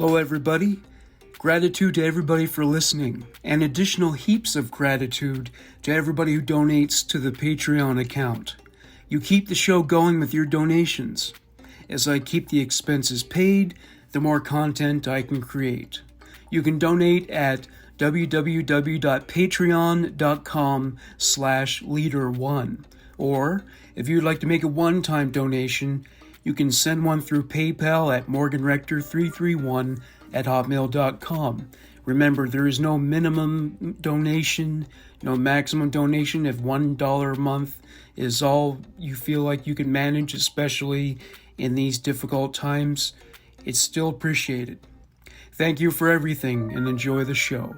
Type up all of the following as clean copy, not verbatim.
Hello everybody. Gratitude to everybody for listening, and additional heaps of gratitude to everybody who donates to the Patreon account. You keep the show going with your donations. As I keep the expenses paid, the more content I can create. You can donate at www.patreon.com/leader1. Or, if you'd like to make a one-time donation, you can send one through PayPal at morganrector331@hotmail.com. Remember, there is no minimum donation, no maximum donation. If $1 a month is all you feel like you can manage, especially in these difficult times, it's still appreciated. Thank you for everything, and enjoy the show.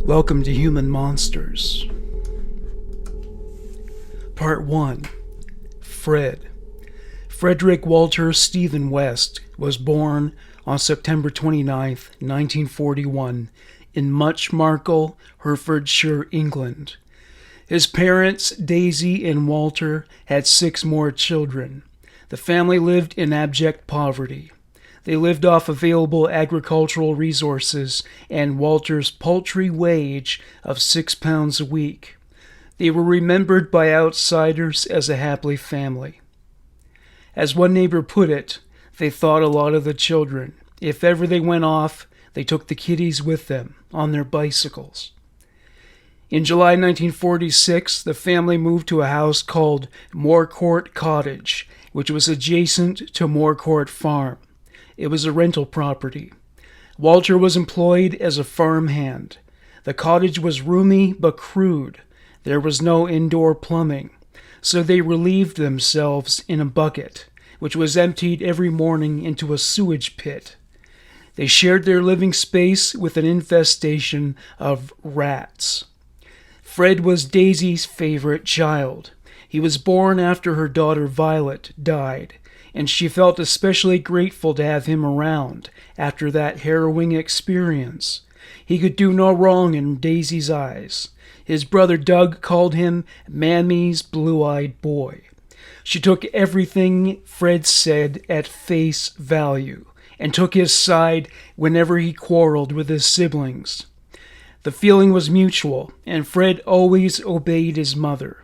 Welcome to Human Monsters. Part 1. Fred. Frederick Walter Stephen West was born on September 29, 1941, in Muchmarcle, Herefordshire, England. His parents, Daisy and Walter, had 6 more children. The family lived in abject poverty. They lived off available agricultural resources and Walter's paltry wage of £6 a week. They were remembered by outsiders as a happy family. As one neighbor put it, they thought a lot of the children. If ever they went off, they took the kiddies with them on their bicycles. In July 1946, the family moved to a house called Moorcourt Cottage, which was adjacent to Moorcourt Farm. It was a rental property. Walter was employed as a farmhand. The cottage was roomy but crude. There was no indoor plumbing, so they relieved themselves in a bucket, which was emptied every morning into a sewage pit. They shared their living space with an infestation of rats. Fred was Daisy's favorite child. He was born after her daughter Violet died, and she felt especially grateful to have him around after that harrowing experience. He could do no wrong in Daisy's eyes. His brother Doug called him Mammy's blue-eyed boy. She took everything Fred said at face value, and took his side whenever he quarreled with his siblings. The feeling was mutual, and Fred always obeyed his mother.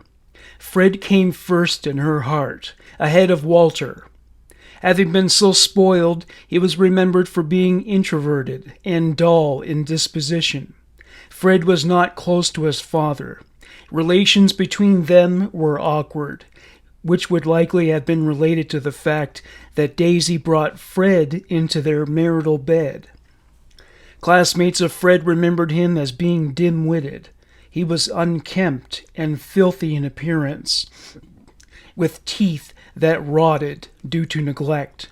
Fred came first in her heart, ahead of Walter. Having been so spoiled, he was remembered for being introverted and dull in disposition. Fred was not close to his father. Relations between them were awkward, which would likely have been related to the fact that Daisy brought Fred into their marital bed. Classmates of Fred remembered him as being dim-witted. He was unkempt and filthy in appearance, with teeth that rotted due to neglect.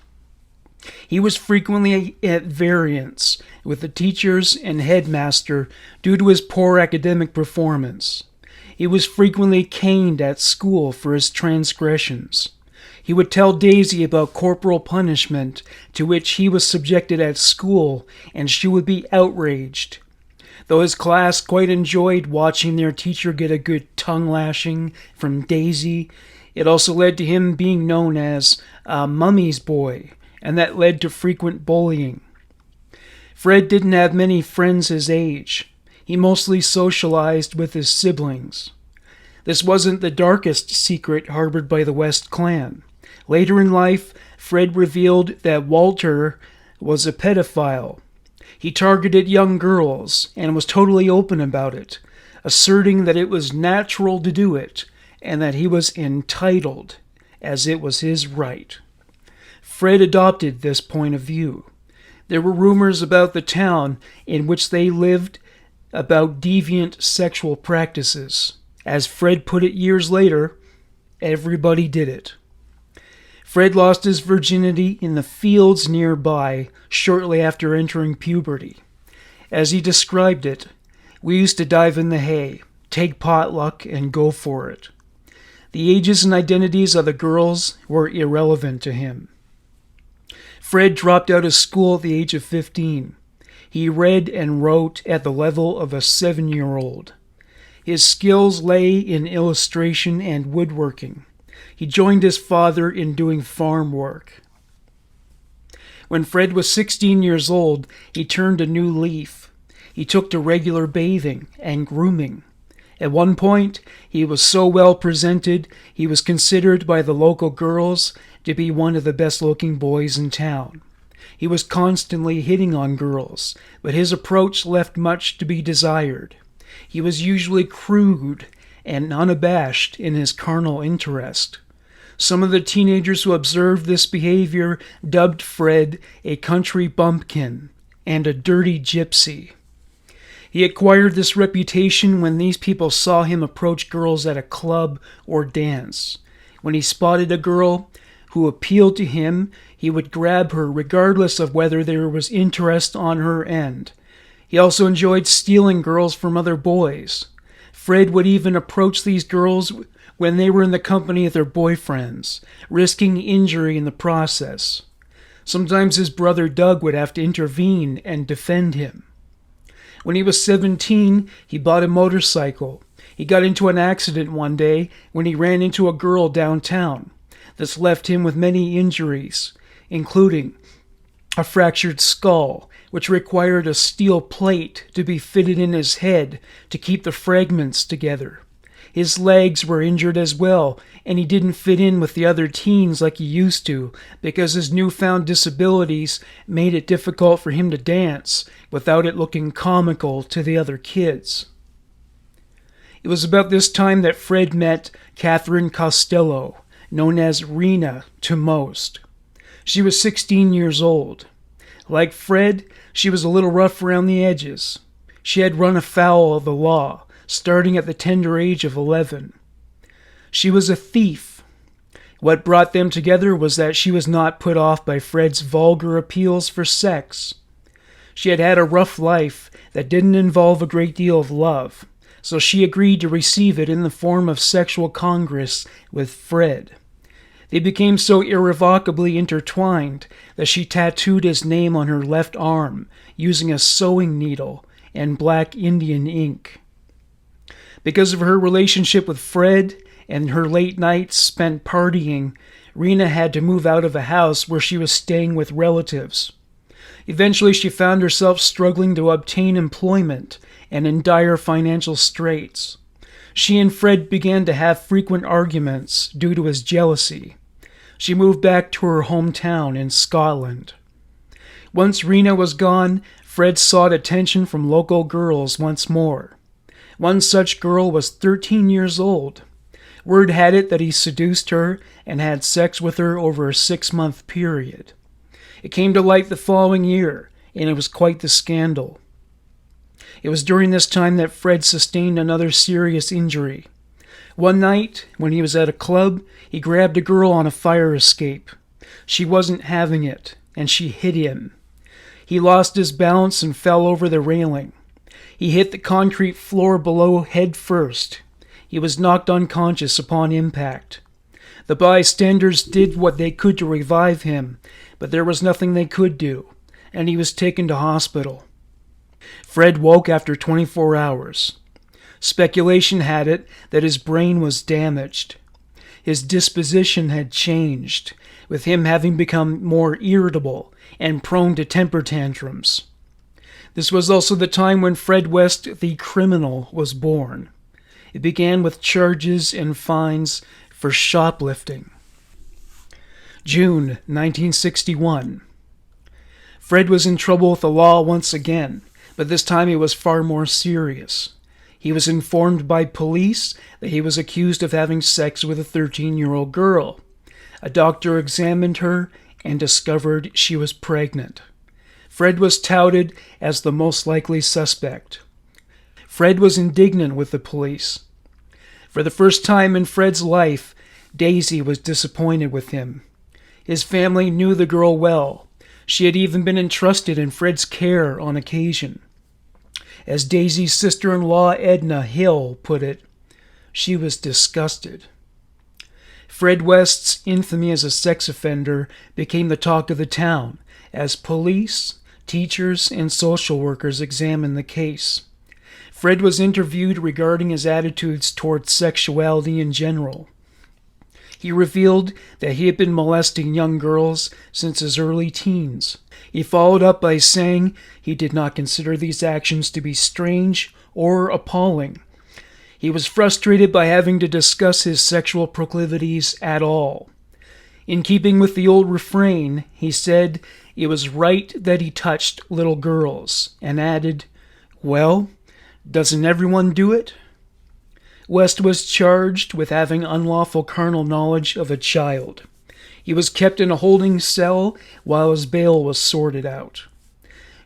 He was frequently at variance with the teachers and headmaster due to his poor academic performance. He was frequently caned at school for his transgressions. He would tell Daisy about corporal punishment to which he was subjected at school, and she would be outraged. Though his class quite enjoyed watching their teacher get a good tongue-lashing from Daisy, it also led to him being known as Mummy's boy, and that led to frequent bullying. Fred didn't have many friends his age. He mostly socialized with his siblings. This wasn't the darkest secret harbored by the West clan. Later in life, Fred revealed that Walter was a pedophile. He targeted young girls and was totally open about it, asserting that it was natural to do it, and that he was entitled, as it was his right. Fred adopted this point of view. There were rumors about the town in which they lived about deviant sexual practices. As Fred put it years later, Everybody did it. Fred lost his virginity in the fields nearby shortly after entering puberty. As he described it, "We used to dive in the hay, take potluck, and go for it." The ages and identities of the girls were irrelevant to him. Fred dropped out of school at the age of 15. He read and wrote at the level of a 7-year-old. His skills lay in illustration and woodworking. He joined his father in doing farm work. When Fred was 16 years old, he turned a new leaf. He took to regular bathing and grooming. At one point, he was so well presented, he was considered by the local girls to be one of the best-looking boys in town. He was constantly hitting on girls, but his approach left much to be desired. He was usually crude and unabashed in his carnal interest. Some of the teenagers who observed this behavior dubbed Fred a country bumpkin and a dirty gypsy. He acquired this reputation when these people saw him approach girls at a club or dance. When he spotted a girl who appealed to him, he would grab her regardless of whether there was interest on her end. He also enjoyed stealing girls from other boys. Fred would even approach these girls when they were in the company of their boyfriends, risking injury in the process. Sometimes his brother Doug would have to intervene and defend him. When he was 17, he bought a motorcycle. He got into an accident one day when he ran into a girl downtown. This left him with many injuries, including a fractured skull, which required a steel plate to be fitted in his head to keep the fragments together. His legs were injured as well, and he didn't fit in with the other teens like he used to, because his newfound disabilities made it difficult for him to dance without it looking comical to the other kids. It was about this time that Fred met Catherine Costello, known as Rena to most. She was 16 years old. Like Fred, she was a little rough around the edges. She had run afoul of the law, starting at the tender age of 11. She was a thief. What brought them together was that she was not put off by Fred's vulgar appeals for sex. She had had a rough life that didn't involve a great deal of love, so she agreed to receive it in the form of sexual congress with Fred. They became so irrevocably intertwined that she tattooed his name on her left arm using a sewing needle and black Indian ink. Because of her relationship with Fred and her late nights spent partying, Rena had to move out of a house where she was staying with relatives. Eventually, she found herself struggling to obtain employment and in dire financial straits. She and Fred began to have frequent arguments due to his jealousy. She moved back to her hometown in Scotland. Once Rena was gone, Fred sought attention from local girls once more. One such girl was 13 years old. Word had it that he seduced her and had sex with her over a 6-month period. It came to light the following year, and it was quite the scandal. It was during this time that Fred sustained another serious injury. One night, when he was at a club, he grabbed a girl on a fire escape. She wasn't having it, and she hit him. He lost his balance and fell over the railing. He hit the concrete floor below head first. He was knocked unconscious upon impact. The bystanders did what they could to revive him, but there was nothing they could do, and he was taken to hospital. Fred woke after 24 hours. Speculation had it that his brain was damaged. His disposition had changed, with him having become more irritable and prone to temper tantrums. This was also the time when Fred West, the criminal, was born. It began with charges and fines for shoplifting. June 1961. Fred was in trouble with the law once again, but this time it was far more serious. He was informed by police that he was accused of having sex with a 13-year-old girl. A doctor examined her and discovered she was pregnant. Fred was touted as the most likely suspect. Fred was indignant with the police. For the first time in Fred's life, Daisy was disappointed with him. His family knew the girl well. She had even been entrusted in Fred's care on occasion. As Daisy's sister-in-law Edna Hill put it, she was disgusted. Fred West's infamy as a sex offender became the talk of the town as police, teachers, and social workers examined the case. Fred was interviewed regarding his attitudes towards sexuality in general. He revealed that he had been molesting young girls since his early teens. He followed up by saying he did not consider these actions to be strange or appalling. He was frustrated by having to discuss his sexual proclivities at all. In keeping with the old refrain, he said it was right that he touched little girls, and added, "Well, doesn't everyone do it?" West was charged with having unlawful carnal knowledge of a child. He was kept in a holding cell while his bail was sorted out.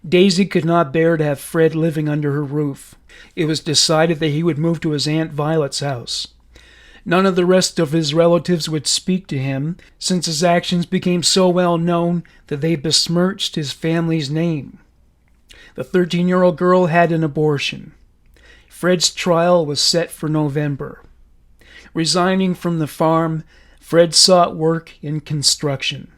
Daisy could not bear to have Fred living under her roof. It was decided that he would move to his Aunt Violet's house. None of the rest of his relatives would speak to him, since his actions became so well known that they besmirched his family's name. The 13-year-old girl had an abortion. Fred's trial was set for November. Resigning from the farm, Fred sought work in construction.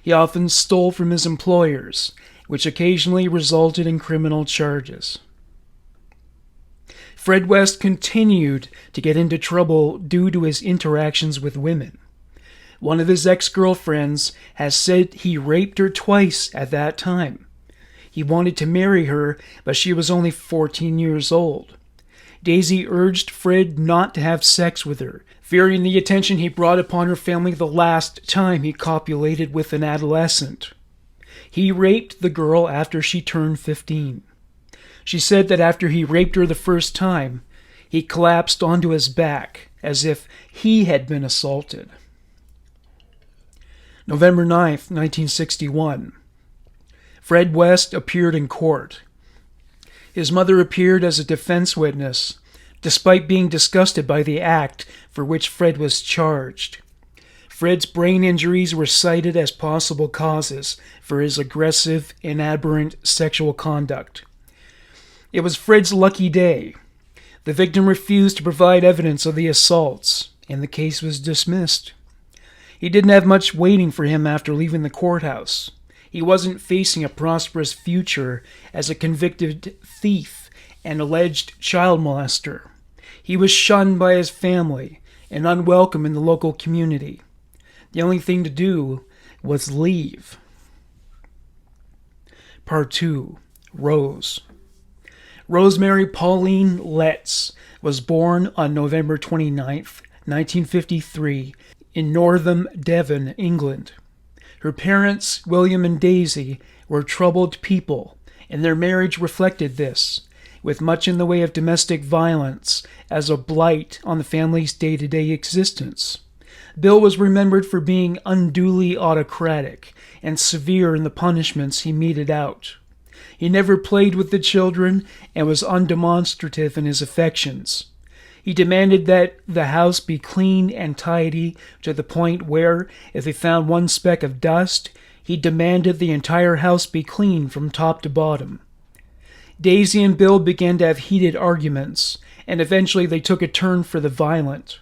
He often stole from his employers, which occasionally resulted in criminal charges. Fred West continued to get into trouble due to his interactions with women. One of his ex-girlfriends has said he raped her twice at that time. He wanted to marry her, but she was only 14 years old. Daisy urged Fred not to have sex with her, fearing the attention he brought upon her family the last time he copulated with an adolescent. He raped the girl after she turned 15. She said that after he raped her the first time, he collapsed onto his back as if he had been assaulted. November 9th, 1961. Fred West appeared in court. His mother appeared as a defense witness, despite being disgusted by the act for which Fred was charged. Fred's brain injuries were cited as possible causes for his aggressive and aberrant sexual conduct. It was Fred's lucky day. The victim refused to provide evidence of the assaults, and the case was dismissed. He didn't have much waiting for him after leaving the courthouse. He wasn't facing a prosperous future as a convicted thief and alleged child molester. He was shunned by his family and unwelcome in the local community. The only thing to do was leave. Part 2. Rose. Rosemary Pauline Letts was born on November 29th, 1953, in Northam, Devon, England. Her parents, William and Daisy, were troubled people, and their marriage reflected this, with much in the way of domestic violence as a blight on the family's day-to-day existence. Bill was remembered for being unduly autocratic and severe in the punishments he meted out. He never played with the children and was undemonstrative in his affections. He demanded that the house be clean and tidy to the point where, if he found one speck of dust, he demanded the entire house be clean from top to bottom. Daisy and Bill began to have heated arguments, and eventually they took a turn for the violent.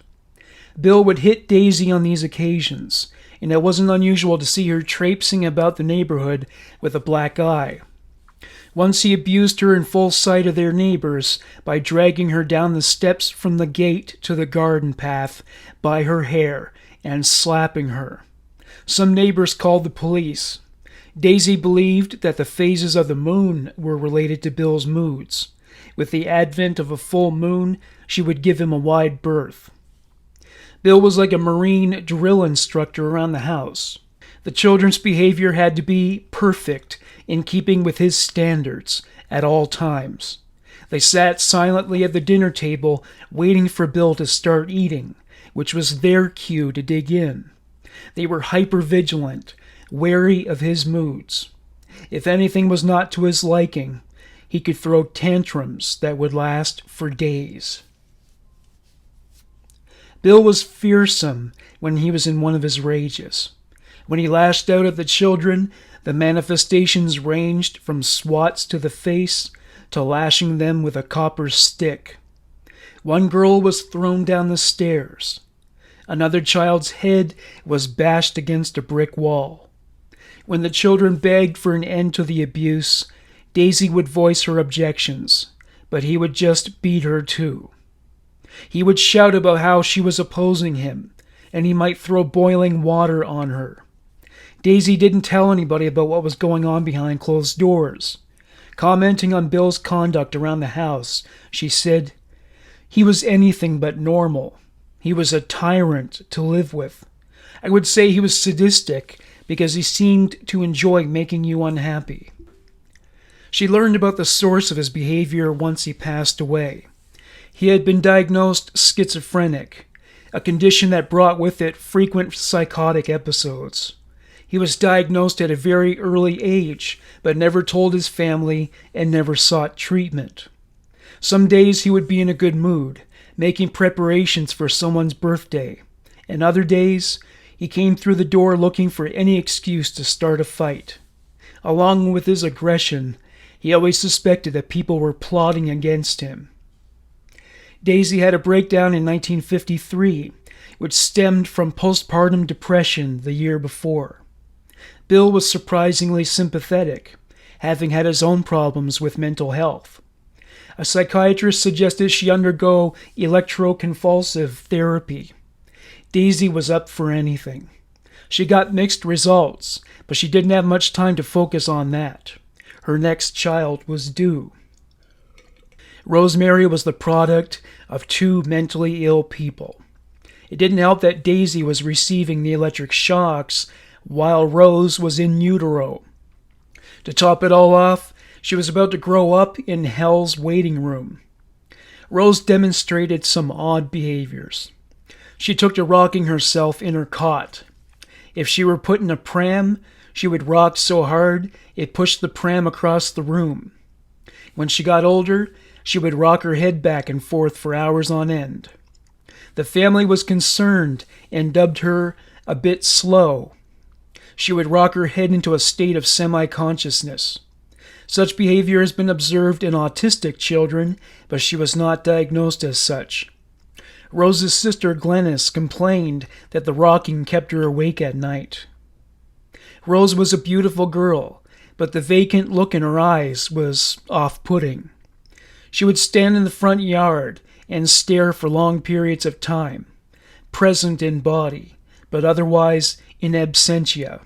Bill would hit Daisy on these occasions, and it wasn't unusual to see her traipsing about the neighborhood with a black eye. Once he abused her in full sight of their neighbors by dragging her down the steps from the gate to the garden path by her hair and slapping her. Some neighbors called the police. Daisy believed that the phases of the moon were related to Bill's moods. With the advent of a full moon, she would give him a wide berth. Bill was like a Marine drill instructor around the house. The children's behavior had to be perfect, in keeping with his standards, at all times. They sat silently at the dinner table, waiting for Bill to start eating, which was their cue to dig in. They were hyper-vigilant, wary of his moods. If anything was not to his liking, he could throw tantrums that would last for days. Bill was fearsome when he was in one of his rages. When he lashed out at the children, the manifestations ranged from swats to the face to lashing them with a copper stick. One girl was thrown down the stairs. Another child's head was bashed against a brick wall. When the children begged for an end to the abuse, Daisy would voice her objections, but he would just beat her too. He would shout about how she was opposing him, and he might throw boiling water on her. Daisy didn't tell anybody about what was going on behind closed doors. Commenting on Bill's conduct around the house, she said, "He was anything but normal. He was a tyrant to live with. I would say he was sadistic because he seemed to enjoy making you unhappy." She learned about the source of his behavior once he passed away. He had been diagnosed schizophrenic, a condition that brought with it frequent psychotic episodes. He was diagnosed at a very early age, but never told his family and never sought treatment. Some days he would be in a good mood, making preparations for someone's birthday, and other days he came through the door looking for any excuse to start a fight. Along with his aggression, he always suspected that people were plotting against him. Daisy had a breakdown in 1953, which stemmed from postpartum depression the year before. Bill was surprisingly sympathetic, having had his own problems with mental health. A psychiatrist suggested she undergo electroconvulsive therapy. Daisy was up for anything. She got mixed results, but she didn't have much time to focus on that. Her next child was due. Rosemary was the product of two mentally ill people. It didn't help that Daisy was receiving the electric shocks while Rose was in utero. To top it all off, she was about to grow up in hell's waiting room. Rose demonstrated some odd behaviors. She took to rocking herself in her cot. If she were put in a pram, she would rock so hard it pushed the pram across the room. When she got older, she would rock her head back and forth for hours on end. The family was concerned and dubbed her a bit slow. She would rock her head into a state of semi-consciousness. Such behavior has been observed in autistic children, but she was not diagnosed as such. Rose's sister Glennis complained that the rocking kept her awake at night. Rose was a beautiful girl, but the vacant look in her eyes was off-putting. She would stand in the front yard and stare for long periods of time, present in body, but otherwise in absentia.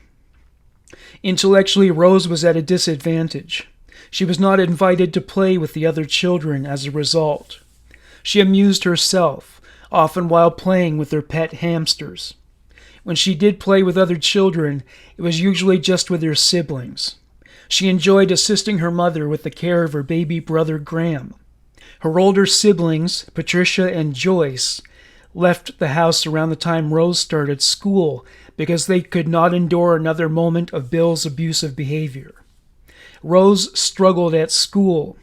Intellectually, Rose was at a disadvantage. She was not invited to play with the other children as a result. She amused herself, often while playing with her pet hamsters. When she did play with other children, it was usually just with her siblings. She enjoyed assisting her mother with the care of her baby brother Graham. Her older siblings, Patricia and Joyce, left the house around the time Rose started school because they could not endure another moment of Bill's abusive behavior. Rose struggled at school.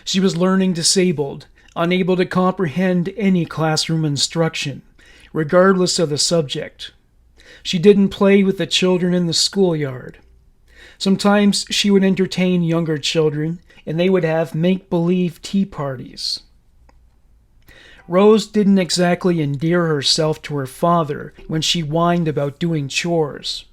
She was learning disabled, unable to comprehend any classroom instruction, regardless of the subject. She didn't play with the children in the schoolyard. Sometimes she would entertain younger children, and they would have make-believe tea parties. Rose didn't exactly endear herself to her father when she whined about doing chores.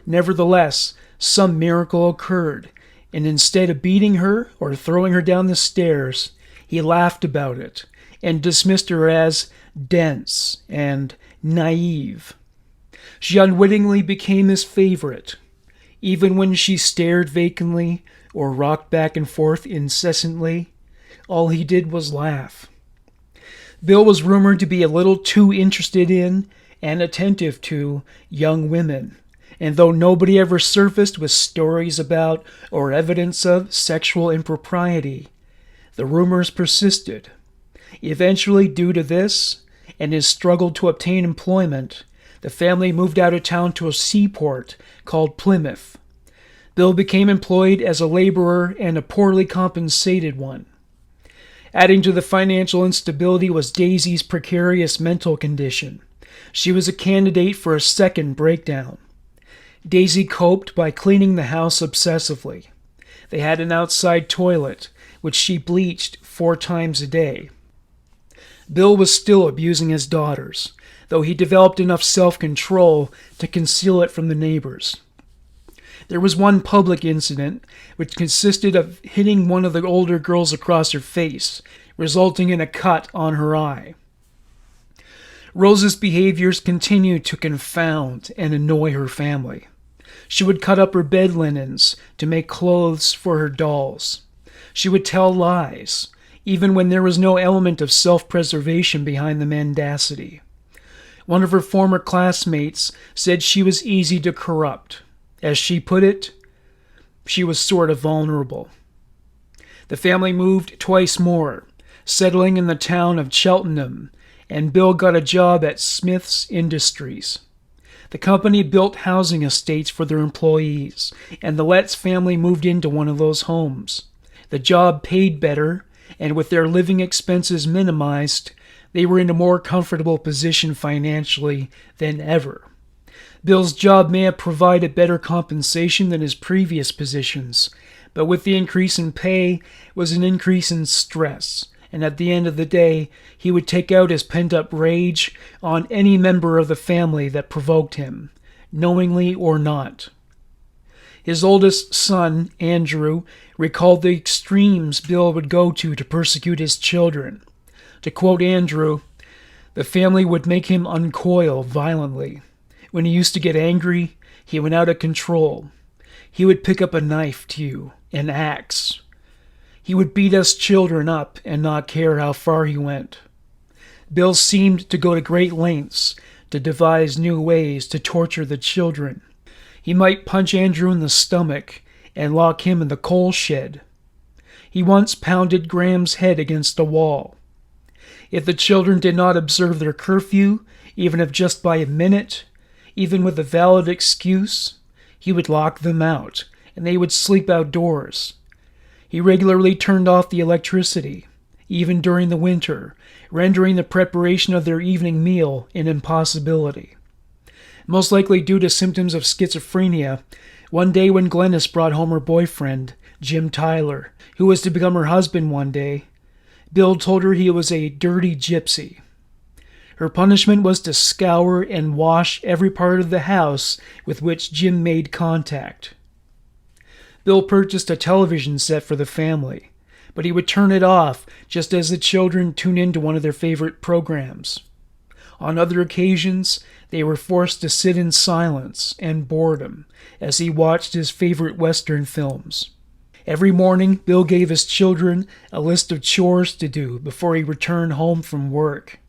Nevertheless, some miracle occurred, and instead of beating her or throwing her down the stairs, he laughed about it and dismissed her as dense and naive. She unwittingly became his favorite. Even when she stared vacantly or rocked back and forth incessantly, all he did was laugh. Bill was rumored to be a little too interested in and attentive to young women, and though nobody ever surfaced with stories about or evidence of sexual impropriety, the rumors persisted. Eventually, due to this and his struggle to obtain employment, the family moved out of town to a seaport called Plymouth. Bill became employed as a laborer and a poorly compensated one. Adding to the financial instability was Daisy's precarious mental condition. She was a candidate for a second breakdown. Daisy coped by cleaning the house obsessively. They had an outside toilet, which she bleached 4 times a day. Bill was still abusing his daughters, though he developed enough self-control to conceal it from the neighbors. There was one public incident which consisted of hitting one of the older girls across her face, resulting in a cut on her eye. Rose's behaviors continued to confound and annoy her family. She would cut up her bed linens to make clothes for her dolls. She would tell lies, even when there was no element of self-preservation behind the mendacity. One of her former classmates said she was easy to corrupt. As she put it, she was sort of vulnerable. The family moved twice more, settling in the town of Cheltenham, and Bill got a job at Smith's Industries. The company built housing estates for their employees, and the Letts family moved into one of those homes. The job paid better, and with their living expenses minimized, they were in a more comfortable position financially than ever. Bill's job may have provided better compensation than his previous positions, but with the increase in pay was an increase in stress, and at the end of the day, he would take out his pent-up rage on any member of the family that provoked him, knowingly or not. His oldest son, Andrew, recalled the extremes Bill would go to persecute his children. To quote Andrew, "The family would make him uncoil violently. When he used to get angry, he went out of control. He would pick up a knife to you, an axe. He would beat us children up and not care how far he went." Bill seemed to go to great lengths to devise new ways to torture the children. He might punch Andrew in the stomach and lock him in the coal shed. He once pounded Graham's head against a wall. If the children did not observe their curfew, even if just by a minute, even with a valid excuse, he would lock them out, and they would sleep outdoors. He regularly turned off the electricity, even during the winter, rendering the preparation of their evening meal an impossibility. Most likely due to symptoms of schizophrenia, one day when Glennis brought home her boyfriend, Jim Tyler, who was to become her husband one day, Bill told her he was a dirty gypsy. Her punishment was to scour and wash every part of the house with which Jim made contact. Bill purchased a television set for the family, but he would turn it off just as the children tuned into one of their favorite programs. On other occasions, they were forced to sit in silence and boredom as he watched his favorite Western films. Every morning, Bill gave his children a list of chores to do before he returned home from work.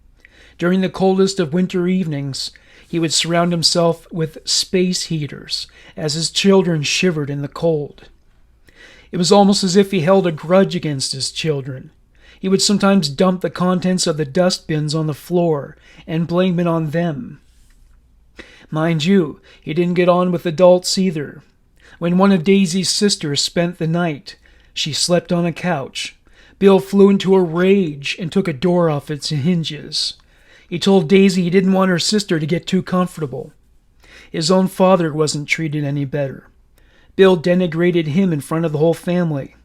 During the coldest of winter evenings, he would surround himself with space heaters as his children shivered in the cold. It was almost as if he held a grudge against his children. He would sometimes dump the contents of the dustbins on the floor and blame it on them. Mind you, he didn't get on with adults either. When one of Daisy's sisters spent the night, she slept on a couch. Bill flew into a rage and took a door off its hinges. He told Daisy he didn't want her sister to get too comfortable. His own father wasn't treated any better. Bill denigrated him in front of the whole family.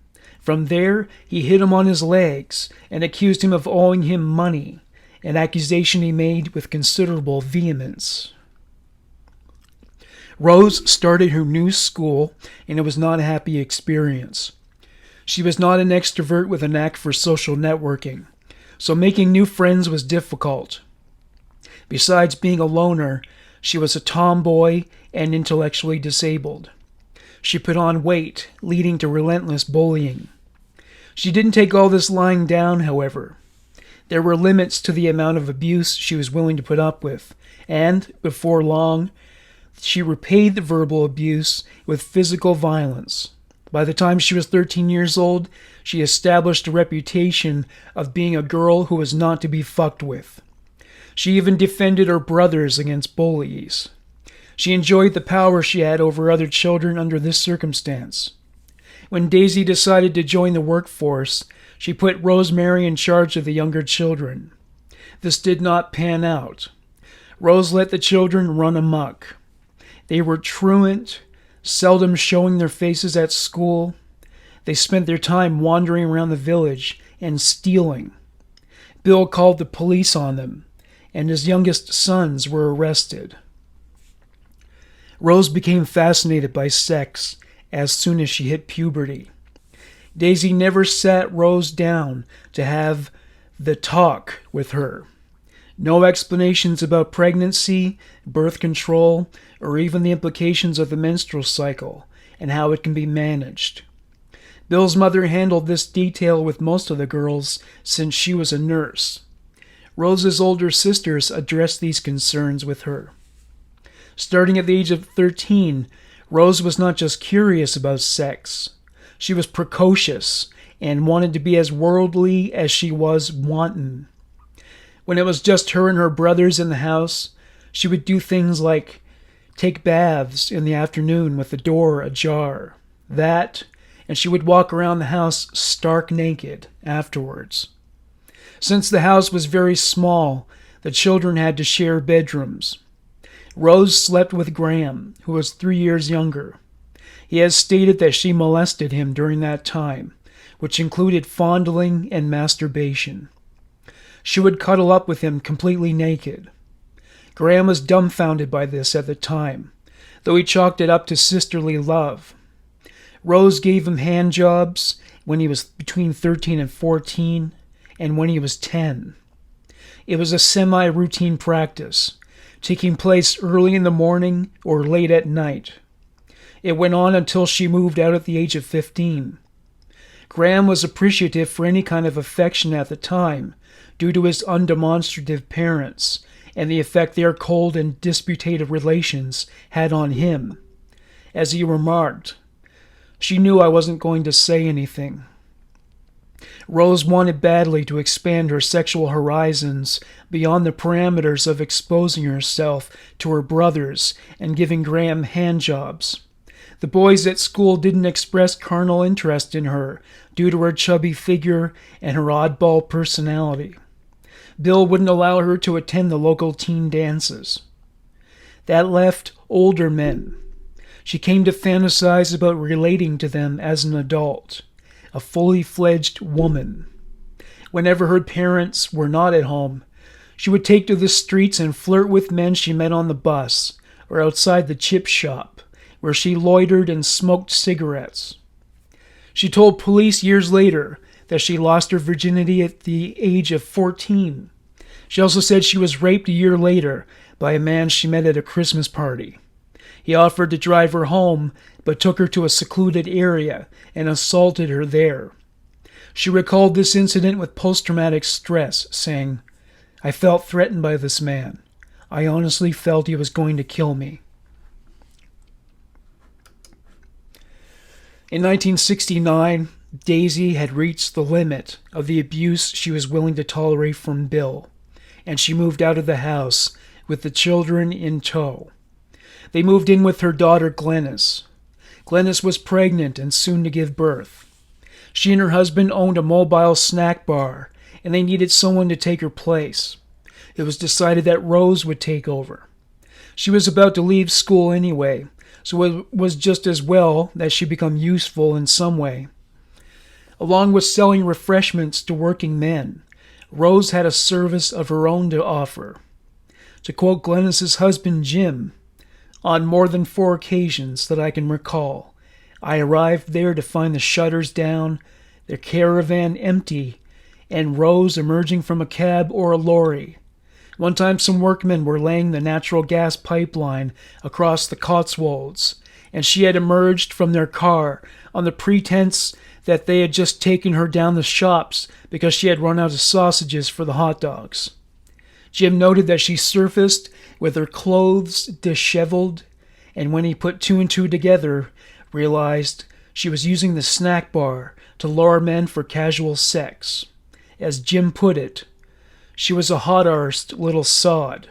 From there, he hit him on his legs and accused him of owing him money, an accusation he made with considerable vehemence. Rose started her new school, and it was not a happy experience. She was not an extrovert with a knack for social networking, so making new friends was difficult. Besides being a loner, she was a tomboy and intellectually disabled. She put on weight, leading to relentless bullying. She didn't take all this lying down, however. There were limits to the amount of abuse she was willing to put up with, and, before long, she repaid the verbal abuse with physical violence. By the time she was 13 years old, she established a reputation of being a girl who was not to be fucked with. She even defended her brothers against bullies. She enjoyed the power she had over other children under this circumstance. When Daisy decided to join the workforce, She put Rosemary in charge of the younger children. This did not pan out. Rose let the children run amok. They were truant, seldom showing their faces at school. They spent their time wandering around the village and stealing. Bill called the police on them, and his youngest sons were arrested. Rose became fascinated by sex as soon as she hit puberty. Daisy never sat Rose down to have the talk with her. No explanations about pregnancy, birth control, or even the implications of the menstrual cycle and how it can be managed. Bill's mother handled this detail with most of the girls since she was a nurse. Rose's older sisters addressed these concerns with her. Starting at the age of 13, Rose was not just curious about sex. She was precocious and wanted to be as worldly as she was wanton. When it was just her and her brothers in the house, she would do things like take baths in the afternoon with the door ajar. That, and she would walk around the house stark naked afterwards. Since the house was very small, the children had to share bedrooms. Rose slept with Graham, who was 3 years younger. He has stated that she molested him during that time, which included fondling and masturbation. She would cuddle up with him completely naked. Graham was dumbfounded by this at the time, though he chalked it up to sisterly love. Rose gave him hand jobs when he was between 13 and 14, and when he was 10. It was a semi-routine practice, taking place early in the morning or late at night. It went on until she moved out at the age of 15. Graham was appreciative for any kind of affection at the time, due to his undemonstrative parents and the effect their cold and disputative relations had on him. As he remarked, "She knew I wasn't going to say anything." Rose wanted badly to expand her sexual horizons beyond the parameters of exposing herself to her brothers and giving Graham handjobs. The boys at school didn't express carnal interest in her due to her chubby figure and her oddball personality. Bill wouldn't allow her to attend the local teen dances. That left older men. She came to fantasize about relating to them as an adult, a fully fledged woman. Whenever her parents were not at home, she would take to the streets and flirt with men she met on the bus or outside the chip shop, where she loitered and smoked cigarettes. She told police years later that she lost her virginity at the age of 14. She also said she was raped a year later by a man she met at a Christmas party. He offered to drive her home, but took her to a secluded area and assaulted her there. She recalled this incident with post-traumatic stress, saying, "I felt threatened by this man. I honestly felt he was going to kill me." In 1969, Daisy had reached the limit of the abuse she was willing to tolerate from Bill, and she moved out of the house with the children in tow. They moved in with her daughter Glennis. Glennis was pregnant and soon to give birth. She and her husband owned a mobile snack bar, and they needed someone to take her place. It was decided that Rose would take over. She was about to leave school anyway, so it was just as well that she become useful in some way. Along with selling refreshments to working men, Rose had a service of her own to offer. To quote Glennis's husband Jim, "On more than 4 occasions that I can recall, I arrived there to find the shutters down, the caravan empty, and Rose emerging from a cab or a lorry. One time some workmen were laying the natural gas pipeline across the Cotswolds, and she had emerged from their car on the pretense that they had just taken her down the shops because she had run out of sausages for the hot dogs. Jim noted that she surfaced with her clothes disheveled, and when he put 2 and 2 together, realized she was using the snack bar to lure men for casual sex. As Jim put it, she was a hot-arsed little sod.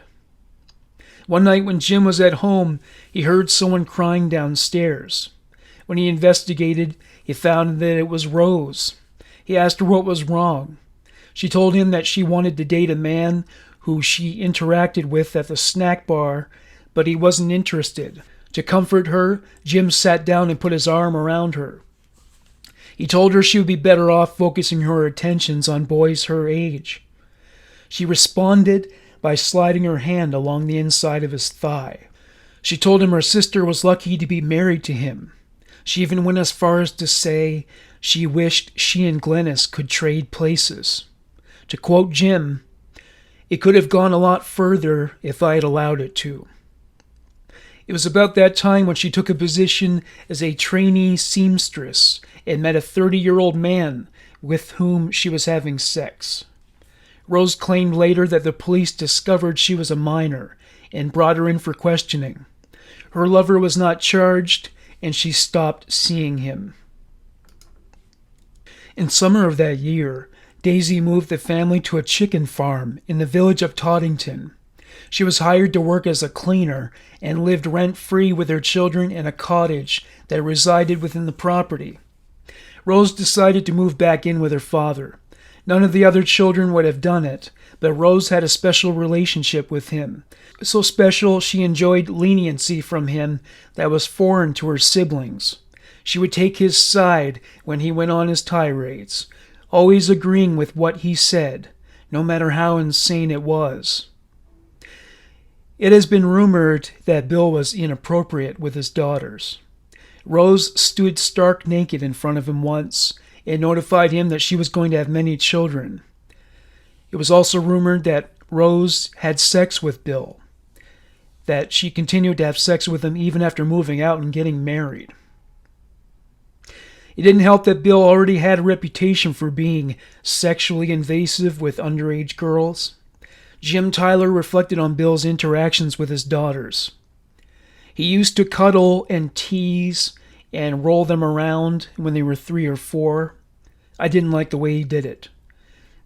One night when Jim was at home, he heard someone crying downstairs. When he investigated, he found that it was Rose. He asked her what was wrong. She told him that she wanted to date a man who she interacted with at the snack bar, but he wasn't interested. To comfort her, Jim sat down and put his arm around her. He told her she would be better off focusing her attentions on boys her age. She responded by sliding her hand along the inside of his thigh. She told him her sister was lucky to be married to him. She even went as far as to say she wished she and Glennis could trade places. To quote Jim, "It could have gone a lot further if I had allowed it to." It was about that time when she took a position as a trainee seamstress and met a 30-year-old man with whom she was having sex. Rose claimed later that the police discovered she was a minor and brought her in for questioning. Her lover was not charged, and she stopped seeing him. In summer of that year, Daisy moved the family to a chicken farm in the village of Toddington. She was hired to work as a cleaner and lived rent-free with her children in a cottage that resided within the property. Rose decided to move back in with her father. None of the other children would have done it, but Rose had a special relationship with him. So special she enjoyed leniency from him that was foreign to her siblings. She would take his side when he went on his tirades, always agreeing with what he said, no matter how insane it was. It has been rumored that Bill was inappropriate with his daughters. Rose stood stark naked in front of him once and notified him that she was going to have many children. It was also rumored that Rose had sex with Bill, that she continued to have sex with him even after moving out and getting married. It didn't help that Bill already had a reputation for being sexually invasive with underage girls. Jim Tyler reflected on Bill's interactions with his daughters. He used to cuddle and tease and roll them around when they were 3 or 4. I didn't like the way he did it.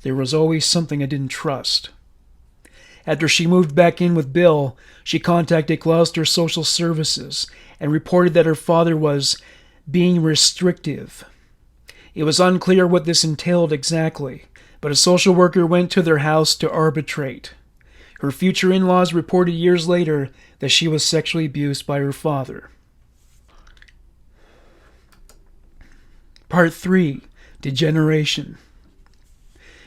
There was always something I didn't trust. After she moved back in with Bill, she contacted Gloucester Social Services and reported that her father was being restrictive. It was unclear what this entailed exactly, but a social worker went to their house to arbitrate. Her future in-laws reported years later that she was sexually abused by her father. Part 3. Degeneration.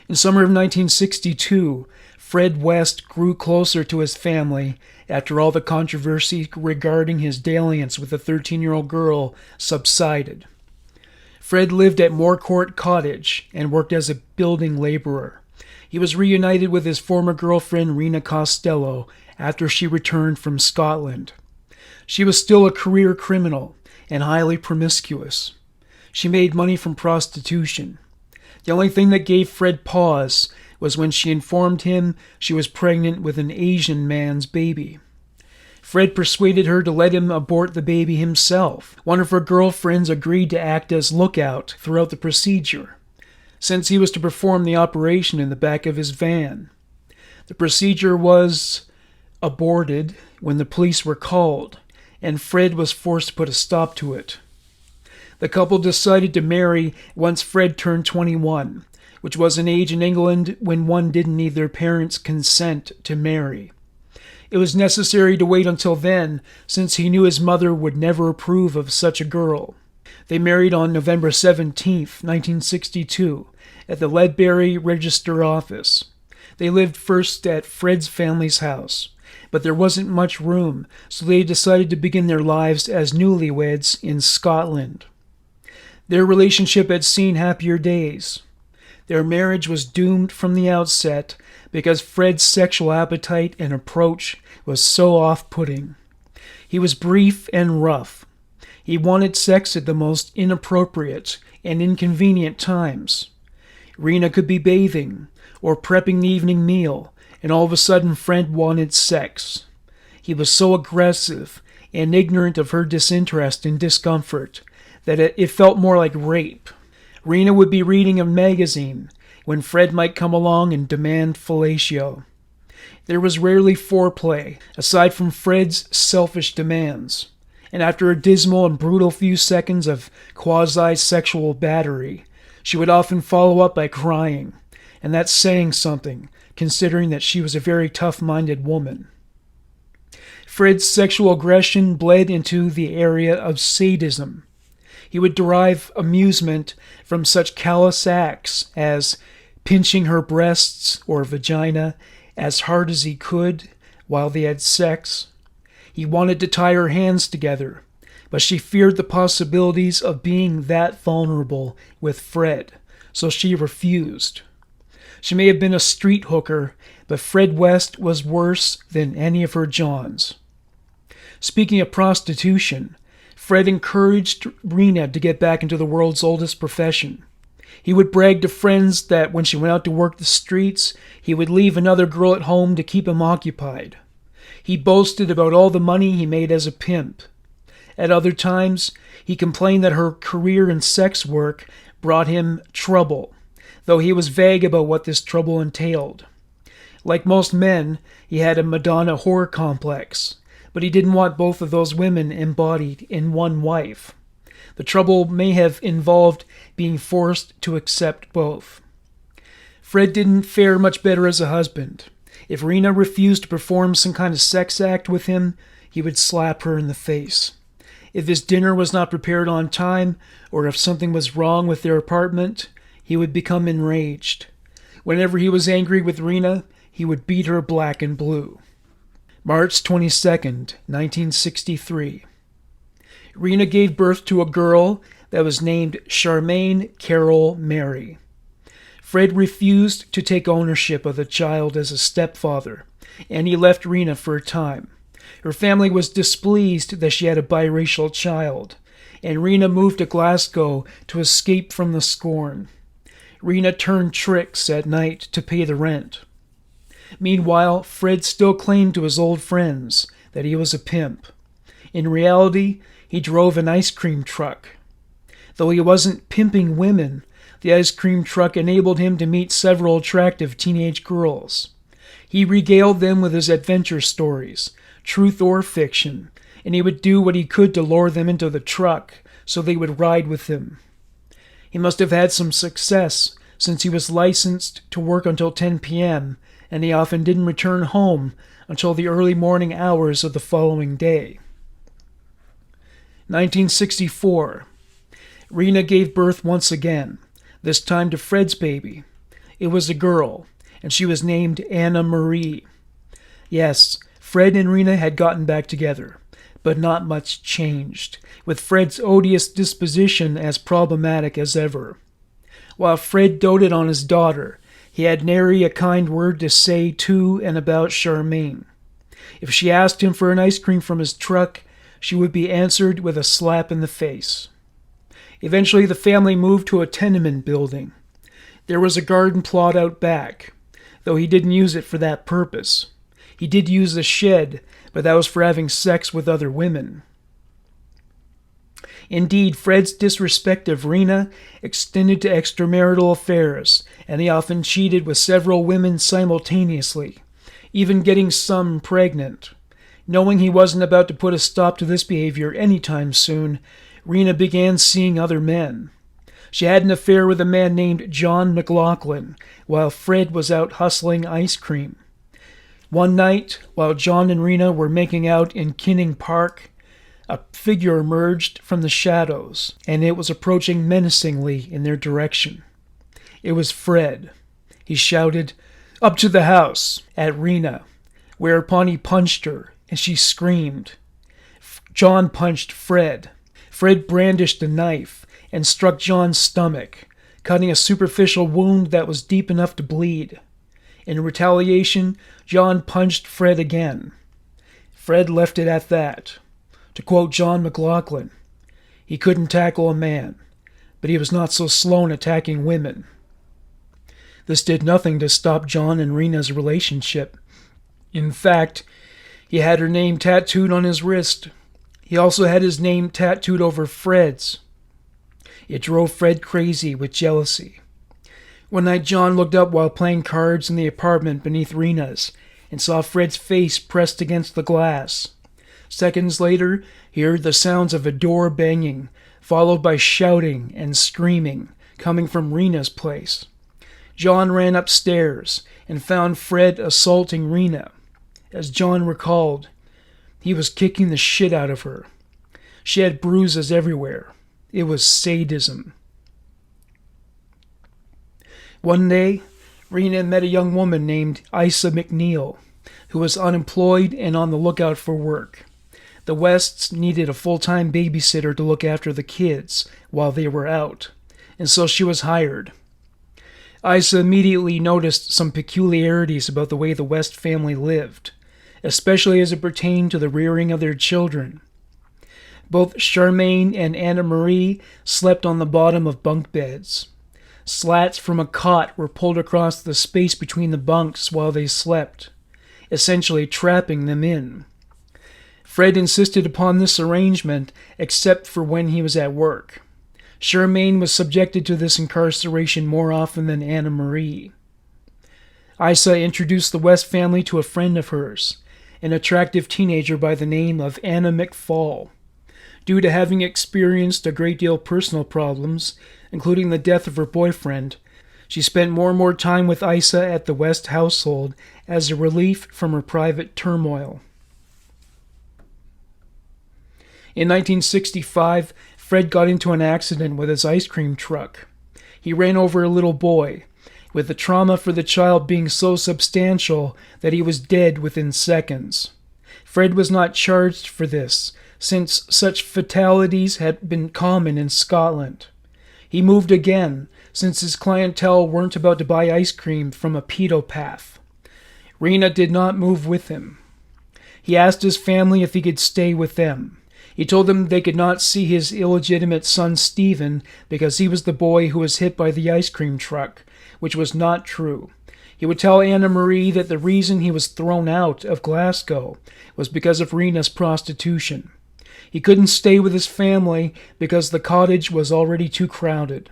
In summer of 1962, Fred West grew closer to his family after all the controversy regarding his dalliance with a 13-year-old girl subsided. Fred lived at Moorcourt Cottage and worked as a building laborer. He was reunited with his former girlfriend Rena Costello after she returned from Scotland. She was still a career criminal and highly promiscuous. She made money from prostitution. The only thing that gave Fred pause was when she informed him she was pregnant with an Asian man's baby. Fred persuaded her to let him abort the baby himself. One of her girlfriends agreed to act as lookout throughout the procedure, since he was to perform the operation in the back of his van. The procedure was aborted when the police were called, and Fred was forced to put a stop to it. The couple decided to marry once Fred turned 21, which was an age in England when one didn't need their parents' consent to marry. It was necessary to wait until then, since he knew his mother would never approve of such a girl. They married on November 17, 1962, at the Ledbury Register Office. They lived first at Fred's family's house, but there wasn't much room, so they decided to begin their lives as newlyweds in Scotland. Their relationship had seen happier days. Their marriage was doomed from the outset because Fred's sexual appetite and approach was so off-putting. He was brief and rough. He wanted sex at the most inappropriate and inconvenient times. Rena could be bathing or prepping the evening meal, and all of a sudden Fred wanted sex. He was so aggressive and ignorant of her disinterest and discomfort that it felt more like rape. Rena would be reading a magazine when Fred might come along and demand fellatio. There was rarely foreplay, aside from Fred's selfish demands, and after a dismal and brutal few seconds of quasi-sexual battery, She would often follow up by crying, and that's saying something, considering that she was a very tough-minded woman. Fred's sexual aggression bled into the area of sadism. He would derive amusement from such callous acts as pinching her breasts or vagina as hard as he could while they had sex. He wanted to tie her hands together, but she feared the possibilities of being that vulnerable with Fred, so she refused. She may have been a street hooker, but Fred West was worse than any of her Johns. Speaking of prostitution, Fred encouraged Rena to get back into the world's oldest profession. He would brag to friends that when she went out to work the streets, he would leave another girl at home to keep him occupied. He boasted about all the money he made as a pimp. At other times, he complained that her career in sex work brought him trouble, though he was vague about what this trouble entailed. Like most men, he had a Madonna whore complex, but he didn't want both of those women embodied in one wife. The trouble may have involved being forced to accept both. Fred didn't fare much better as a husband. If Rena refused to perform some kind of sex act with him, he would slap her in the face. If his dinner was not prepared on time, or if something was wrong with their apartment, he would become enraged. Whenever he was angry with Rena, he would beat her black and blue. March 22nd, 1963. Rena gave birth to a girl that was named Charmaine Carol Mary. Fred refused to take ownership of the child as a stepfather, and he left Rena for a time. Her family was displeased that she had a biracial child, and Rena moved to Glasgow to escape from the scorn. Rena turned tricks at night to pay the rent. Meanwhile, Fred still claimed to his old friends that he was a pimp. In reality, he drove an ice cream truck. Though he wasn't pimping women, the ice cream truck enabled him to meet several attractive teenage girls. He regaled them with his adventure stories, truth or fiction, and he would do what he could to lure them into the truck so they would ride with him. He must have had some success, since he was licensed to work until 10 p.m., and he often didn't return home until the early morning hours of the following day. 1964. Rena gave birth once again, this time to Fred's baby. It was a girl, and she was named Anna Marie. Yes, Fred and Rena had gotten back together, but not much changed, with Fred's odious disposition as problematic as ever. While Fred doted on his daughter, he had nary a kind word to say to and about Charmaine. If she asked him for an ice cream from his truck, she would be answered with a slap in the face. Eventually, the family moved to a tenement building. There was a garden plot out back, though he didn't use it for that purpose. He did use the shed, but that was for having sex with other women. Indeed, Fred's disrespect of Rena extended to extramarital affairs, and he often cheated with several women simultaneously, even getting some pregnant. Knowing he wasn't about to put a stop to this behavior anytime soon, Rena began seeing other men. She had an affair with a man named John McLaughlin, while Fred was out hustling ice cream. One night, while John and Rena were making out in Kinning Park, a figure emerged from the shadows, and it was approaching menacingly in their direction. It was Fred. He shouted, "Up to the house," at Rena, whereupon he punched her, and she screamed. John punched Fred. Fred brandished a knife and struck John's stomach, cutting a superficial wound that was deep enough to bleed. In retaliation, John punched Fred again. Fred left it at that. To quote John McLaughlin, he couldn't tackle a man, but he was not so slow in attacking women. This did nothing to stop John and Rena's relationship. In fact, he had her name tattooed on his wrist. He also had his name tattooed over Fred's. It drove Fred crazy with jealousy. One night John looked up while playing cards in the apartment beneath Rena's and saw Fred's face pressed against the glass. Seconds later, he heard the sounds of a door banging, followed by shouting and screaming, coming from Rena's place. John ran upstairs and found Fred assaulting Rena. As John recalled, he was kicking the shit out of her. She had bruises everywhere. It was sadism. One day, Rena met a young woman named Isa McNeil, who was unemployed and on the lookout for work. The Wests needed a full-time babysitter to look after the kids while they were out, and so she was hired. Isa immediately noticed some peculiarities about the way the West family lived, especially as it pertained to the rearing of their children. Both Charmaine and Anna Marie slept on the bottom of bunk beds. Slats from a cot were pulled across the space between the bunks while they slept, essentially trapping them in. Fred insisted upon this arrangement except for when he was at work. Charmaine was subjected to this incarceration more often than Anna Marie. Isa introduced the West family to a friend of hers, an attractive teenager by the name of Anna McFall. Due to having experienced a great deal of personal problems, including the death of her boyfriend, she spent more and more time with Isa at the West household as a relief from her private turmoil. In 1965, Fred got into an accident with his ice cream truck. He ran over a little boy, with the trauma for the child being so substantial that he was dead within seconds. Fred was not charged for this, since such fatalities had been common in Scotland. He moved again, since his clientele weren't about to buy ice cream from a pedopath. Rena did not move with him. He asked his family if he could stay with them. He told them they could not see his illegitimate son Stephen because he was the boy who was hit by the ice cream truck, which was not true. He would tell Anna Marie that the reason he was thrown out of Glasgow was because of Rena's prostitution. He couldn't stay with his family because the cottage was already too crowded.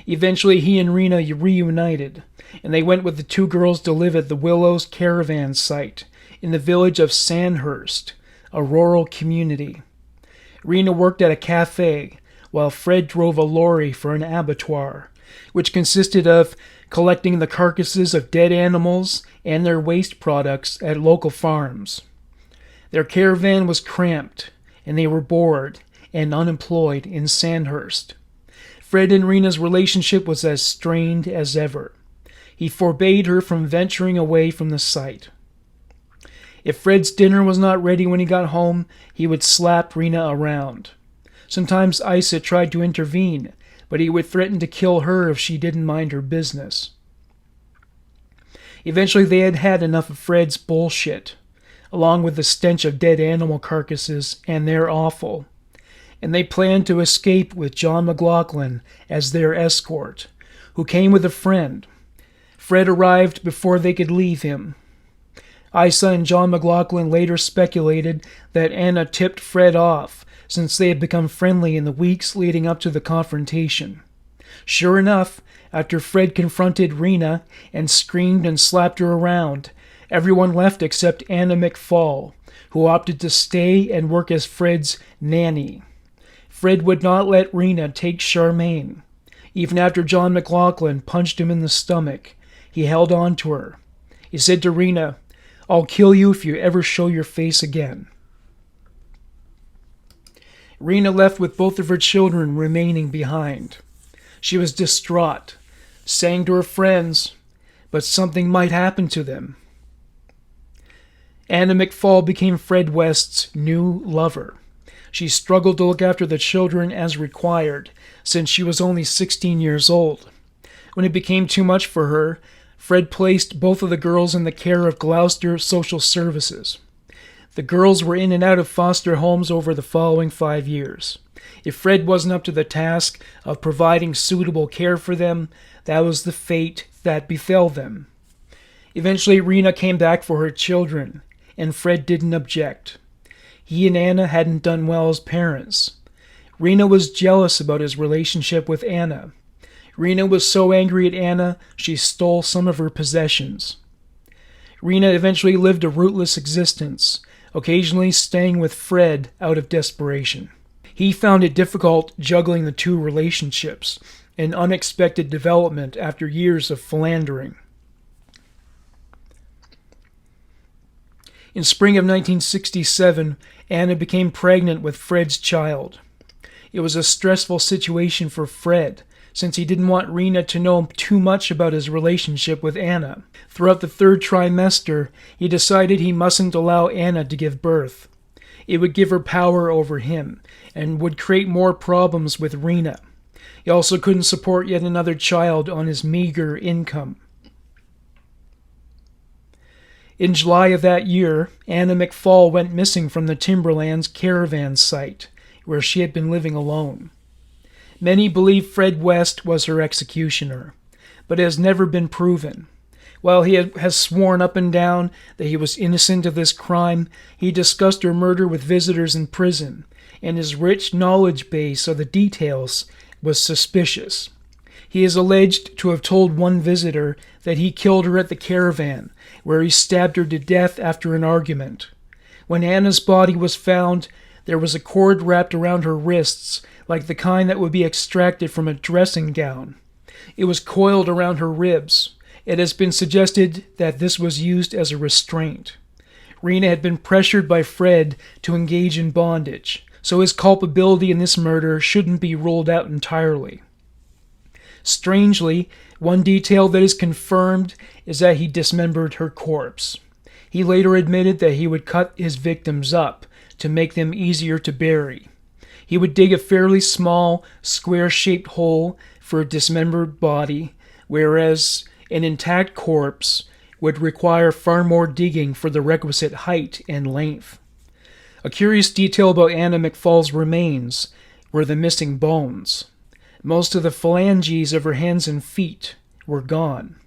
Eventually he and Rena reunited, and they went with the two girls to live at the Willows caravan site in the village of Sandhurst, a rural community. Rena worked at a cafe, while Fred drove a lorry for an abattoir, which consisted of collecting the carcasses of dead animals and their waste products at local farms. Their caravan was cramped, and they were bored and unemployed in Sandhurst. Fred and Rena's relationship was as strained as ever. He forbade her from venturing away from the site. If Fred's dinner was not ready when he got home, he would slap Rena around. Sometimes Isa tried to intervene, but he would threaten to kill her if she didn't mind her business. Eventually they had had enough of Fred's bullshit, along with the stench of dead animal carcasses and their offal, and they planned to escape with John McLaughlin as their escort, who came with a friend. Fred arrived before they could leave him. Isa and John McLaughlin later speculated that Anna tipped Fred off, since they had become friendly in the weeks leading up to the confrontation. Sure enough, after Fred confronted Rena and screamed and slapped her around, everyone left except Anna McFall, who opted to stay and work as Fred's nanny. Fred would not let Rena take Charmaine. Even after John McLaughlin punched him in the stomach, he held on to her. He said to Rena, "I'll kill you if you ever show your face again." Rena left with both of her children remaining behind. She was distraught, saying to her friends, but something might happen to them. Anna McFall became Fred West's new lover. She struggled to look after the children as required, since she was only 16 years old. When it became too much for her, Fred placed both of the girls in the care of Gloucester Social Services. The girls were in and out of foster homes over the following 5 years. If Fred wasn't up to the task of providing suitable care for them, that was the fate that befell them. Eventually, Rena came back for her children, and Fred didn't object. He and Anna hadn't done well as parents. Rena was jealous about his relationship with Anna. Rena was so angry at Anna, she stole some of her possessions. Rena eventually lived a rootless existence, occasionally staying with Fred out of desperation. He found it difficult juggling the two relationships, an unexpected development after years of philandering. In spring of 1967, Anna became pregnant with Fred's child. It was a stressful situation for Fred, since he didn't want Rena to know too much about his relationship with Anna. Throughout the third trimester, he decided he mustn't allow Anna to give birth. It would give her power over him, and would create more problems with Rena. He also couldn't support yet another child on his meager income. In July of that year, Anna McFall went missing from the Timberlands caravan site, where she had been living alone. Many believe Fred West was her executioner, but it has never been proven. While he has sworn up and down that he was innocent of this crime, he discussed her murder with visitors in prison, and his rich knowledge base of the details was suspicious. He is alleged to have told one visitor that he killed her at the caravan, where he stabbed her to death after an argument. When Anna's body was found, there was a cord wrapped around her wrists, like the kind that would be extracted from a dressing gown. It was coiled around her ribs. It has been suggested that this was used as a restraint. Rena had been pressured by Fred to engage in bondage, so his culpability in this murder shouldn't be ruled out entirely. Strangely, one detail that is confirmed is that he dismembered her corpse. He later admitted that he would cut his victims up to make them easier to bury. He would dig a fairly small, square-shaped hole for a dismembered body, whereas an intact corpse would require far more digging for the requisite height and length. A curious detail about Anna McFall's remains were the missing bones. Most of the phalanges of her hands and feet were gone.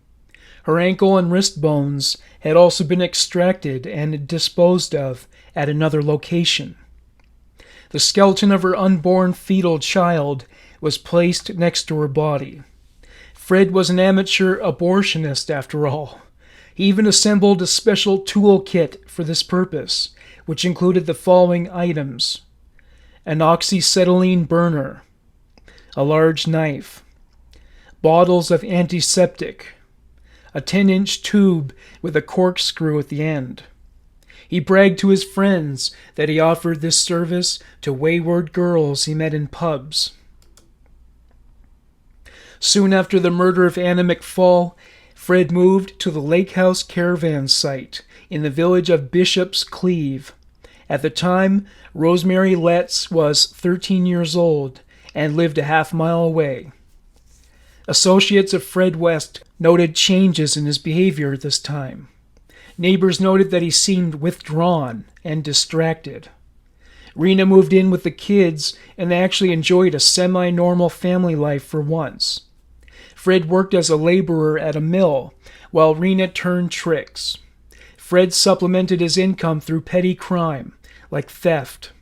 Her ankle and wrist bones had also been extracted and disposed of at another location. The skeleton of her unborn fetal child was placed next to her body. Fred was an amateur abortionist, after all. He even assembled a special toolkit for this purpose, which included the following items: an oxyacetylene burner, a large knife, bottles of antiseptic, a 10-inch tube with a corkscrew at the end. He bragged to his friends that he offered this service to wayward girls he met in pubs. Soon after the murder of Anna McFall, Fred moved to the Lake House caravan site in the village of Bishop's Cleeve. At the time, Rosemary West was 13 years old and lived a half-mile away. Associates of Fred West noted changes in his behavior at this time. Neighbors noted that he seemed withdrawn and distracted. Rena moved in with the kids, and they actually enjoyed a semi-normal family life for once. Fred worked as a laborer at a mill, while Rena turned tricks. Fred supplemented his income through petty crime, like theft.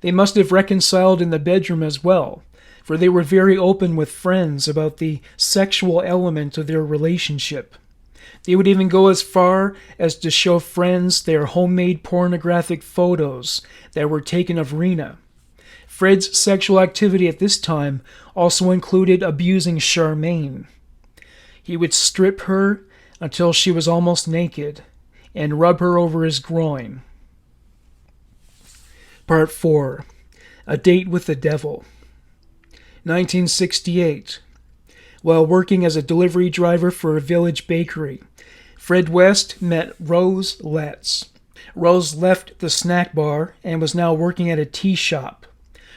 They must have reconciled in the bedroom as well, for they were very open with friends about the sexual element of their relationship. They would even go as far as to show friends their homemade pornographic photos that were taken of Rena. Fred's sexual activity at this time also included abusing Charmaine. He would strip her until she was almost naked and rub her over his groin. Part 4. A Date with the Devil. 1968. While working as a delivery driver for a village bakery, Fred West met Rose Letts. Rose left the snack bar and was now working at a tea shop.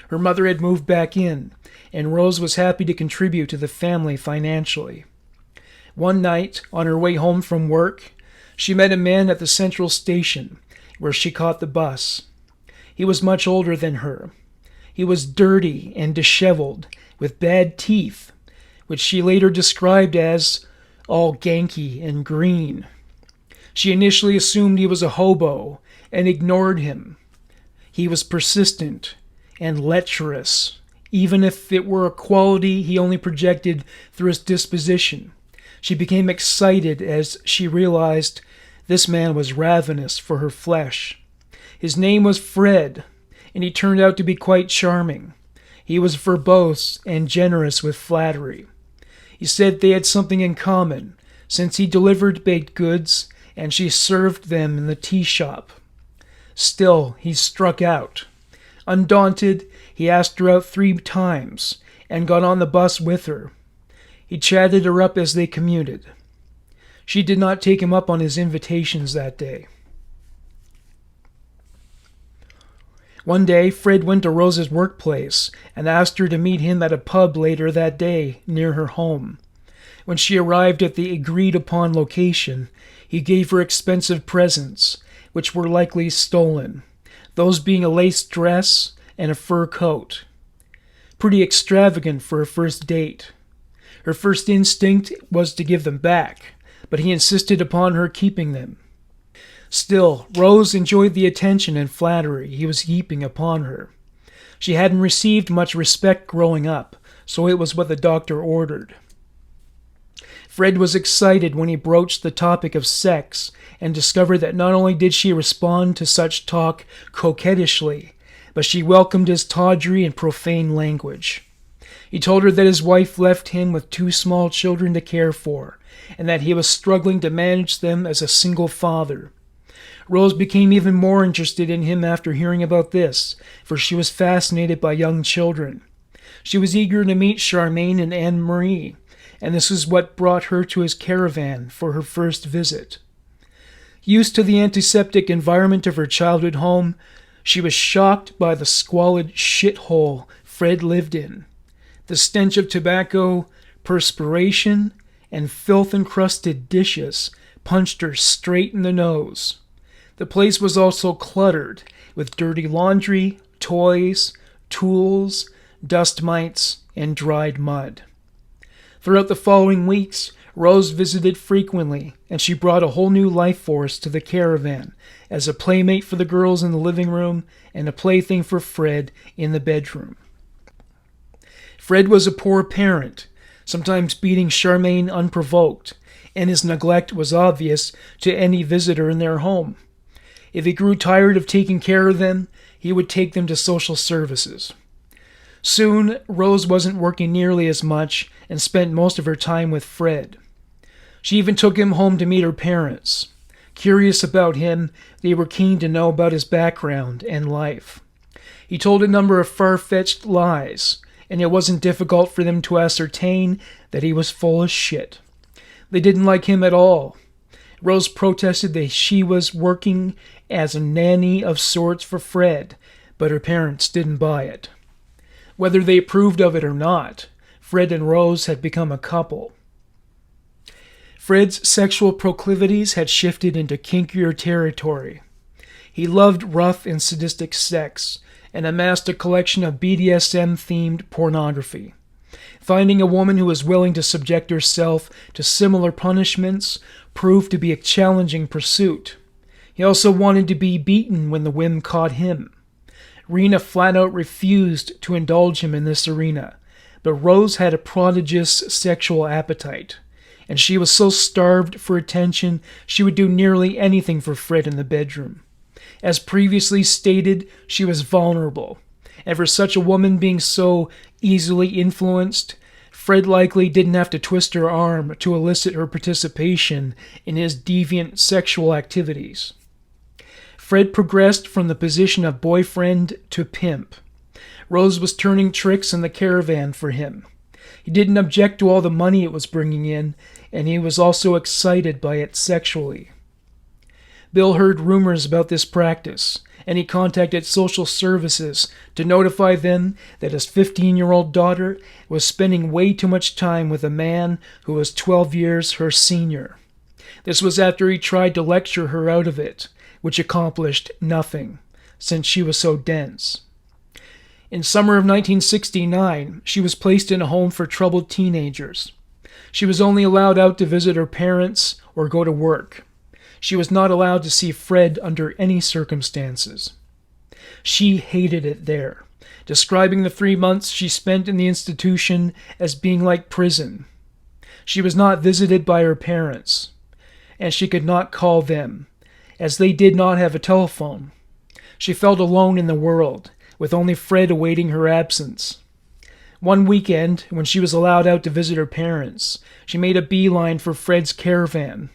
Her mother had moved back in, and Rose was happy to contribute to the family financially. One night, on her way home from work, she met a man at the central station, where she caught the bus. He was much older than her. He was dirty and disheveled, with bad teeth, which she later described as all ganky and green. She initially assumed he was a hobo and ignored him. He was persistent and lecherous, even if it were a quality he only projected through his disposition. She became excited as she realized this man was ravenous for her flesh. His name was Fred, and he turned out to be quite charming. He was verbose and generous with flattery. He said they had something in common, since he delivered baked goods and she served them in the tea shop. Still, he struck out. Undaunted, he asked her out 3 times and got on the bus with her. He chatted her up as they commuted. She did not take him up on his invitations that day. One day, Fred went to Rose's workplace and asked her to meet him at a pub later that day near her home. When she arrived at the agreed-upon location, he gave her expensive presents, which were likely stolen, those being a lace dress and a fur coat. Pretty extravagant for a first date. Her first instinct was to give them back, but he insisted upon her keeping them. Still, Rose enjoyed the attention and flattery he was heaping upon her. She hadn't received much respect growing up, so it was what the doctor ordered. Fred was excited when he broached the topic of sex and discovered that not only did she respond to such talk coquettishly, but she welcomed his tawdry and profane language. He told her that his wife left him with 2 small children to care for, and that he was struggling to manage them as a single father. Rose became even more interested in him after hearing about this, for she was fascinated by young children. She was eager to meet Charmaine and Anne-Marie, and this was what brought her to his caravan for her first visit. Used to the antiseptic environment of her childhood home, she was shocked by the squalid shithole Fred lived in. The stench of tobacco, perspiration, and filth-encrusted dishes punched her straight in the nose. The place was also cluttered with dirty laundry, toys, tools, dust mites, and dried mud. Throughout the following weeks, Rose visited frequently, and she brought a whole new life force to the caravan, as a playmate for the girls in the living room and a plaything for Fred in the bedroom. Fred was a poor parent, sometimes beating Charmaine unprovoked, and his neglect was obvious to any visitor in their home. If he grew tired of taking care of them, he would take them to social services. Soon, Rose wasn't working nearly as much and spent most of her time with Fred. She even took him home to meet her parents. Curious about him, they were keen to know about his background and life. He told a number of far-fetched lies, and it wasn't difficult for them to ascertain that he was full of shit. They didn't like him at all. Rose protested that she was working as a nanny of sorts for Fred, but her parents didn't buy it. Whether they approved of it or not, Fred and Rose had become a couple. Fred's sexual proclivities had shifted into kinkier territory. He loved rough and sadistic sex, and amassed a collection of BDSM-themed pornography. Finding a woman who was willing to subject herself to similar punishments proved to be a challenging pursuit. He also wanted to be beaten when the whim caught him. Rena flat-out refused to indulge him in this arena, but Rose had a prodigious sexual appetite, and she was so starved for attention she would do nearly anything for Fred in the bedroom. As previously stated, she was vulnerable, and for such a woman being so easily influenced, Fred likely didn't have to twist her arm to elicit her participation in his deviant sexual activities. Fred progressed from the position of boyfriend to pimp. Rose was turning tricks in the caravan for him. He didn't object to all the money it was bringing in, and he was also excited by it sexually. Bill heard rumors about this practice, and he contacted social services to notify them that his 15-year-old daughter was spending way too much time with a man who was 12 years her senior. This was after he tried to lecture her out of it, which accomplished nothing, since she was so dense. In summer of 1969, she was placed in a home for troubled teenagers. She was only allowed out to visit her parents or go to work. She was not allowed to see Fred under any circumstances. She hated it there, describing the 3 months she spent in the institution as being like prison. She was not visited by her parents, and she could not call them, as they did not have a telephone. She felt alone in the world, with only Fred awaiting her absence. One weekend, when she was allowed out to visit her parents, she made a beeline for Fred's caravan.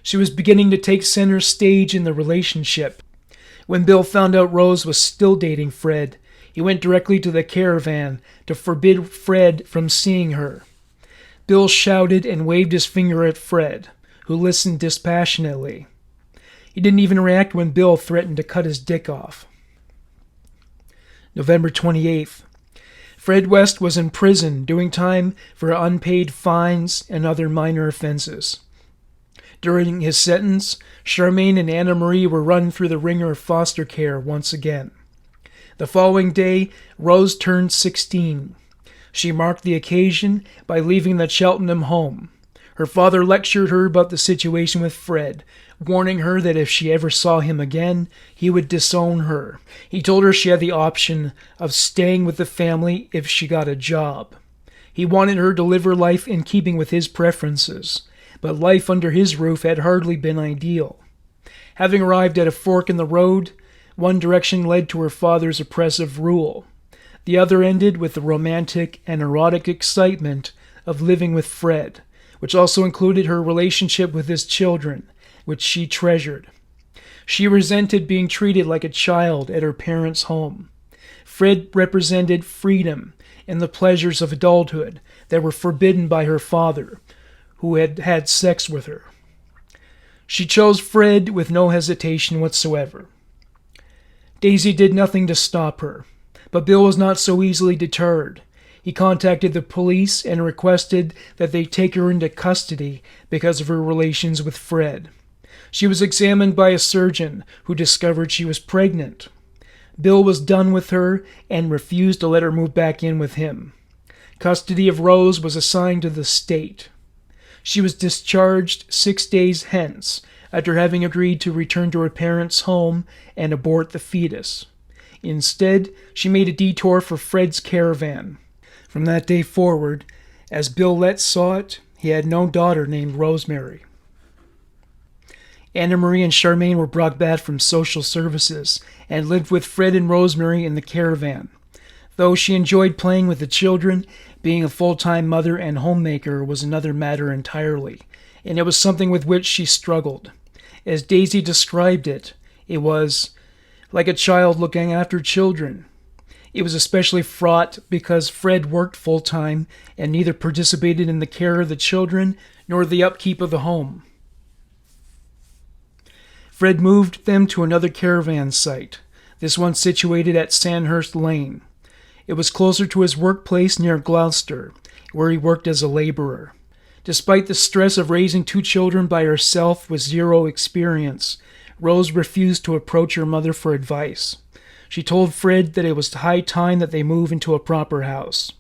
She was beginning to take center stage in the relationship. When Bill found out Rose was still dating Fred, he went directly to the caravan to forbid Fred from seeing her. Bill shouted and waved his finger at Fred, who listened dispassionately. He didn't even react when Bill threatened to cut his dick off. November 28th. Fred West was in prison doing time for unpaid fines and other minor offenses. During his sentence, Charmaine and Anna Marie were run through the ringer of foster care once again. The following day, Rose turned 16. She marked the occasion by leaving the Cheltenham home. Her father lectured her about the situation with Fred, warning her that if she ever saw him again, he would disown her. He told her she had the option of staying with the family if she got a job. He wanted her to live her life in keeping with his preferences, but life under his roof had hardly been ideal. Having arrived at a fork in the road, one direction led to her father's oppressive rule. The other ended with the romantic and erotic excitement of living with Fred, which also included her relationship with his children, which she treasured. She resented being treated like a child at her parents' home. Fred represented freedom and the pleasures of adulthood that were forbidden by her father, who had had sex with her. She chose Fred with no hesitation whatsoever. Daisy did nothing to stop her, but Bill was not so easily deterred. He contacted the police and requested that they take her into custody because of her relations with Fred. She was examined by a surgeon who discovered she was pregnant. Bill was done with her and refused to let her move back in with him. Custody of Rose was assigned to the state. She was discharged 6 days hence after having agreed to return to her parents' home and abort the fetus. Instead, she made a detour for Fred's caravan. From that day forward, as Bill Letts saw it, he had no daughter named Rosemary. Anna Marie and Charmaine were brought back from social services and lived with Fred and Rosemary in the caravan. Though she enjoyed playing with the children, being a full-time mother and homemaker was another matter entirely, and it was something with which she struggled. As Daisy described it, it was like a child looking after children. It was especially fraught because Fred worked full-time and neither participated in the care of the children nor the upkeep of the home. Fred moved them to another caravan site, this one situated at Sandhurst Lane. It was closer to his workplace near Gloucester, where he worked as a laborer. Despite the stress of raising 2 children by herself with zero experience, Rose refused to approach her mother for advice. She told Fred that it was high time that they move into a proper house.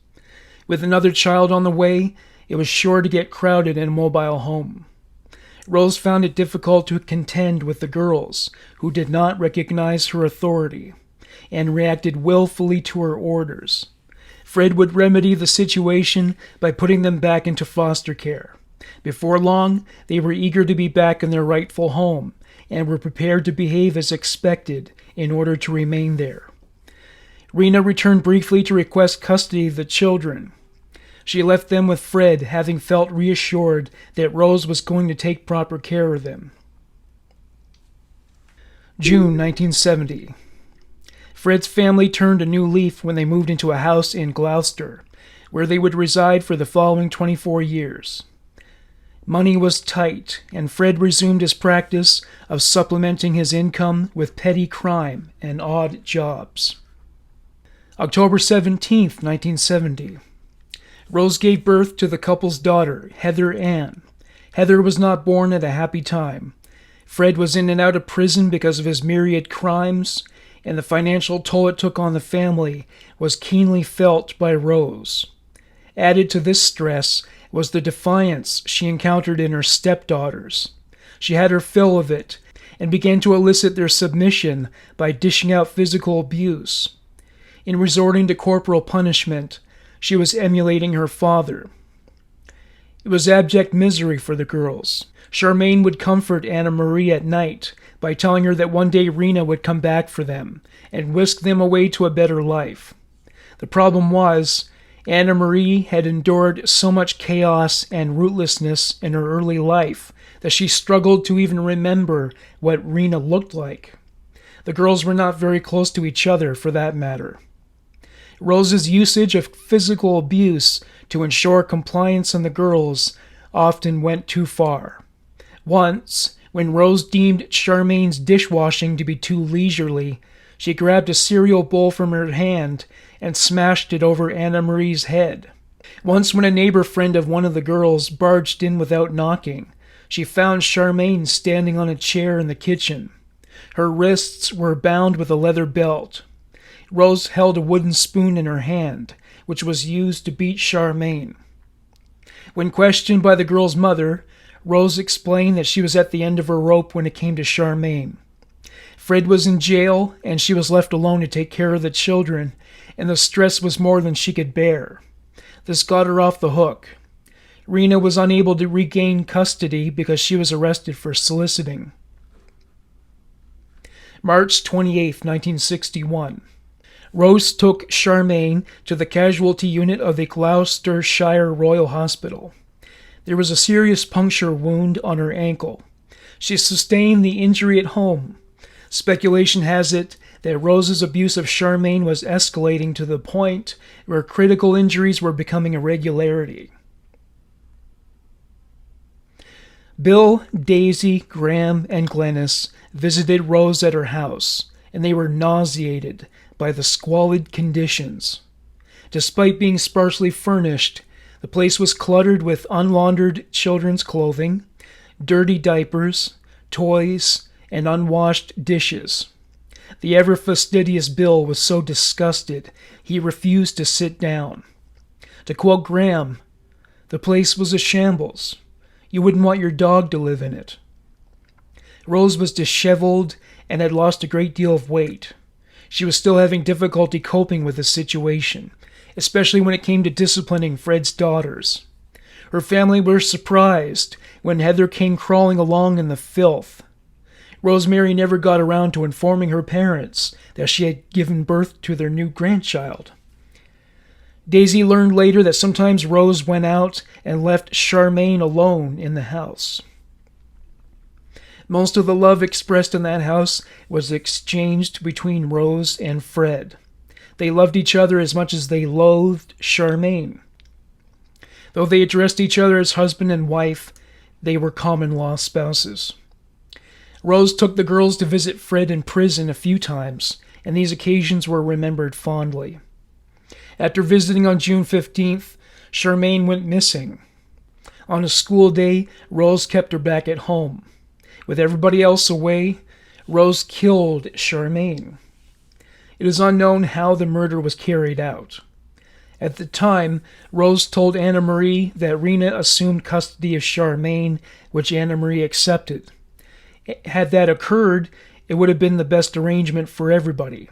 With another child on the way, it was sure to get crowded in a mobile home. Rose found it difficult to contend with the girls, who did not recognize her authority, and reacted willfully to her orders. Fred would remedy the situation by putting them back into foster care. Before long, they were eager to be back in their rightful home, and were prepared to behave as expected in order to remain there. Rena returned briefly to request custody of the children. She left them with Fred, having felt reassured that Rose was going to take proper care of them. June 1970. Fred's family turned a new leaf when they moved into a house in Gloucester, where they would reside for the following 24 years. Money was tight, and Fred resumed his practice of supplementing his income with petty crime and odd jobs. October 17, 1970. Rose gave birth to the couple's daughter, Heather Ann. Heather was not born at a happy time. Fred was in and out of prison because of his myriad crimes, and the financial toll it took on the family was keenly felt by Rose. Added to this stress was the defiance she encountered in her stepdaughters. She had her fill of it, and began to elicit their submission by dishing out physical abuse. In resorting to corporal punishment, she was emulating her father. It was abject misery for the girls. Charmaine would comfort Anna Marie at night by telling her that one day Rena would come back for them and whisk them away to a better life. The problem was, Anna Marie had endured so much chaos and rootlessness in her early life that she struggled to even remember what Rena looked like. The girls were not very close to each other, for that matter. Rose's usage of physical abuse to ensure compliance on the girls often went too far. Once, when Rose deemed Charmaine's dishwashing to be too leisurely, she grabbed a cereal bowl from her hand and smashed it over Anna Marie's head. Once, when a neighbor friend of one of the girls barged in without knocking, she found Charmaine standing on a chair in the kitchen. Her wrists were bound with a leather belt. Rose held a wooden spoon in her hand, which was used to beat Charmaine. When questioned by the girl's mother, Rose explained that she was at the end of her rope when it came to Charmaine. Fred was in jail, and she was left alone to take care of the children, and the stress was more than she could bear. This got her off the hook. Rena was unable to regain custody because she was arrested for soliciting. March 28, 1961. Rose took Charmaine to the casualty unit of the Gloucestershire Royal Hospital. There was a serious puncture wound on her ankle. She sustained the injury at home. Speculation has it that Rose's abuse of Charmaine was escalating to the point where critical injuries were becoming a regularity. Bill, Daisy, Graham, and Glennis visited Rose at her house, and they were nauseated by the squalid conditions. Despite being sparsely furnished, the place was cluttered with unlaundered children's clothing, dirty diapers, toys, and unwashed dishes. The ever-fastidious Bill was so disgusted he refused to sit down. To quote Graham, "The place was a shambles. You wouldn't want your dog to live in it." Rose was disheveled and had lost a great deal of weight. She was still having difficulty coping with the situation, especially when it came to disciplining Fred's daughters. Her family were surprised when Heather came crawling along in the filth. Rosemary never got around to informing her parents that she had given birth to their new grandchild. Daisy learned later that sometimes Rose went out and left Charmaine alone in the house. Most of the love expressed in that house was exchanged between Rose and Fred. They loved each other as much as they loathed Charmaine. Though they addressed each other as husband and wife, they were common-law spouses. Rose took the girls to visit Fred in prison a few times, and these occasions were remembered fondly. After visiting on June 15th, Charmaine went missing. On a school day, Rose kept her back at home. With everybody else away, Rose killed Charmaine. It is unknown how the murder was carried out. At the time, Rose told Anna Marie that Rena assumed custody of Charmaine, which Anna Marie accepted. Had that occurred, it would have been the best arrangement for everybody.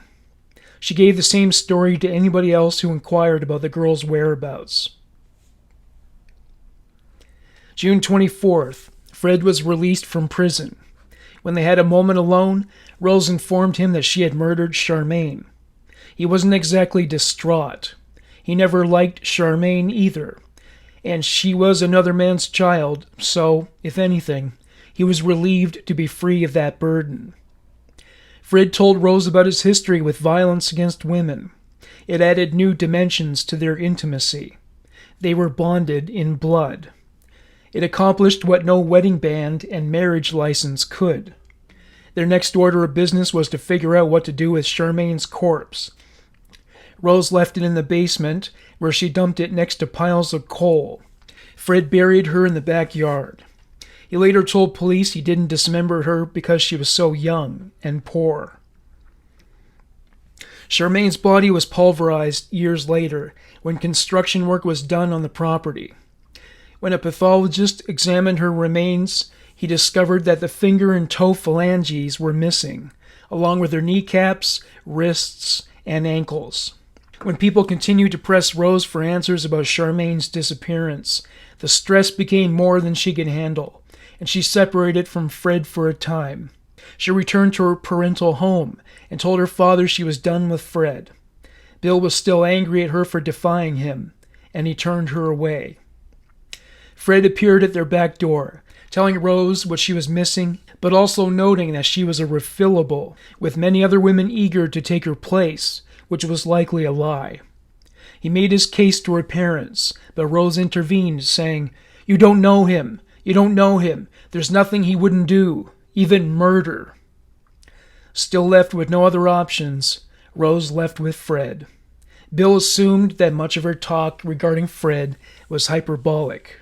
She gave the same story to anybody else who inquired about the girl's whereabouts. June 24th, Fred was released from prison. When they had a moment alone, Rose informed him that she had murdered Charmaine. He wasn't exactly distraught. He never liked Charmaine either, and she was another man's child, so, if anything, he was relieved to be free of that burden. Fred told Rose about his history with violence against women. It added new dimensions to their intimacy. They were bonded in blood. It accomplished what no wedding band and marriage license could. Their next order of business was to figure out what to do with Charmaine's corpse. Rose left it in the basement, where she dumped it next to piles of coal. Fred buried her in the backyard. He later told police he didn't dismember her because she was so young and poor. Charmaine's body was pulverized years later when construction work was done on the property. When a pathologist examined her remains, he discovered that the finger and toe phalanges were missing, along with her kneecaps, wrists, and ankles. When people continued to press Rose for answers about Charmaine's disappearance, the stress became more than she could handle, and she separated from Fred for a time. She returned to her parental home and told her father she was done with Fred. Bill was still angry at her for defying him, and he turned her away. Fred appeared at their back door, telling Rose what she was missing, but also noting that she was a refillable, with many other women eager to take her place, which was likely a lie. He made his case to her parents, but Rose intervened, saying, "You don't know him. You don't know him. There's nothing he wouldn't do, even murder." Still left with no other options, Rose left with Fred. Bill assumed that much of her talk regarding Fred was hyperbolic.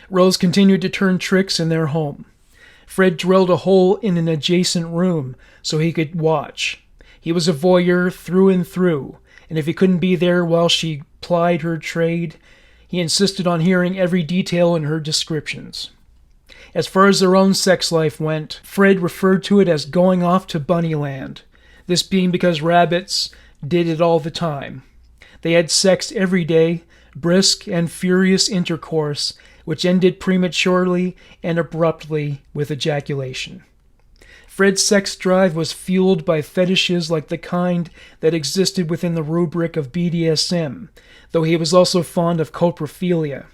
Rose continued to turn tricks in their home. Fred drilled a hole in an adjacent room so he could watch. He was a voyeur through and through, and if he couldn't be there while she plied her trade, he insisted on hearing every detail in her descriptions. As far as their own sex life went, Fred referred to it as going off to Bunnyland, this being because rabbits did it all the time. They had sex every day, brisk and furious intercourse, which ended prematurely and abruptly with ejaculation. Fred's sex drive was fueled by fetishes like the kind that existed within the rubric of BDSM, though he was also fond of coprophilia.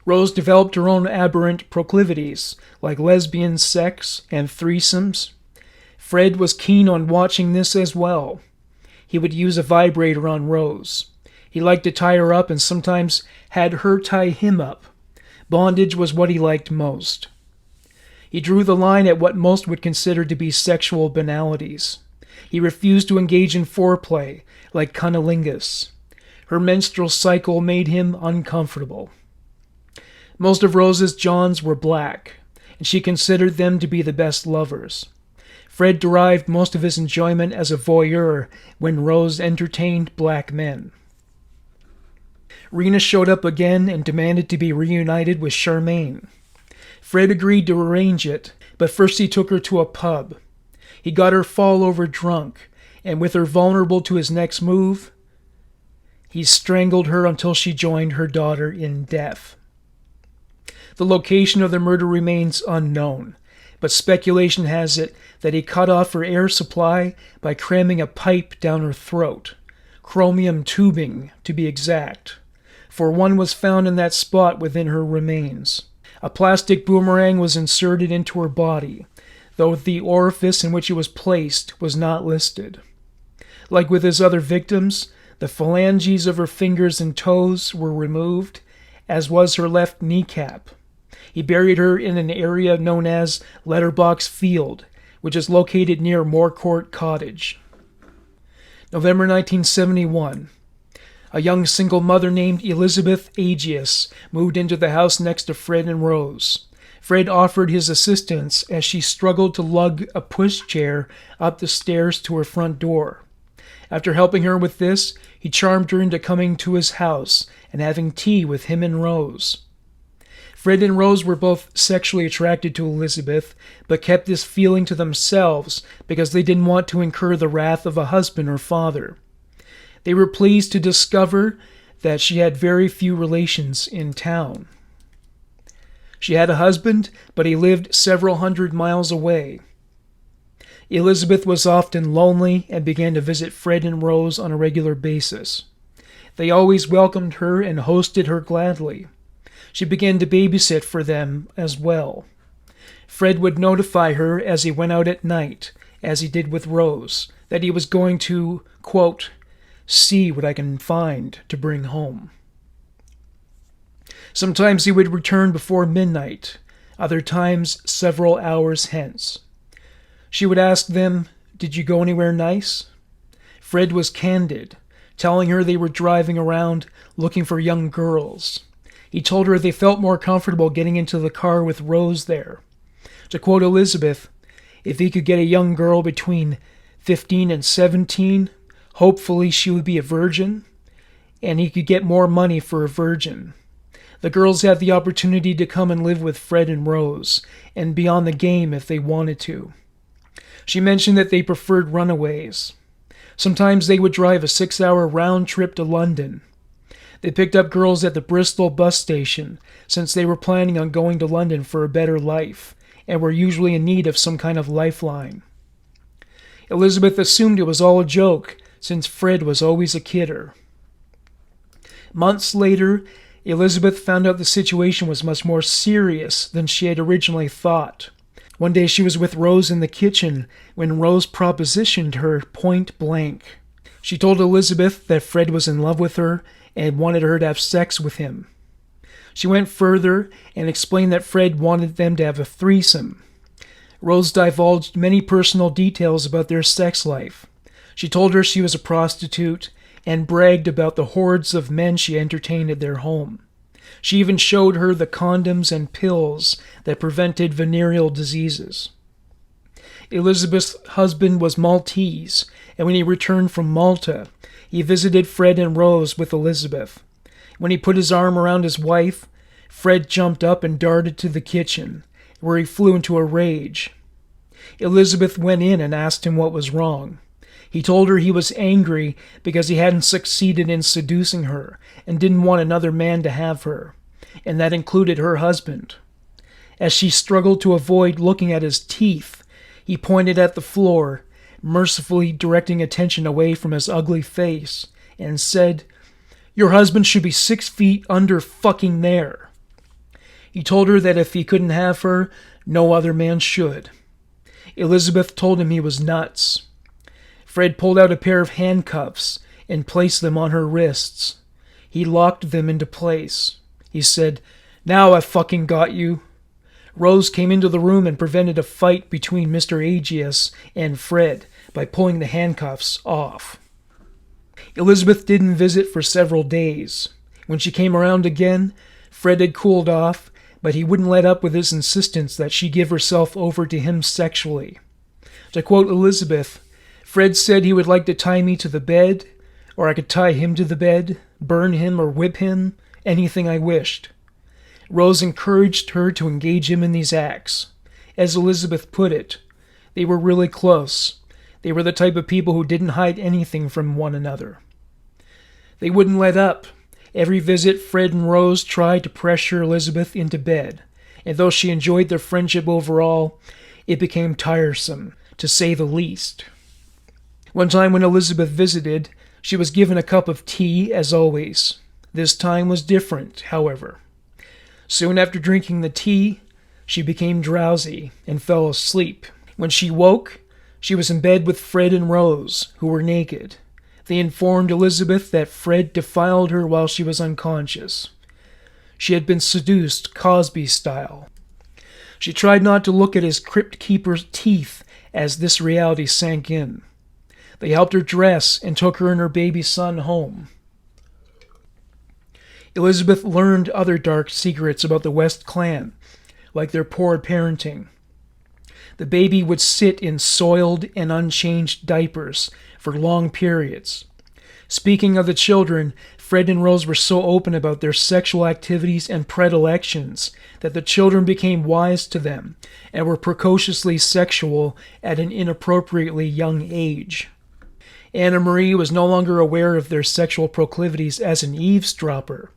Rose developed her own aberrant proclivities, like lesbian sex and threesomes. Fred was keen on watching this as well. He would use a vibrator on Rose. He liked to tie her up and sometimes had her tie him up. Bondage was what he liked most. He drew the line at what most would consider to be sexual banalities. He refused to engage in foreplay, like cunnilingus. Her menstrual cycle made him uncomfortable. Most of Rose's Johns were black, and she considered them to be the best lovers. Fred derived most of his enjoyment as a voyeur when Rose entertained black men. Rena showed up again and demanded to be reunited with Charmaine. Fred agreed to arrange it, but first he took her to a pub. He got her fall over drunk, and with her vulnerable to his next move, he strangled her until she joined her daughter in death. The location of the murder remains unknown, but speculation has it that he cut off her air supply by cramming a pipe down her throat, chromium tubing to be exact, for one was found in that spot within her remains. A plastic boomerang was inserted into her body, though the orifice in which it was placed was not listed. Like with his other victims, the phalanges of her fingers and toes were removed, as was her left kneecap. He buried her in an area known as Letterbox Field, which is located near Moorcourt Cottage. November 1971. A young single mother named Elizabeth Agius moved into the house next to Fred and Rose. Fred offered his assistance as she struggled to lug a pushchair up the stairs to her front door. After helping her with this, he charmed her into coming to his house and having tea with him and Rose. Fred and Rose were both sexually attracted to Elizabeth, but kept this feeling to themselves because they didn't want to incur the wrath of a husband or father. They were pleased to discover that she had very few relations in town. She had a husband, but he lived several hundred miles away. Elizabeth was often lonely and began to visit Fred and Rose on a regular basis. They always welcomed her and hosted her gladly. She began to babysit for them as well. Fred would notify her as he went out at night, as he did with Rose, that he was going to, quote, see what I can find to bring home. Sometimes he would return before midnight, other times several hours hence. She would ask them, "Did you go anywhere nice?" Fred was candid, telling her they were driving around looking for young girls. He told her they felt more comfortable getting into the car with Rose there. To quote Elizabeth, if he could get a young girl between 15 and 17, hopefully she would be a virgin, and he could get more money for a virgin. The girls had the opportunity to come and live with Fred and Rose, and be on the game if they wanted to. She mentioned that they preferred runaways. Sometimes they would drive a 6-hour round trip to London. They picked up girls at the Bristol bus station, since they were planning on going to London for a better life, and were usually in need of some kind of lifeline. Elizabeth assumed it was all a joke, since Fred was always a kidder. Months later, Elizabeth found out the situation was much more serious than she had originally thought. One day she was with Rose in the kitchen when Rose propositioned her point blank. She told Elizabeth that Fred was in love with her and wanted her to have sex with him. She went further and explained that Fred wanted them to have a threesome. Rose divulged many personal details about their sex life. She told her she was a prostitute and bragged about the hordes of men she entertained at their home. She even showed her the condoms and pills that prevented venereal diseases. Elizabeth's husband was Maltese, and when he returned from Malta, he visited Fred and Rose with Elizabeth. When he put his arm around his wife, Fred jumped up and darted to the kitchen, where he flew into a rage. Elizabeth went in and asked him what was wrong. He told her he was angry because he hadn't succeeded in seducing her and didn't want another man to have her, and that included her husband. As she struggled to avoid looking at his teeth, he pointed at the floor, mercifully directing attention away from his ugly face, and said, "Your husband should be 6 feet under fucking there." He told her that if he couldn't have her, no other man should. Elizabeth told him he was nuts. Fred pulled out a pair of handcuffs and placed them on her wrists. He locked them into place. He said, "Now I fucking got you." Rose came into the room and prevented a fight between Mr. Agius and Fred by pulling the handcuffs off. Elizabeth didn't visit for several days. When she came around again, Fred had cooled off, but he wouldn't let up with his insistence that she give herself over to him sexually. To quote Elizabeth, Fred said he would like to tie me to the bed, or I could tie him to the bed, burn him or whip him, anything I wished. Rose encouraged her to engage him in these acts. As Elizabeth put it, they were really close. They were the type of people who didn't hide anything from one another. They wouldn't let up. Every visit, Fred and Rose tried to pressure Elizabeth into bed, and though she enjoyed their friendship overall, it became tiresome, to say the least. One time when Elizabeth visited, she was given a cup of tea, as always. This time was different, however. Soon after drinking the tea, she became drowsy and fell asleep. When she woke, she was in bed with Fred and Rose, who were naked. They informed Elizabeth that Fred defiled her while she was unconscious. She had been seduced Cosby style. She tried not to look at his crypt keeper's teeth as this reality sank in. They helped her dress and took her and her baby son home. Elizabeth learned other dark secrets about the West clan, like their poor parenting. The baby would sit in soiled and unchanged diapers for long periods. Speaking of the children, Fred and Rose were so open about their sexual activities and predilections that the children became wise to them and were precociously sexual at an inappropriately young age. Anna Marie was no longer aware of their sexual proclivities as an eavesdropper.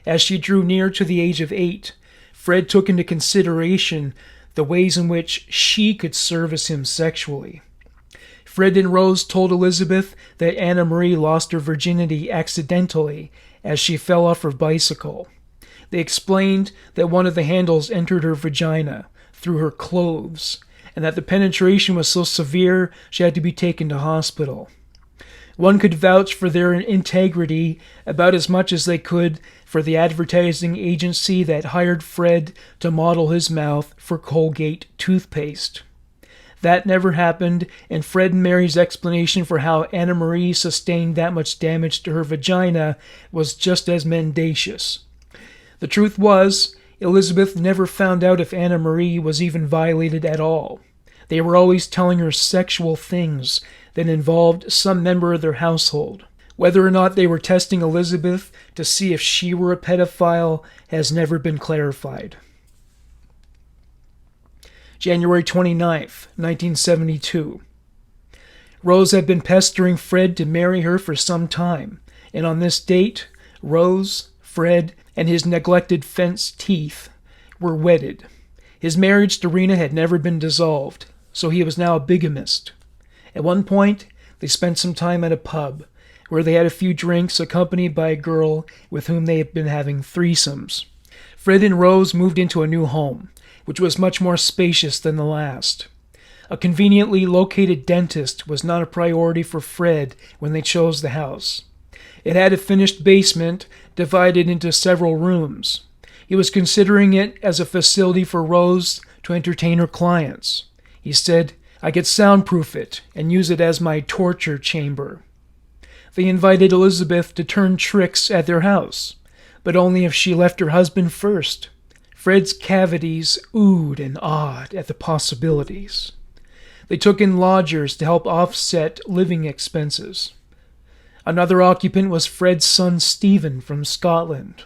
As she drew near to the age of 8, Fred took into consideration the ways in which she could service him sexually. Fred and Rose told Elizabeth that Anna Marie lost her virginity accidentally as she fell off her bicycle. They explained that one of the handles entered her vagina through her clothes, and that the penetration was so severe she had to be taken to hospital. One could vouch for their integrity about as much as they could for the advertising agency that hired Fred to model his mouth for Colgate toothpaste. That never happened, and Fred and Mary's explanation for how Anna Marie sustained that much damage to her vagina was just as mendacious. The truth was, Elizabeth never found out if Anna Marie was even violated at all. They were always telling her sexual things that involved some member of their household. Whether or not they were testing Elizabeth to see if she were a pedophile has never been clarified. January 29th, 1972. Rose had been pestering Fred to marry her for some time, and on this date, Rose, Fred, and his neglected fence teeth were wedded. His marriage to Rena had never been dissolved, so he was now a bigamist. At one point, they spent some time at a pub, where they had a few drinks accompanied by a girl with whom they had been having threesomes. Fred and Rose moved into a new home, which was much more spacious than the last. A conveniently located dentist was not a priority for Fred when they chose the house. It had a finished basement divided into several rooms. He was considering it as a facility for Rose to entertain her clients. He said, "I could soundproof it and use it as my torture chamber." They invited Elizabeth to turn tricks at their house, but only if she left her husband first. Fred's cavities oohed and awed at the possibilities. They took in lodgers to help offset living expenses. Another occupant was Fred's son Stephen from Scotland.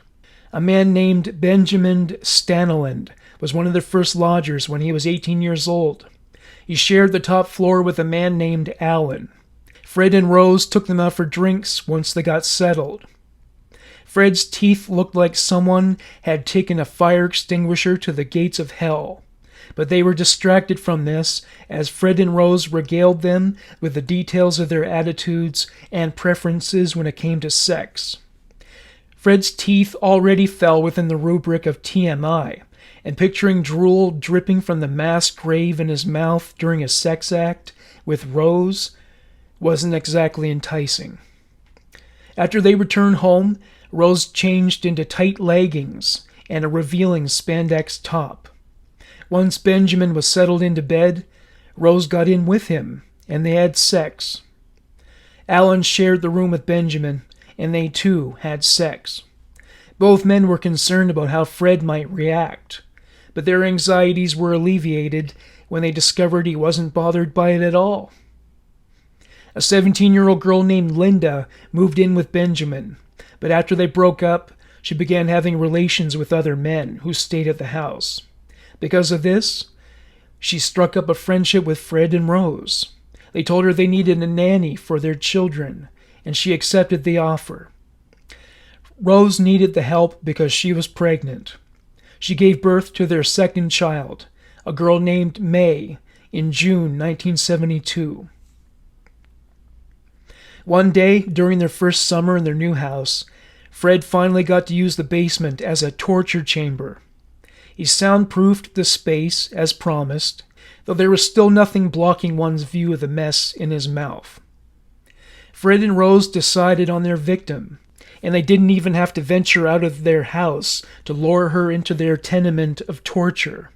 A man named Benjamin Staniland was one of their first lodgers when he was 18 years old. He shared the top floor with a man named Alan. Fred and Rose took them out for drinks once they got settled. Fred's teeth looked like someone had taken a fire extinguisher to the gates of hell, but they were distracted from this as Fred and Rose regaled them with the details of their attitudes and preferences when it came to sex. Fred's teeth already fell within the rubric of TMI, and picturing drool dripping from the mass grave in his mouth during a sex act with Rose wasn't exactly enticing. After they returned home, Rose changed into tight leggings and a revealing spandex top. Once Benjamin was settled into bed, Rose got in with him, and they had sex. Alan shared the room with Benjamin, and they too had sex. Both men were concerned about how Fred might react, but their anxieties were alleviated when they discovered he wasn't bothered by it at all. A 17-year-old girl named Linda moved in with Benjamin, but after they broke up, she began having relations with other men who stayed at the house. Because of this, she struck up a friendship with Fred and Rose. They told her they needed a nanny for their children, and she accepted the offer. Rose needed the help because she was pregnant. She gave birth to their second child, a girl named May, in June 1972. One day, during their first summer in their new house, Fred finally got to use the basement as a torture chamber. He soundproofed the space, as promised, though there was still nothing blocking one's view of the mess in his mouth. Fred and Rose decided on their victim, and they didn't even have to venture out of their house to lure her into their tenement of torture.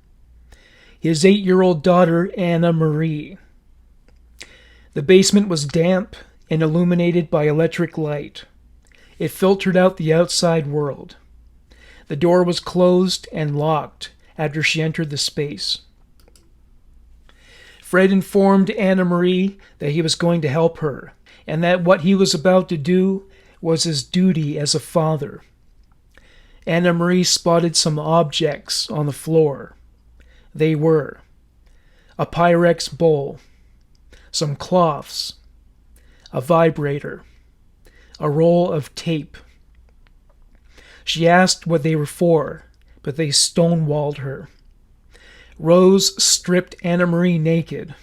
His 8-year-old daughter, Anna Marie. The basement was damp and illuminated by electric light. It filtered out the outside world. The door was closed and locked after she entered the space. Fred informed Anna Marie that he was going to help her, and that what he was about to do was his duty as a father. Anna Marie spotted some objects on the floor. They were a Pyrex bowl, some cloths, a vibrator, a roll of tape. She asked what they were for, but they stonewalled her. Rose stripped Anna Marie naked.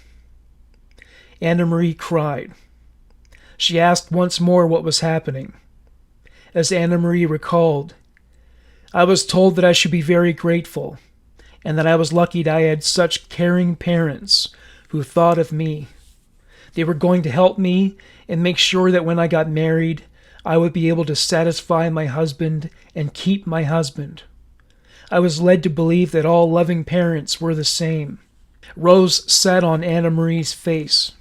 Anna Marie cried. She asked once more what was happening. As Anna Marie recalled, "I was told that I should be very grateful, and that I was lucky that I had such caring parents who thought of me. They were going to help me and make sure that when I got married, I would be able to satisfy my husband and keep my husband. I was led to believe that all loving parents were the same." Rose sat on Anna Marie's face.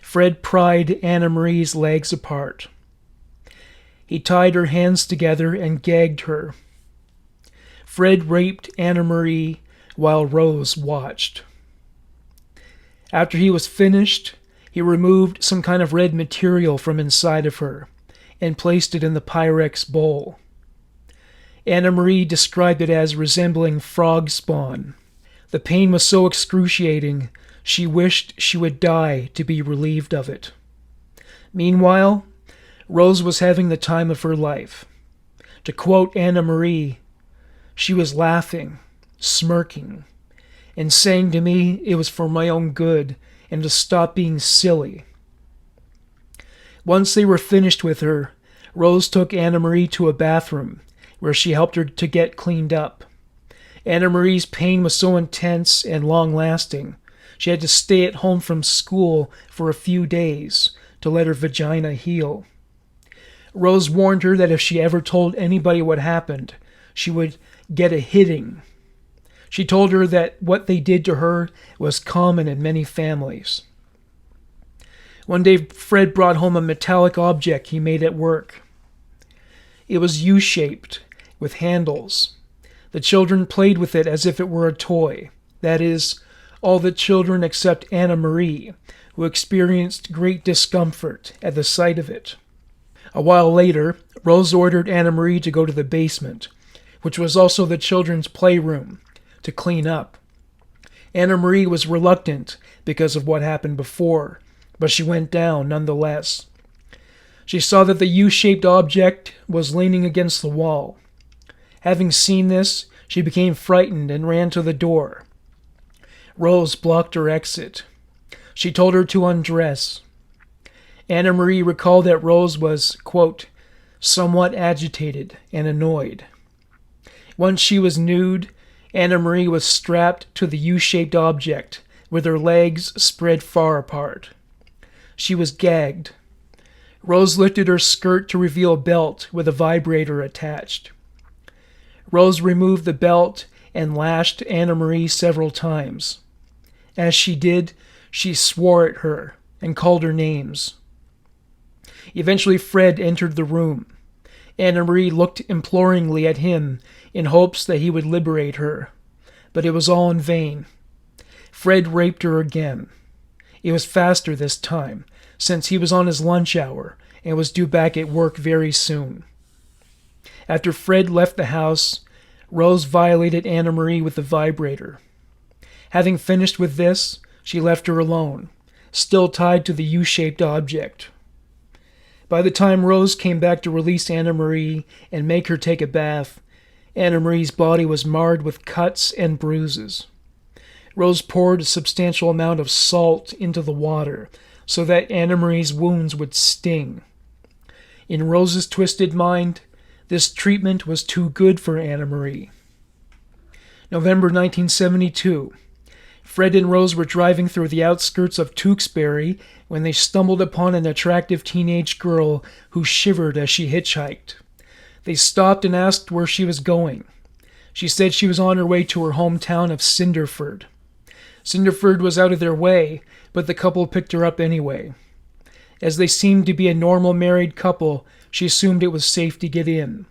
Fred pried Anna Marie's legs apart. He tied her hands together and gagged her. Fred raped Anna Marie while Rose watched. After he was finished, he removed some kind of red material from inside of her and placed it in the Pyrex bowl. Anna Marie described it as resembling frog spawn. The pain was so excruciating, she wished she would die to be relieved of it. Meanwhile, Rose was having the time of her life. To quote Anna Marie, she was laughing, smirking, and saying to me it was for my own good and to stop being silly. Once they were finished with her, Rose took Anna Marie to a bathroom, where she helped her to get cleaned up. Anna Marie's pain was so intense and long-lasting, she had to stay at home from school for a few days to let her vagina heal. Rose warned her that if she ever told anybody what happened, she would get a hitting. She told her that what they did to her was common in many families. One day, Fred brought home a metallic object he made at work. It was U-shaped, with handles. The children played with it as if it were a toy. That is, all the children except Anna Marie, who experienced great discomfort at the sight of it. A while later, Rose ordered Anna Marie to go to the basement, which was also the children's playroom, to clean up. Anna Marie was reluctant because of what happened before, but she went down nonetheless. She saw that the U-shaped object was leaning against the wall. Having seen this, she became frightened and ran to the door. Rose blocked her exit. She told her to undress. Anna Marie recalled that Rose was, quote, somewhat agitated and annoyed. Once she was nude, Anna Marie was strapped to the U-shaped object with her legs spread far apart. She was gagged. Rose lifted her skirt to reveal a belt with a vibrator attached. Rose removed the belt and lashed Anna Marie several times. As she did, she swore at her and called her names. Eventually, Fred entered the room. Anna Marie looked imploringly at him in hopes that he would liberate her, but it was all in vain. Fred raped her again. It was faster this time, since he was on his lunch hour and was due back at work very soon. After Fred left the house, Rose violated Anna Marie with the vibrator. Having finished with this, she left her alone, still tied to the U-shaped object. By the time Rose came back to release Anna Marie and make her take a bath, Anna Marie's body was marred with cuts and bruises. Rose poured a substantial amount of salt into the water so that Anna Marie's wounds would sting. In Rose's twisted mind, this treatment was too good for Anna Marie. November 1972. Fred and Rose were driving through the outskirts of Tewksbury when they stumbled upon an attractive teenage girl who shivered as she hitchhiked. They stopped and asked where she was going. She said she was on her way to her hometown of Cinderford. Cinderford was out of their way, but the couple picked her up anyway. As they seemed to be a normal married couple, she assumed it was safe to get in.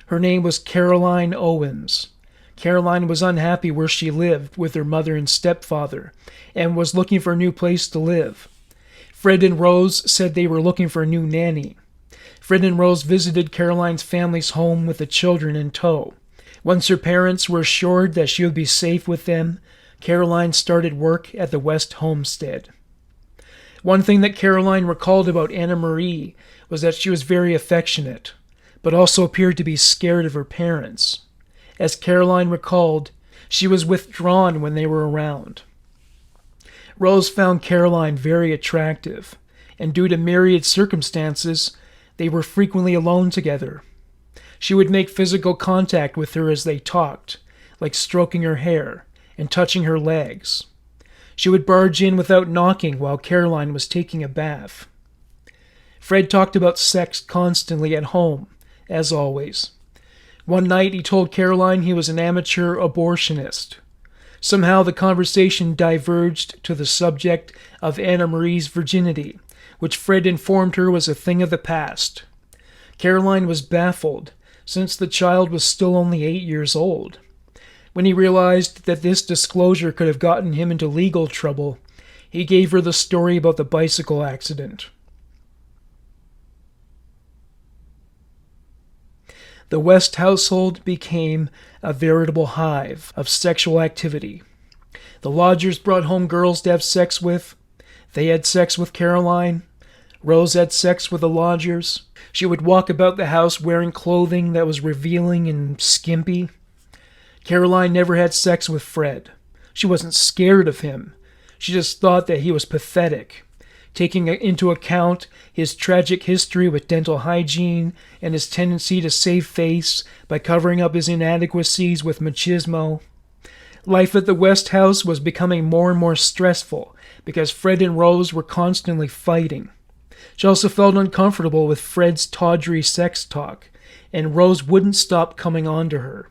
Her name was Caroline Owens. Caroline was unhappy where she lived with her mother and stepfather, and was looking for a new place to live. Fred and Rose said they were looking for a new nanny. Fred and Rose visited Caroline's family's home with the children in tow. Once her parents were assured that she would be safe with them, Caroline started work at the West homestead. One thing that Caroline recalled about Anna Marie was that she was very affectionate, but also appeared to be scared of her parents. As Caroline recalled, she was withdrawn when they were around. Rose found Caroline very attractive, and due to myriad circumstances, they were frequently alone together. She would make physical contact with her as they talked, like stroking her hair and touching her legs. She would barge in without knocking while Caroline was taking a bath. Fred talked about sex constantly at home, as always. One night he told Caroline he was an amateur abortionist. Somehow the conversation diverged to the subject of Anna Marie's virginity, which Fred informed her was a thing of the past. Caroline was baffled, since the child was still only 8 years old. When he realized that this disclosure could have gotten him into legal trouble, he gave her the story about the bicycle accident. The West household became a veritable hive of sexual activity. The lodgers brought home girls to have sex with. They had sex with Caroline. Rose had sex with the lodgers. She would walk about the house wearing clothing that was revealing and skimpy. Caroline never had sex with Fred. She wasn't scared of him. She just thought that he was pathetic, taking into account his tragic history with dental hygiene and his tendency to save face by covering up his inadequacies with machismo. Life at the West House was becoming more and more stressful because Fred and Rose were constantly fighting. She also felt uncomfortable with Fred's tawdry sex talk, and Rose wouldn't stop coming on to her.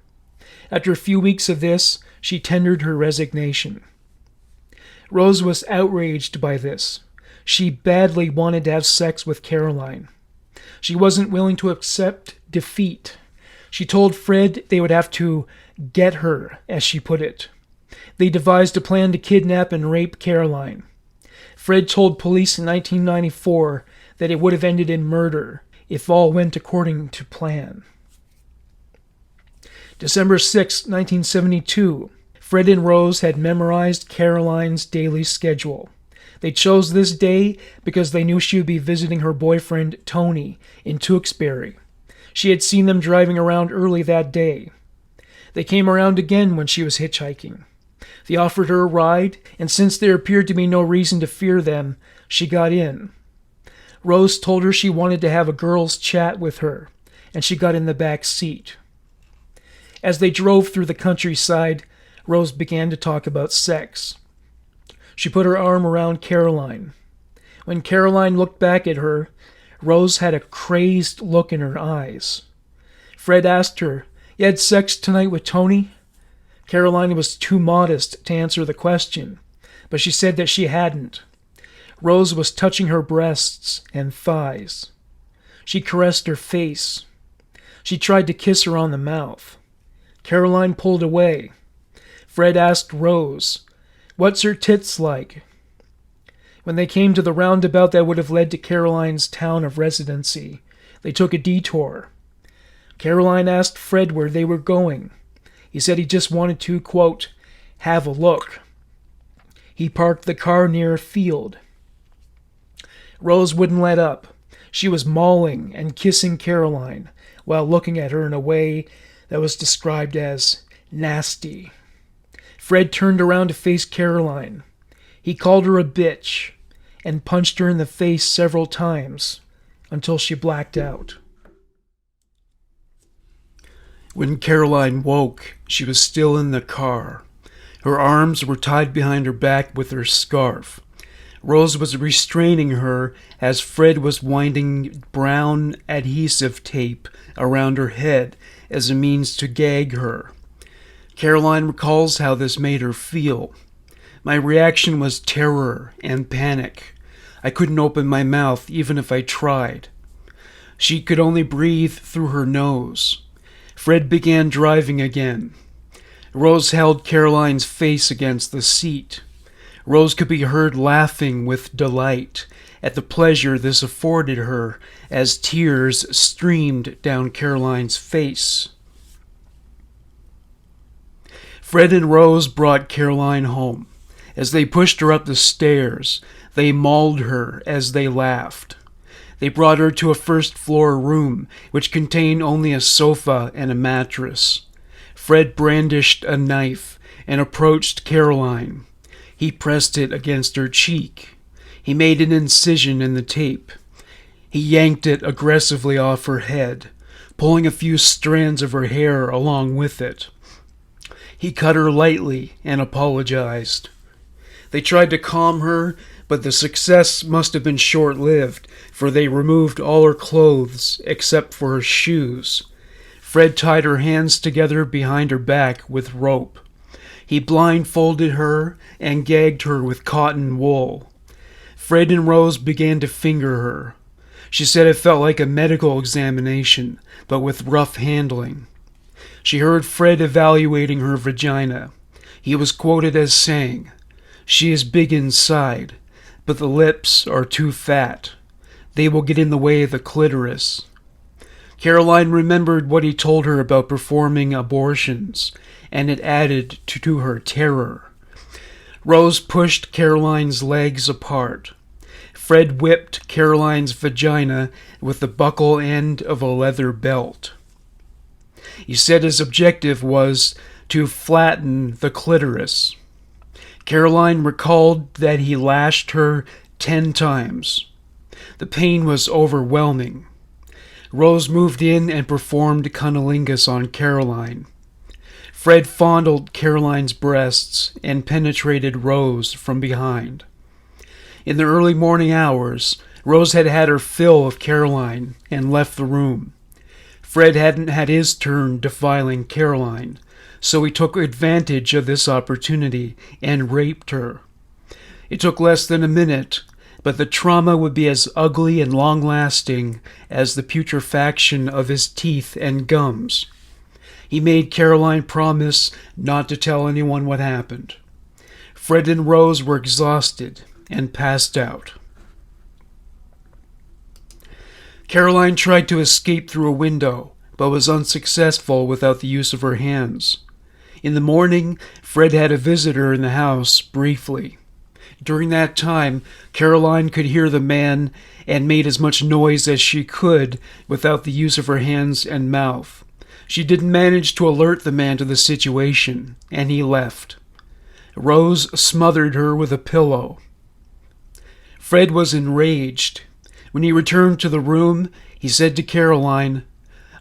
After a few weeks of this, she tendered her resignation. Rose was outraged by this. She badly wanted to have sex with Caroline. She wasn't willing to accept defeat. She told Fred they would have to get her, as she put it. They devised a plan to kidnap and rape Caroline. Fred told police in 1994 that it would have ended in murder if all went according to plan. December 6, 1972, Fred and Rose had memorized Caroline's daily schedule. They chose this day because they knew she would be visiting her boyfriend, Tony, in Tewksbury. She had seen them driving around early that day. They came around again when she was hitchhiking. They offered her a ride, and since there appeared to be no reason to fear them, she got in. Rose told her she wanted to have a girl's chat with her, and she got in the back seat. As they drove through the countryside, Rose began to talk about sex. She put her arm around Caroline. When Caroline looked back at her, Rose had a crazed look in her eyes. Fred asked her, "You had sex tonight with Tony?" Caroline was too modest to answer the question, but she said that she hadn't. Rose was touching her breasts and thighs. She caressed her face. She tried to kiss her on the mouth. Caroline pulled away. Fred asked Rose, "What's her tits like?" When they came to the roundabout that would have led to Caroline's town of residency, they took a detour. Caroline asked Fred where they were going. He said he just wanted to, quote, "have a look." He parked the car near a field. Rose wouldn't let up. She was mauling and kissing Caroline while looking at her in a way that was described as nasty. Fred turned around to face Caroline. He called her a bitch and punched her in the face several times until she blacked out. When Caroline woke, she was still in the car. Her arms were tied behind her back with her scarf. Rose was restraining her as Fred was winding brown adhesive tape around her head as a means to gag her. Caroline recalls how this made her feel. "My reaction was terror and panic. I couldn't open my mouth even if I tried. She could only breathe through her nose." Fred began driving again. Rose held Caroline's face against the seat. Rose could be heard laughing with delight at the pleasure this afforded her as tears streamed down Caroline's face. Fred and Rose brought Caroline home. As they pushed her up the stairs, they mauled her as they laughed. They brought her to a first-floor room, which contained only a sofa and a mattress. Fred brandished a knife and approached Caroline. He pressed it against her cheek. He made an incision in the tape. He yanked it aggressively off her head, pulling a few strands of her hair along with it. He cut her lightly and apologized. They tried to calm her, but the success must have been short-lived, for they removed all her clothes except for her shoes. Fred tied her hands together behind her back with rope. He blindfolded her and gagged her with cotton wool. Fred and Rose began to finger her. She said it felt like a medical examination, but with rough handling. She heard Fred evaluating her vagina. He was quoted as saying, "She is big inside, but the lips are too fat. They will get in the way of the clitoris." Caroline remembered what he told her about performing abortions, and it added to her terror. Rose pushed Caroline's legs apart. Fred whipped Caroline's vagina with the buckle end of a leather belt. He said his objective was to flatten the clitoris. Caroline recalled that he lashed her 10 times. The pain was overwhelming. Rose moved in and performed cunnilingus on Caroline. Fred fondled Caroline's breasts and penetrated Rose from behind. In the early morning hours, Rose had had her fill of Caroline and left the room. Fred hadn't had his turn defiling Caroline, so he took advantage of this opportunity and raped her. It took less than a minute, but the trauma would be as ugly and long-lasting as the putrefaction of his teeth and gums. He made Caroline promise not to tell anyone what happened. Fred and Rose were exhausted and passed out. Caroline tried to escape through a window, but was unsuccessful without the use of her hands. In the morning, Fred had a visitor in the house briefly. During that time, Caroline could hear the man and made as much noise as she could without the use of her hands and mouth. She didn't manage to alert the man to the situation, and he left. Rose smothered her with a pillow. Fred was enraged. When he returned to the room, he said to Caroline,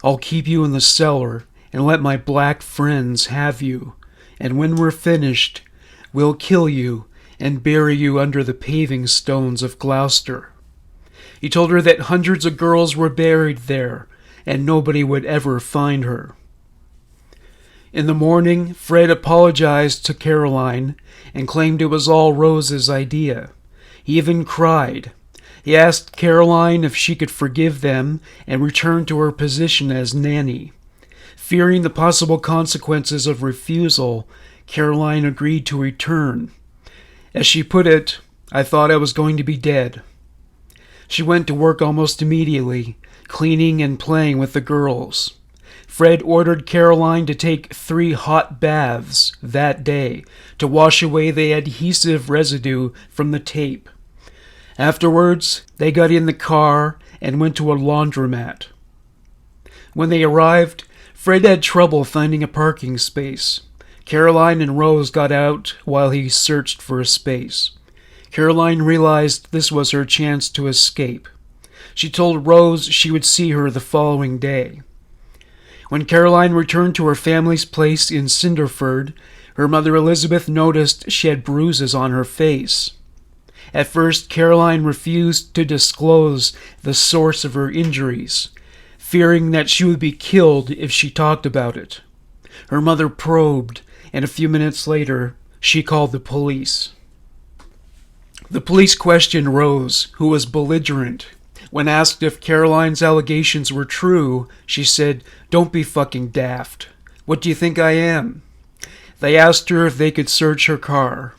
"I'll keep you in the cellar and let my black friends have you, and when we're finished, we'll kill you and bury you under the paving stones of Gloucester." He told her that hundreds of girls were buried there, and nobody would ever find her. In the morning, Fred apologized to Caroline and claimed it was all Rose's idea. He even cried. He asked Caroline if she could forgive them and return to her position as nanny. Fearing the possible consequences of refusal, Caroline agreed to return. As she put it, "I thought I was going to be dead." She went to work almost immediately, cleaning and playing with the girls. Fred ordered Caroline to take 3 hot baths that day to wash away the adhesive residue from the tape. Afterwards, they got in the car and went to a laundromat. When they arrived, Fred had trouble finding a parking space. Caroline and Rose got out while he searched for a space. Caroline realized this was her chance to escape. She told Rose she would see her the following day. When Caroline returned to her family's place in Cinderford, her mother Elizabeth noticed she had bruises on her face. At first, Caroline refused to disclose the source of her injuries, fearing that she would be killed if she talked about it. Her mother probed, and a few minutes later, she called the police. The police questioned Rose, who was belligerent. When asked if Caroline's allegations were true, she said, "Don't be fucking daft. What do you think I am?" They asked her if they could search her car.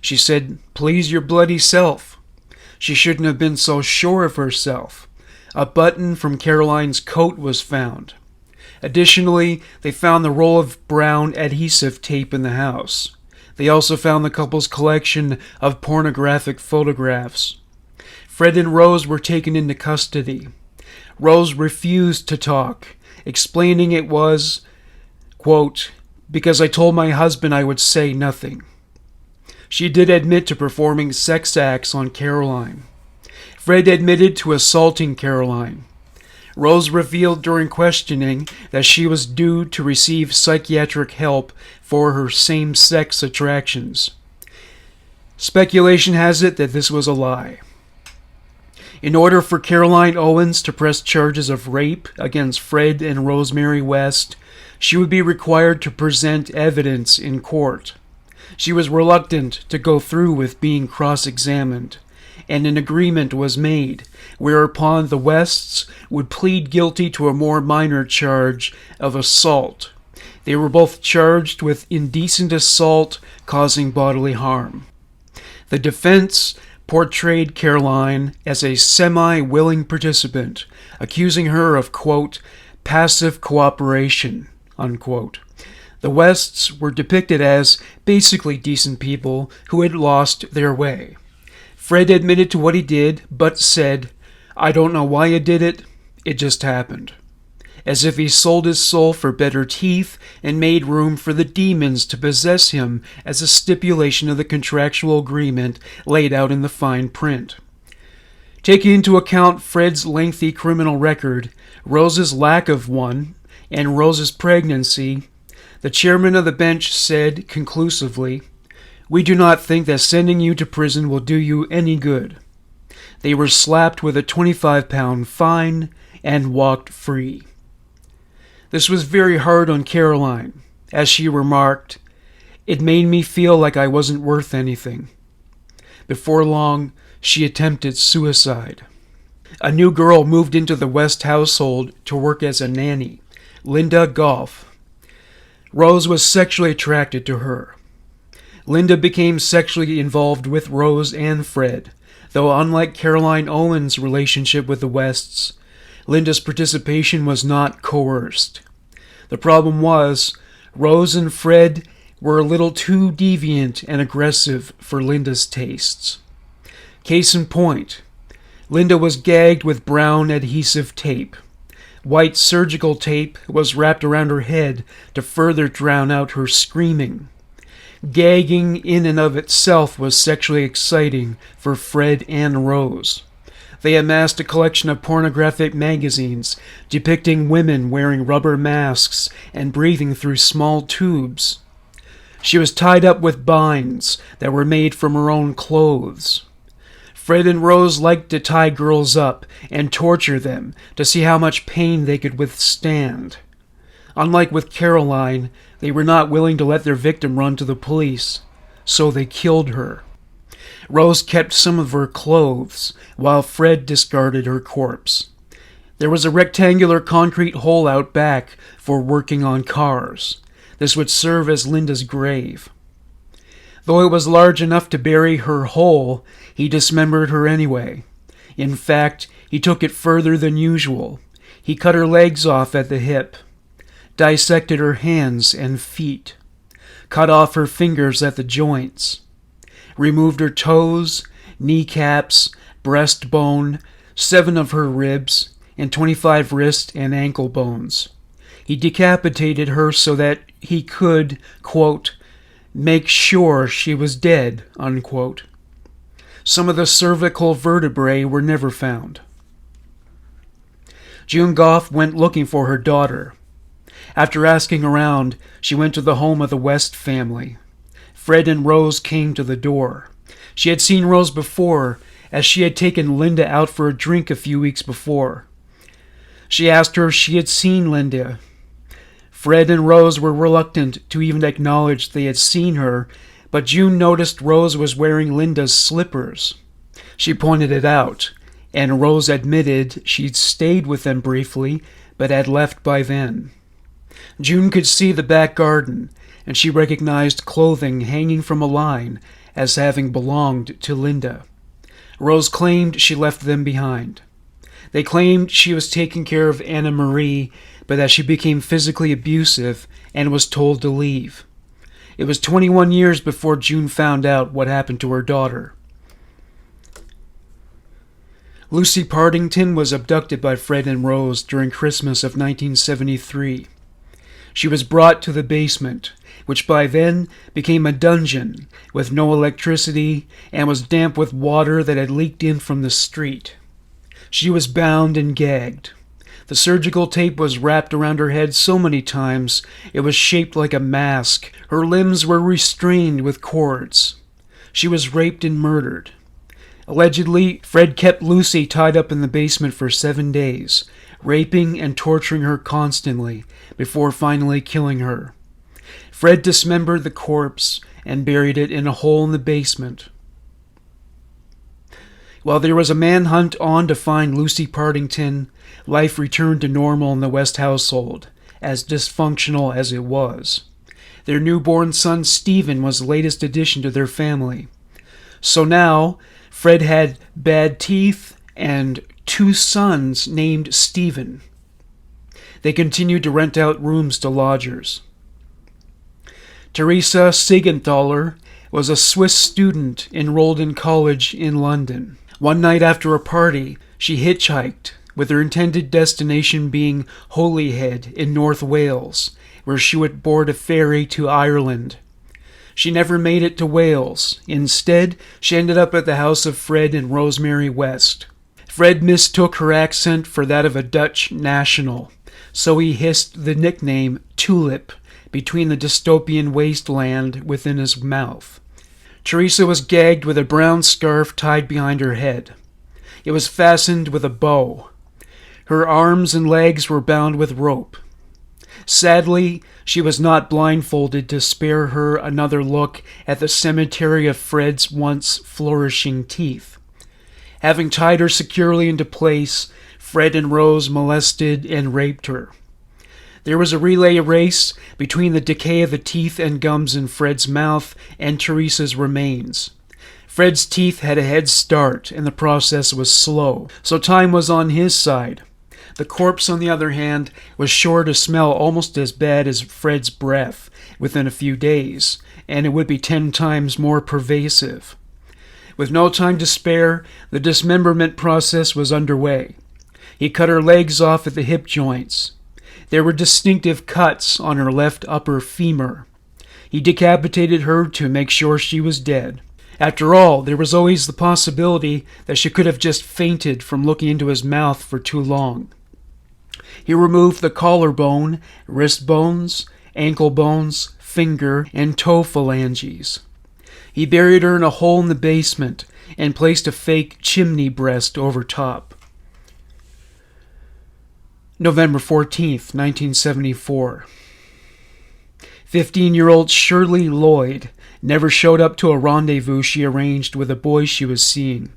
She said, "Please your bloody self." She shouldn't have been so sure of herself. A button from Caroline's coat was found. Additionally, they found the roll of brown adhesive tape in the house. They also found the couple's collection of pornographic photographs. Fred and Rose were taken into custody. Rose refused to talk, explaining it was, quote, "because I told my husband I would say nothing." She did admit to performing sex acts on Caroline. Fred admitted to assaulting Caroline. Rose revealed during questioning that she was due to receive psychiatric help for her same-sex attractions. Speculation has it that this was a lie. In order for Caroline Owens to press charges of rape against Fred and Rosemary West, she would be required to present evidence in court. She was reluctant to go through with being cross-examined, and an agreement was made, whereupon the Wests would plead guilty to a more minor charge of assault. They were both charged with indecent assault causing bodily harm. The defense portrayed Caroline as a semi-willing participant, accusing her of, quote, "passive cooperation," unquote. The Wests were depicted as basically decent people who had lost their way. Fred admitted to what he did, but said, "I don't know why I did it, it just happened." as if he sold his soul for better teeth and made room for the demons to possess him as a stipulation of the contractual agreement laid out in the fine print. Taking into account Fred's lengthy criminal record, Rose's lack of one, and Rose's pregnancy, the chairman of the bench said conclusively, "We do not think that sending you to prison will do you any good." They were slapped with a 25-pound fine and walked free. This was very hard on Caroline. As she remarked, "It made me feel like I wasn't worth anything." Before long, she attempted suicide. A new girl moved into the West household to work as a nanny, Linda Goff. Rose was sexually attracted to her. Linda became sexually involved with Rose and Fred, though unlike Caroline Owen's relationship with the Wests, Linda's participation was not coerced. The problem was, Rose and Fred were a little too deviant and aggressive for Linda's tastes. Case in point, Linda was gagged with brown adhesive tape. White surgical tape was wrapped around her head to further drown out her screaming. Gagging in and of itself was sexually exciting for Fred and Rose. They amassed a collection of pornographic magazines depicting women wearing rubber masks and breathing through small tubes. She was tied up with binds that were made from her own clothes. Fred and Rose liked to tie girls up and torture them to see how much pain they could withstand. Unlike with Caroline, they were not willing to let their victim run to the police, so they killed her. Rose kept some of her clothes, while Fred discarded her corpse. There was a rectangular concrete hole out back for working on cars. This would serve as Linda's grave. Though it was large enough to bury her whole, he dismembered her anyway. In fact, he took it further than usual. He cut her legs off at the hip, dissected her hands and feet, cut off her fingers at the joints, removed her toes, kneecaps, breastbone, 7 of her ribs, and 25 wrist and ankle bones. He decapitated her so that he could, quote, make sure she was dead, unquote. Some of the cervical vertebrae were never found. June Goff went looking for her daughter. After asking around, she went to the home of the West family. Fred and Rose came to the door. She had seen Rose before, as she had taken Linda out for a drink a few weeks before. She asked her if she had seen Linda. Fred and Rose were reluctant to even acknowledge they had seen her, but June noticed Rose was wearing Linda's slippers. She pointed it out, and Rose admitted she'd stayed with them briefly, but had left by then. June could see the back garden, and she recognized clothing hanging from a line as having belonged to Linda. Rose claimed she left them behind. They claimed she was taking care of Anna Marie, but that she became physically abusive and was told to leave. It was 21 years before June found out what happened to her daughter. Lucy Partington was abducted by Fred and Rose during Christmas of 1973. She was brought to the basement, which by then became a dungeon with no electricity and was damp with water that had leaked in from the street. She was bound and gagged. The surgical tape was wrapped around her head so many times it was shaped like a mask. Her limbs were restrained with cords. She was raped and murdered. Allegedly, Fred kept Lucy tied up in the basement for 7 days, raping and torturing her constantly, before finally killing her. Fred dismembered the corpse and buried it in a hole in the basement. While there was a manhunt on to find Lucy Partington, life returned to normal in the West household, as dysfunctional as it was. Their newborn son Stephen was the latest addition to their family. So now, Fred had bad teeth and 2 sons named Stephen. They continued to rent out rooms to lodgers. Teresa Siegenthaler was a Swiss student enrolled in college in London. One night after a party, she hitchhiked with her intended destination being Holyhead in North Wales, where she would board a ferry to Ireland. She never made it to Wales. Instead, she ended up at the house of Fred and Rosemary West. Fred mistook her accent for that of a Dutch national, so he hissed the nickname Tulip between the dystopian wasteland within his mouth. Teresa was gagged with a brown scarf tied behind her head. It was fastened with a bow. Her arms and legs were bound with rope. Sadly, she was not blindfolded to spare her another look at the cemetery of Fred's once flourishing teeth. Having tied her securely into place, Fred and Rose molested and raped her. There was a relay race between the decay of the teeth and gums in Fred's mouth and Teresa's remains. Fred's teeth had a head start, and the process was slow, so time was on his side. The corpse, on the other hand, was sure to smell almost as bad as Fred's breath within a few days, and it would be 10 times more pervasive. With no time to spare, the dismemberment process was underway. He cut her legs off at the hip joints. There were distinctive cuts on her left upper femur. He decapitated her to make sure she was dead. After all, there was always the possibility that she could have just fainted from looking into his mouth for too long. He removed the collarbone, wrist bones, ankle bones, finger, and toe phalanges. He buried her in a hole in the basement and placed a fake chimney breast over top. November 14th, 1974. 15-year-old Shirley Lloyd never showed up to a rendezvous she arranged with a boy she was seeing.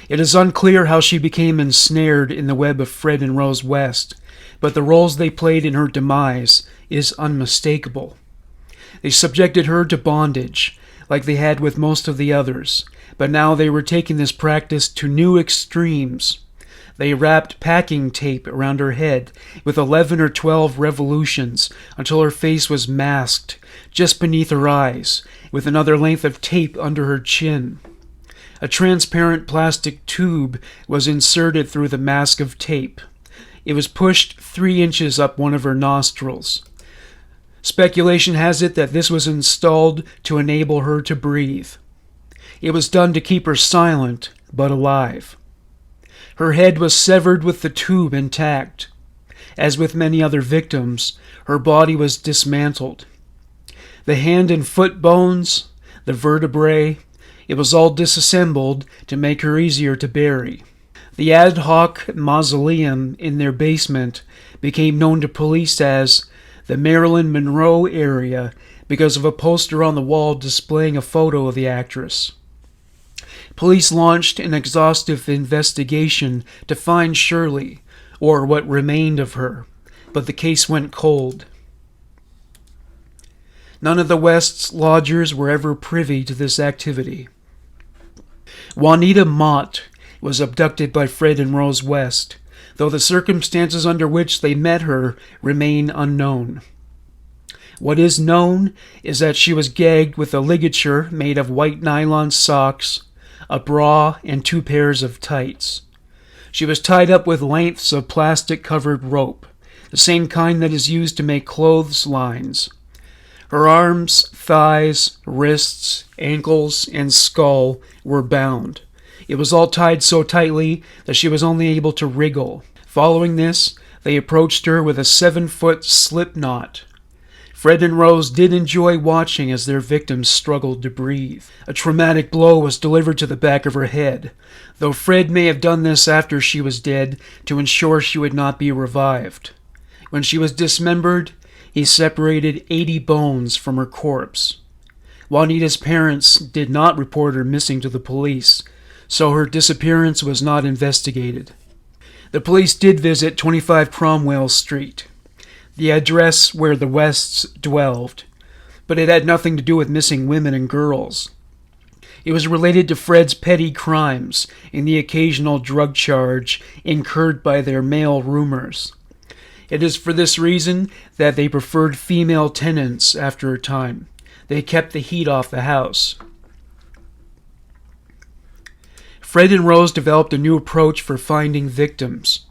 It is unclear how she became ensnared in the web of Fred and Rose West, but the roles they played in her demise is unmistakable. They subjected her to bondage, like they had with most of the others, but now they were taking this practice to new extremes. They wrapped packing tape around her head with 11 or 12 revolutions until her face was masked just beneath her eyes, with another length of tape under her chin. A transparent plastic tube was inserted through the mask of tape. It was pushed 3 inches up one of her nostrils. Speculation has it that this was installed to enable her to breathe. It was done to keep her silent, but alive. Her head was severed with the tube intact. As with many other victims, her body was dismantled. The hand and foot bones, the vertebrae, it was all disassembled to make her easier to bury. The ad hoc mausoleum in their basement became known to police as the Marilyn Monroe area because of a poster on the wall displaying a photo of the actress. Police launched an exhaustive investigation to find Shirley, or what remained of her, but the case went cold. None of the West's lodgers were ever privy to this activity. Juanita Mott was abducted by Fred and Rose West, though the circumstances under which they met her remain unknown. What is known is that she was gagged with a ligature made of white nylon socks, a bra, and 2 pairs of tights. She was tied up with lengths of plastic-covered rope, the same kind that is used to make clotheslines. Her arms, thighs, wrists, ankles, and skull were bound. It was all tied so tightly that she was only able to wriggle. Following this, they approached her with a 7-foot slip knot. Fred and Rose did enjoy watching as their victims struggled to breathe. A traumatic blow was delivered to the back of her head, though Fred may have done this after she was dead to ensure she would not be revived. When she was dismembered, he separated 80 bones from her corpse. Juanita's parents did not report her missing to the police, so her disappearance was not investigated. The police did visit 25 Cromwell Street, the address where the Wests dwelled, but it had nothing to do with missing women and girls. It was related to Fred's petty crimes and the occasional drug charge incurred by their male roomers. It is for this reason that they preferred female tenants after a time. They kept the heat off the house. Fred and Rose developed a new approach for finding victims.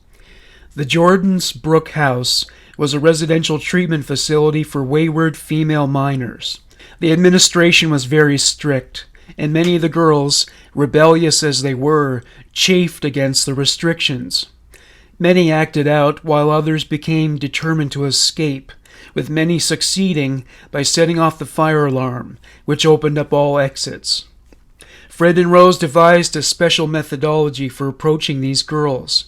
The Jordan's Brook House was a residential treatment facility for wayward female minors. The administration was very strict, and many of the girls, rebellious as they were, chafed against the restrictions. Many acted out, while others became determined to escape, with many succeeding by setting off the fire alarm, which opened up all exits. Fred and Rose devised a special methodology for approaching these girls.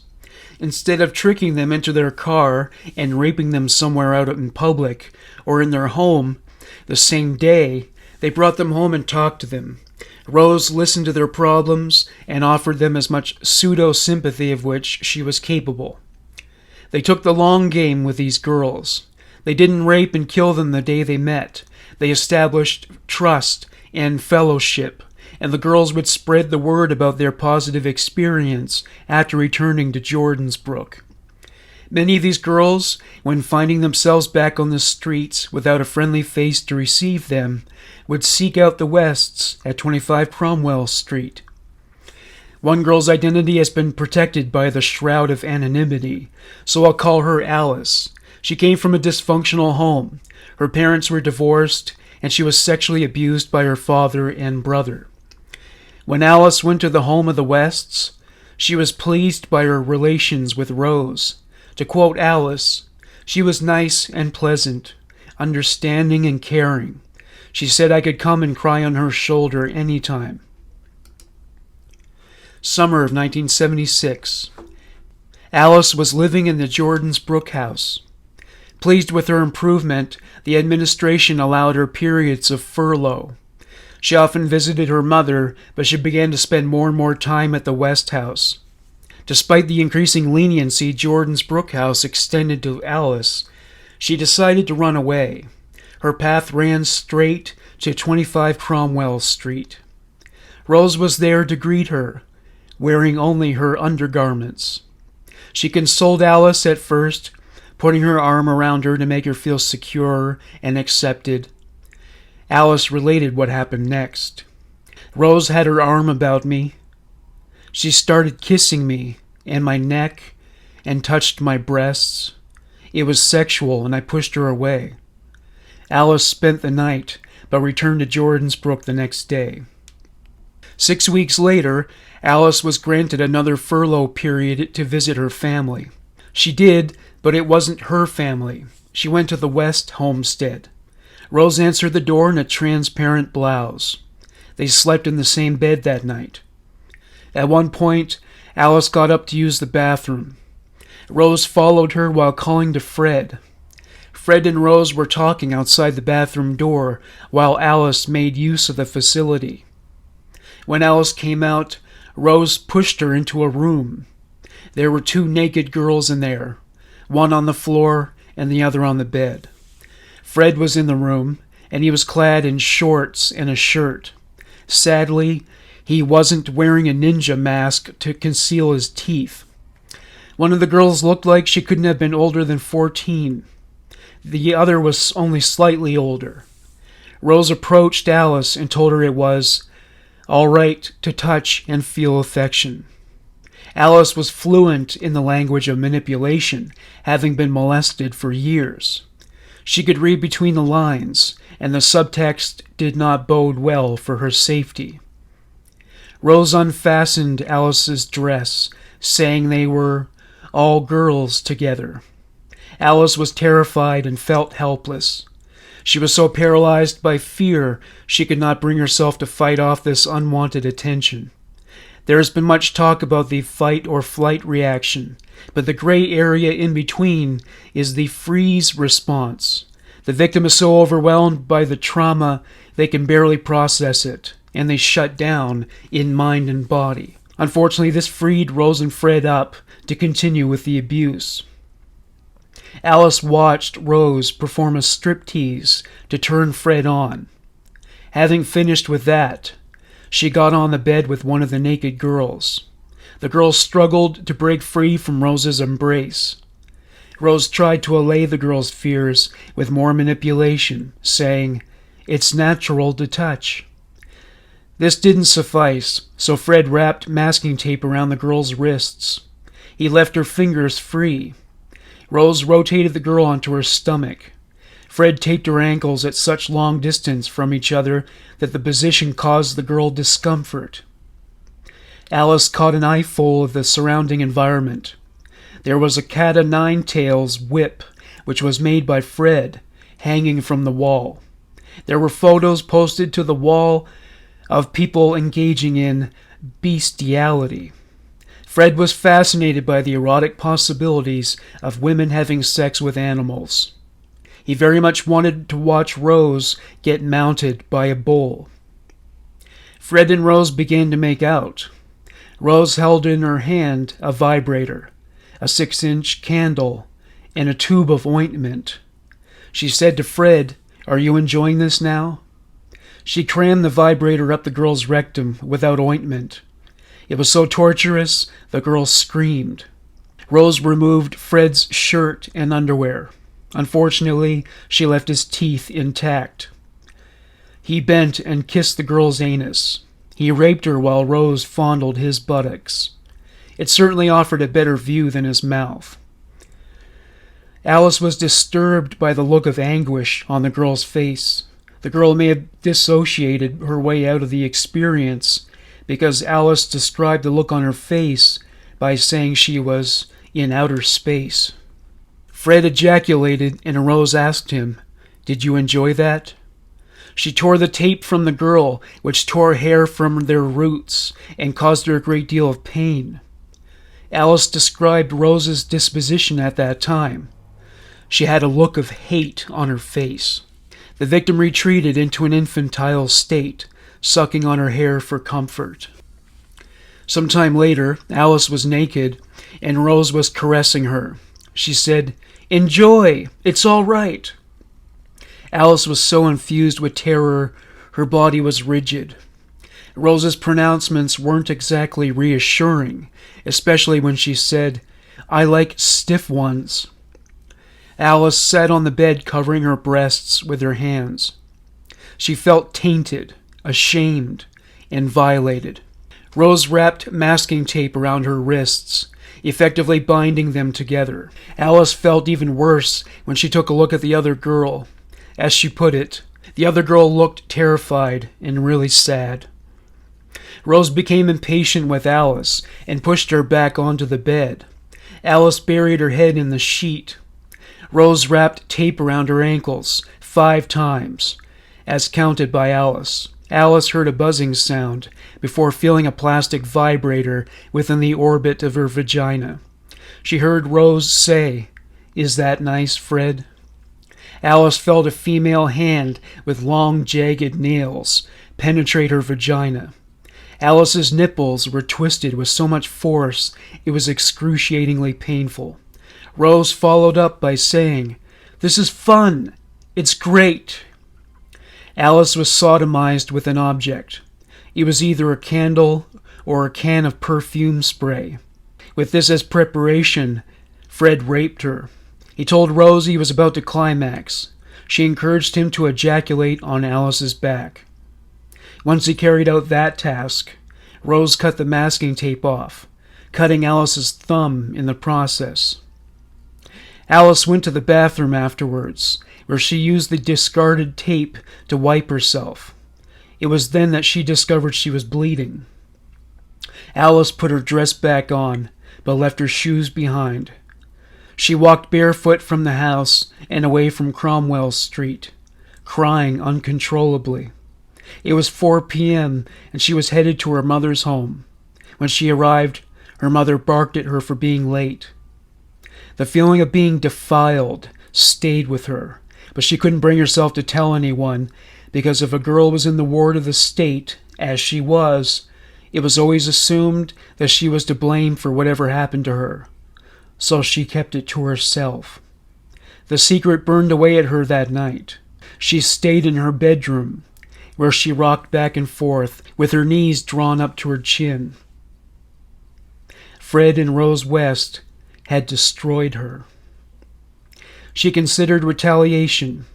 Instead of tricking them into their car and raping them somewhere out in public or in their home the same day, they brought them home and talked to them. Rose listened to their problems and offered them as much pseudo-sympathy of which she was capable. They took the long game with these girls. They didn't rape and kill them the day they met. They established trust and fellowship, and the girls would spread the word about their positive experience after returning to Jordan's Brook. Many of these girls, when finding themselves back on the streets without a friendly face to receive them, would seek out the Wests at 25 Cromwell Street. One girl's identity has been protected by the shroud of anonymity, so I'll call her Alice. She came from a dysfunctional home. Her parents were divorced, and she was sexually abused by her father and brother. When Alice went to the home of the Wests, she was pleased by her relations with Rose. To quote Alice, she was nice and pleasant, understanding and caring. She said I could come and cry on her shoulder any time. Summer of 1976. Alice was living in the Jordan's Brook house. Pleased with her improvement, the administration allowed her periods of furlough. She often visited her mother, but she began to spend more and more time at the West house. Despite the increasing leniency Jordan's Brook house extended to Alice, she decided to run away. Her path ran straight to 25 Cromwell Street. Rose was there to greet her, wearing only her undergarments. She consoled Alice at first, putting her arm around her to make her feel secure and accepted. Alice related what happened next. Rose had her arm about me. She started kissing me and my neck and touched my breasts. It was sexual, and I pushed her away. Alice spent the night, but returned to Jordan's Brook the next day. 6 weeks later, Alice was granted another furlough period to visit her family. She did, but it wasn't her family. She went to the West homestead. Rose answered the door in a transparent blouse. They slept in the same bed that night. At one point, Alice got up to use the bathroom. Rose followed her while calling to Fred. Fred and Rose were talking outside the bathroom door while Alice made use of the facility. When Alice came out, Rose pushed her into a room. There were 2 naked girls in there, one on the floor and the other on the bed. Fred was in the room, and he was clad in shorts and a shirt. Sadly, he wasn't wearing a ninja mask to conceal his teeth. One of the girls looked like she couldn't have been older than 14. The other was only slightly older. Rose approached Alice and told her it was all right to touch and feel affection. Alice was fluent in the language of manipulation, having been molested for years. She could read between the lines, and the subtext did not bode well for her safety. Rose unfastened Alice's dress, saying they were all girls together. Alice was terrified and felt helpless. She was so paralyzed by fear she could not bring herself to fight off this unwanted attention. There has been much talk about the fight or flight reaction, but the gray area in between is the freeze response. The victim is so overwhelmed by the trauma they can barely process it, and they shut down in mind and body. Unfortunately, this freed Rose and Fred up to continue with the abuse. Alice watched Rose perform a striptease to turn Fred on. Having finished with that, she got on the bed with one of the naked girls. The girl struggled to break free from Rose's embrace. Rose tried to allay the girl's fears with more manipulation, saying, "It's natural to touch." This didn't suffice, so Fred wrapped masking tape around the girl's wrists. He left her fingers free. Rose rotated the girl onto her stomach. Fred taped her ankles at such long distance from each other that the position caused the girl discomfort. Alice caught an eyeful of the surrounding environment. There was a cat-o'-nine-tails whip, which was made by Fred, hanging from the wall. There were photos posted to the wall of people engaging in bestiality. Fred was fascinated by the erotic possibilities of women having sex with animals. He very much wanted to watch Rose get mounted by a bull. Fred and Rose began to make out. Rose held in her hand a vibrator, a 6-inch candle, and a tube of ointment. She said to Fred, "Are you enjoying this now?" She crammed the vibrator up the girl's rectum without ointment. It was so torturous, the girl screamed. Rose removed Fred's shirt and underwear. Unfortunately, she left his teeth intact. He bent and kissed the girl's anus. He raped her while Rose fondled his buttocks. It certainly offered a better view than his mouth. Alice was disturbed by the look of anguish on the girl's face. The girl may have dissociated her way out of the experience because Alice described the look on her face by saying she was in outer space. Fred ejaculated, and Rose asked him, "Did you enjoy that?" She tore the tape from the girl, which tore hair from their roots and caused her a great deal of pain. Alice described Rose's disposition at that time. She had a look of hate on her face. The victim retreated into an infantile state, sucking on her hair for comfort. Some time later, Alice was naked, and Rose was caressing her. She said, "Enjoy! It's all right!" Alice was so infused with terror, her body was rigid. Rose's pronouncements weren't exactly reassuring, especially when she said, "I like stiff ones." Alice sat on the bed covering her breasts with her hands. She felt tainted, ashamed, and violated. Rose wrapped masking tape around her wrists, effectively binding them together. Alice felt even worse when she took a look at the other girl. As she put it, the other girl looked terrified and really sad. Rose became impatient with Alice and pushed her back onto the bed. Alice buried her head in the sheet. Rose wrapped tape around her ankles 5 times, as counted by Alice. Alice heard a buzzing sound before feeling a plastic vibrator within the orbit of her vagina. She heard Rose say, "Is that nice, Fred?" Alice felt a female hand with long, jagged nails penetrate her vagina. Alice's nipples were twisted with so much force it was excruciatingly painful. Rose followed up by saying, "This is fun. It's great." Alice was sodomized with an object. It was either a candle or a can of perfume spray. With this as preparation, Fred raped her. He told Rose he was about to climax. She encouraged him to ejaculate on Alice's back. Once he carried out that task, Rose cut the masking tape off, cutting Alice's thumb in the process. Alice went to the bathroom afterwards, where she used the discarded tape to wipe herself. It was then that she discovered she was bleeding. Alice put her dress back on, but left her shoes behind. She walked barefoot from the house and away from Cromwell Street, crying uncontrollably. It was 4 p.m., and she was headed to her mother's home. When she arrived, her mother barked at her for being late. The feeling of being defiled stayed with her, but she couldn't bring herself to tell anyone, because if a girl was in the ward of the state, as she was, it was always assumed that she was to blame for whatever happened to her. So she kept it to herself. The secret burned away at her that night. She stayed in her bedroom, where she rocked back and forth with her knees drawn up to her chin. Fred and Rose West had destroyed her. She considered retaliation.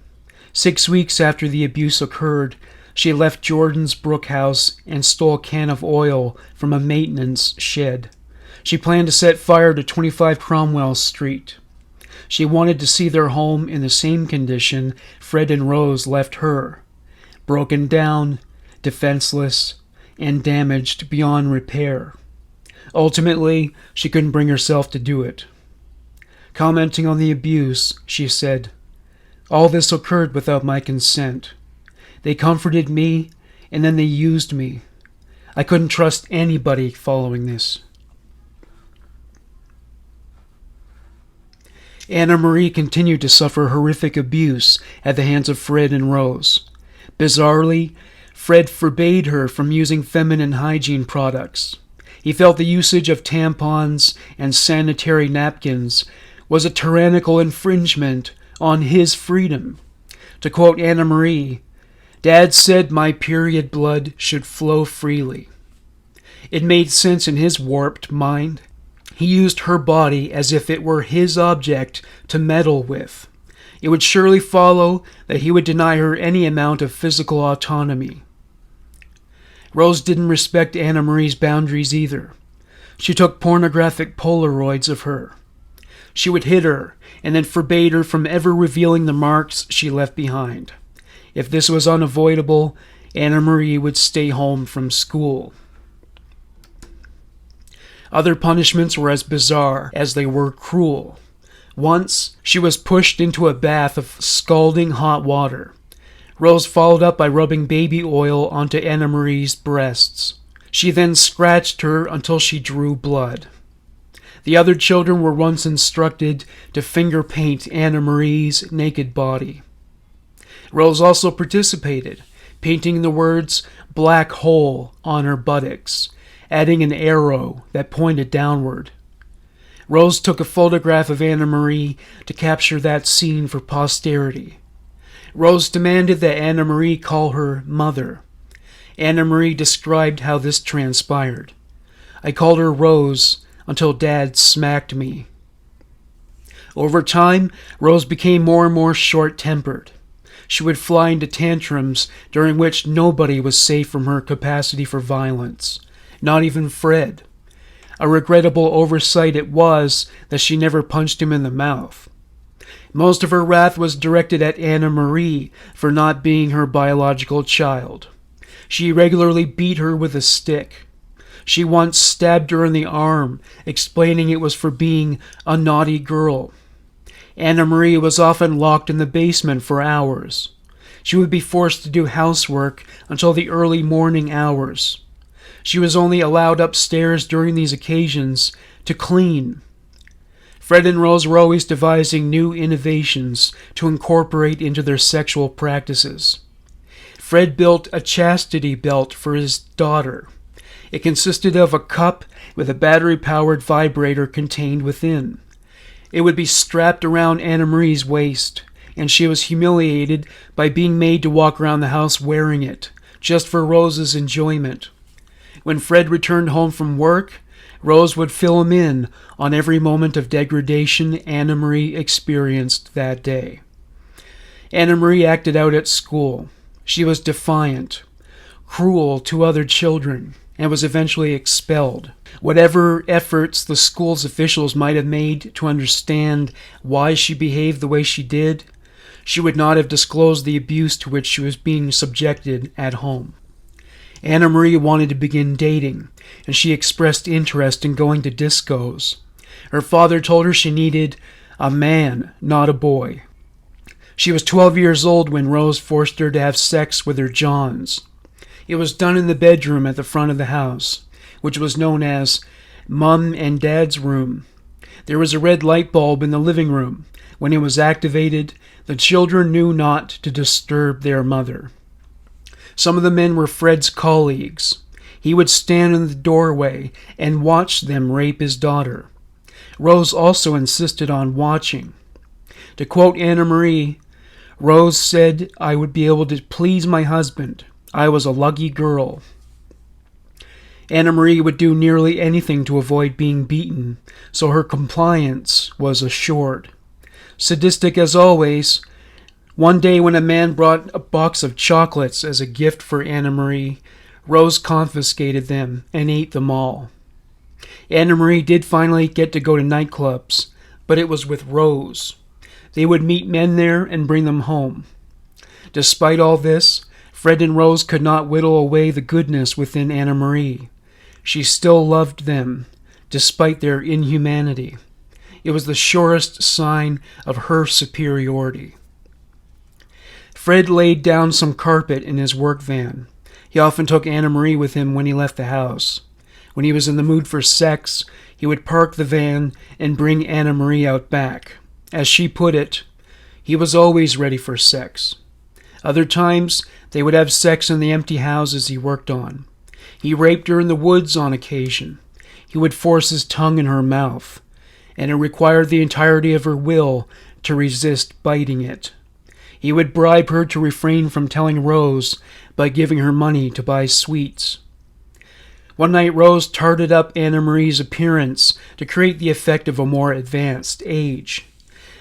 6 weeks after the abuse occurred, she left Jordan's Brook house and stole a can of oil from a maintenance shed. She planned to set fire to 25 Cromwell Street. She wanted to see their home in the same condition Fred and Rose left her, broken down, defenseless, and damaged beyond repair. Ultimately, she couldn't bring herself to do it. Commenting on the abuse, she said, "All this occurred without my consent. They comforted me, and then they used me. I couldn't trust anybody following this." Anna Marie continued to suffer horrific abuse at the hands of Fred and Rose. Bizarrely, Fred forbade her from using feminine hygiene products. He felt the usage of tampons and sanitary napkins was a tyrannical infringement on his freedom. To quote Anna Marie, "Dad said my period blood should flow freely." It made sense in his warped mind. He used her body as if it were his object to meddle with. It would surely follow that he would deny her any amount of physical autonomy. Rose didn't respect Anna Marie's boundaries either. She took pornographic Polaroids of her. She would hit her, and then forbade her from ever revealing the marks she left behind. If this was unavoidable, Anna Marie would stay home from school. Other punishments were as bizarre as they were cruel. Once, she was pushed into a bath of scalding hot water. Rose followed up by rubbing baby oil onto Anna Marie's breasts. She then scratched her until she drew blood. The other children were once instructed to finger paint Anna Marie's naked body. Rose also participated, painting the words "black hole" on her buttocks, adding an arrow that pointed downward. Rose took a photograph of Anna Marie to capture that scene for posterity. Rose demanded that Anna Marie call her mother. Anna Marie described how this transpired. "I called her Rose until Dad smacked me." Over time, Rose became more and more short-tempered. She would fly into tantrums during which nobody was safe from her capacity for violence, not even Fred. A regrettable oversight it was that she never punched him in the mouth. Most of her wrath was directed at Anna Marie for not being her biological child. She regularly beat her with a stick. She once stabbed her in the arm, explaining it was for being a naughty girl. Anna Marie was often locked in the basement for hours. She would be forced to do housework until the early morning hours. She was only allowed upstairs during these occasions to clean. Fred and Rose were always devising new innovations to incorporate into their sexual practices. Fred built a chastity belt for his daughter. It consisted of a cup with a battery-powered vibrator contained within. It would be strapped around Anna Marie's waist, and she was humiliated by being made to walk around the house wearing it, just for Rose's enjoyment. When Fred returned home from work, Rose would fill him in on every moment of degradation Anna Marie experienced that day. Anna Marie acted out at school. She was defiant, cruel to other children, and was eventually expelled. Whatever efforts the school's officials might have made to understand why she behaved the way she did, she would not have disclosed the abuse to which she was being subjected at home. Anna Marie wanted to begin dating, and she expressed interest in going to discos. Her father told her she needed a man, not a boy. She was 12 years old when Rose forced her to have sex with her Johns. It was done in the bedroom at the front of the house, which was known as Mum and Dad's room. There was a red light bulb in the living room. When it was activated, the children knew not to disturb their mother. Some of the men were Fred's colleagues. He would stand in the doorway and watch them rape his daughter. Rose also insisted on watching. To quote Anna Marie, Rose said, "I would be able to please my husband. I was a lucky girl." Anna Marie would do nearly anything to avoid being beaten, so her compliance was assured. Sadistic as always, one day when a man brought a box of chocolates as a gift for Anna Marie, Rose confiscated them and ate them all. Anna Marie did finally get to go to nightclubs, but it was with Rose. They would meet men there and bring them home. Despite all this, Fred and Rose could not whittle away the goodness within Anna Marie. She still loved them, despite their inhumanity. It was the surest sign of her superiority. Fred laid down some carpet in his work van. He often took Anna Marie with him when he left the house. When he was in the mood for sex, he would park the van and bring Anna Marie out back. As she put it, he was always ready for sex. Other times, they would have sex in the empty houses he worked on. He raped her in the woods on occasion. He would force his tongue in her mouth, and it required the entirety of her will to resist biting it. He would bribe her to refrain from telling Rose by giving her money to buy sweets. One night, Rose tarted up Anna Marie's appearance to create the effect of a more advanced age.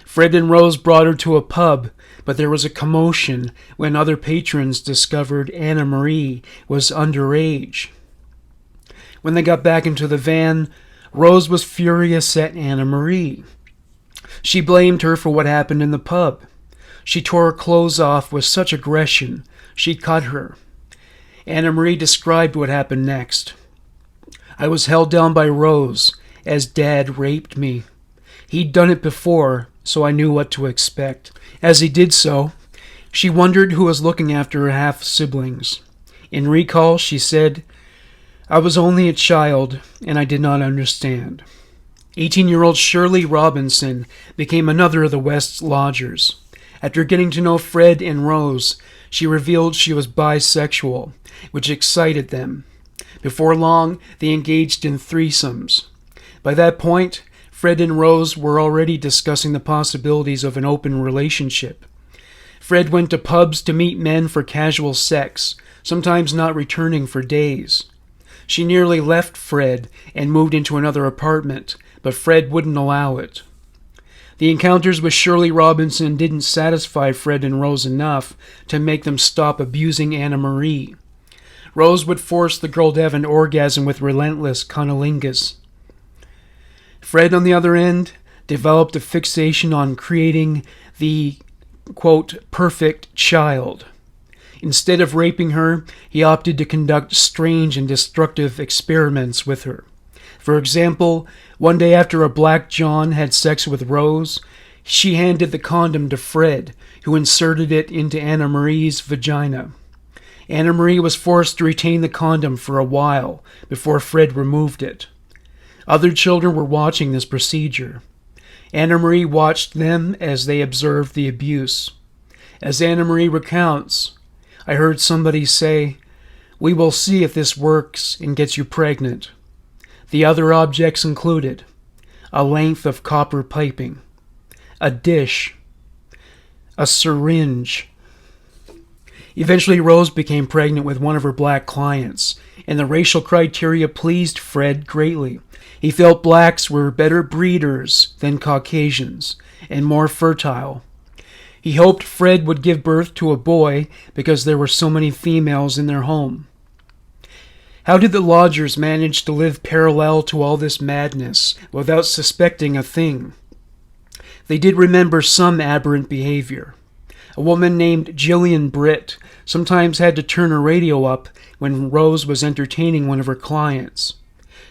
Fred and Rose brought her to a pub, but there was a commotion when other patrons discovered Anna Marie was underage. When they got back into the van, Rose was furious at Anna Marie. She blamed her for what happened in the pub. She tore her clothes off with such aggression, she cut her. Anna Marie described what happened next. I was held down by Rose as Dad raped me. He'd done it before, so I knew what to expect. As he did so, she wondered who was looking after her half-siblings. In recall, she said, I was only a child, and I did not understand. 18-year-old Shirley Robinson became another of the West's lodgers. After getting to know Fred and Rose, she revealed she was bisexual, which excited them. Before long, they engaged in threesomes. By that point, Fred and Rose were already discussing the possibilities of an open relationship. Fred went to pubs to meet men for casual sex, sometimes not returning for days. She nearly left Fred and moved into another apartment, but Fred wouldn't allow it. The encounters with Shirley Robinson didn't satisfy Fred and Rose enough to make them stop abusing Anna Marie. Rose would force the girl to have an orgasm with relentless cunnilingus. Fred, on the other end, developed a fixation on creating the, quote, perfect child. Instead of raping her, he opted to conduct strange and destructive experiments with her. For example, one day after a Black John had sex with Rose, she handed the condom to Fred, who inserted it into Anna Marie's vagina. Anna Marie was forced to retain the condom for a while before Fred removed it. Other children were watching this procedure. Anna Marie watched them as they observed the abuse. As Anna Marie recounts, I heard somebody say, "We will see if this works and gets you pregnant." The other objects included a length of copper piping, a dish, a syringe. Eventually, Rose became pregnant with one of her black clients, and the racial criteria pleased Fred greatly. He felt blacks were better breeders than Caucasians, and more fertile. He hoped Fred would give birth to a boy because there were so many females in their home. How did the lodgers manage to live parallel to all this madness without suspecting a thing? They did remember some aberrant behavior. A woman named Jillian Britt sometimes had to turn her radio up when Rose was entertaining one of her clients.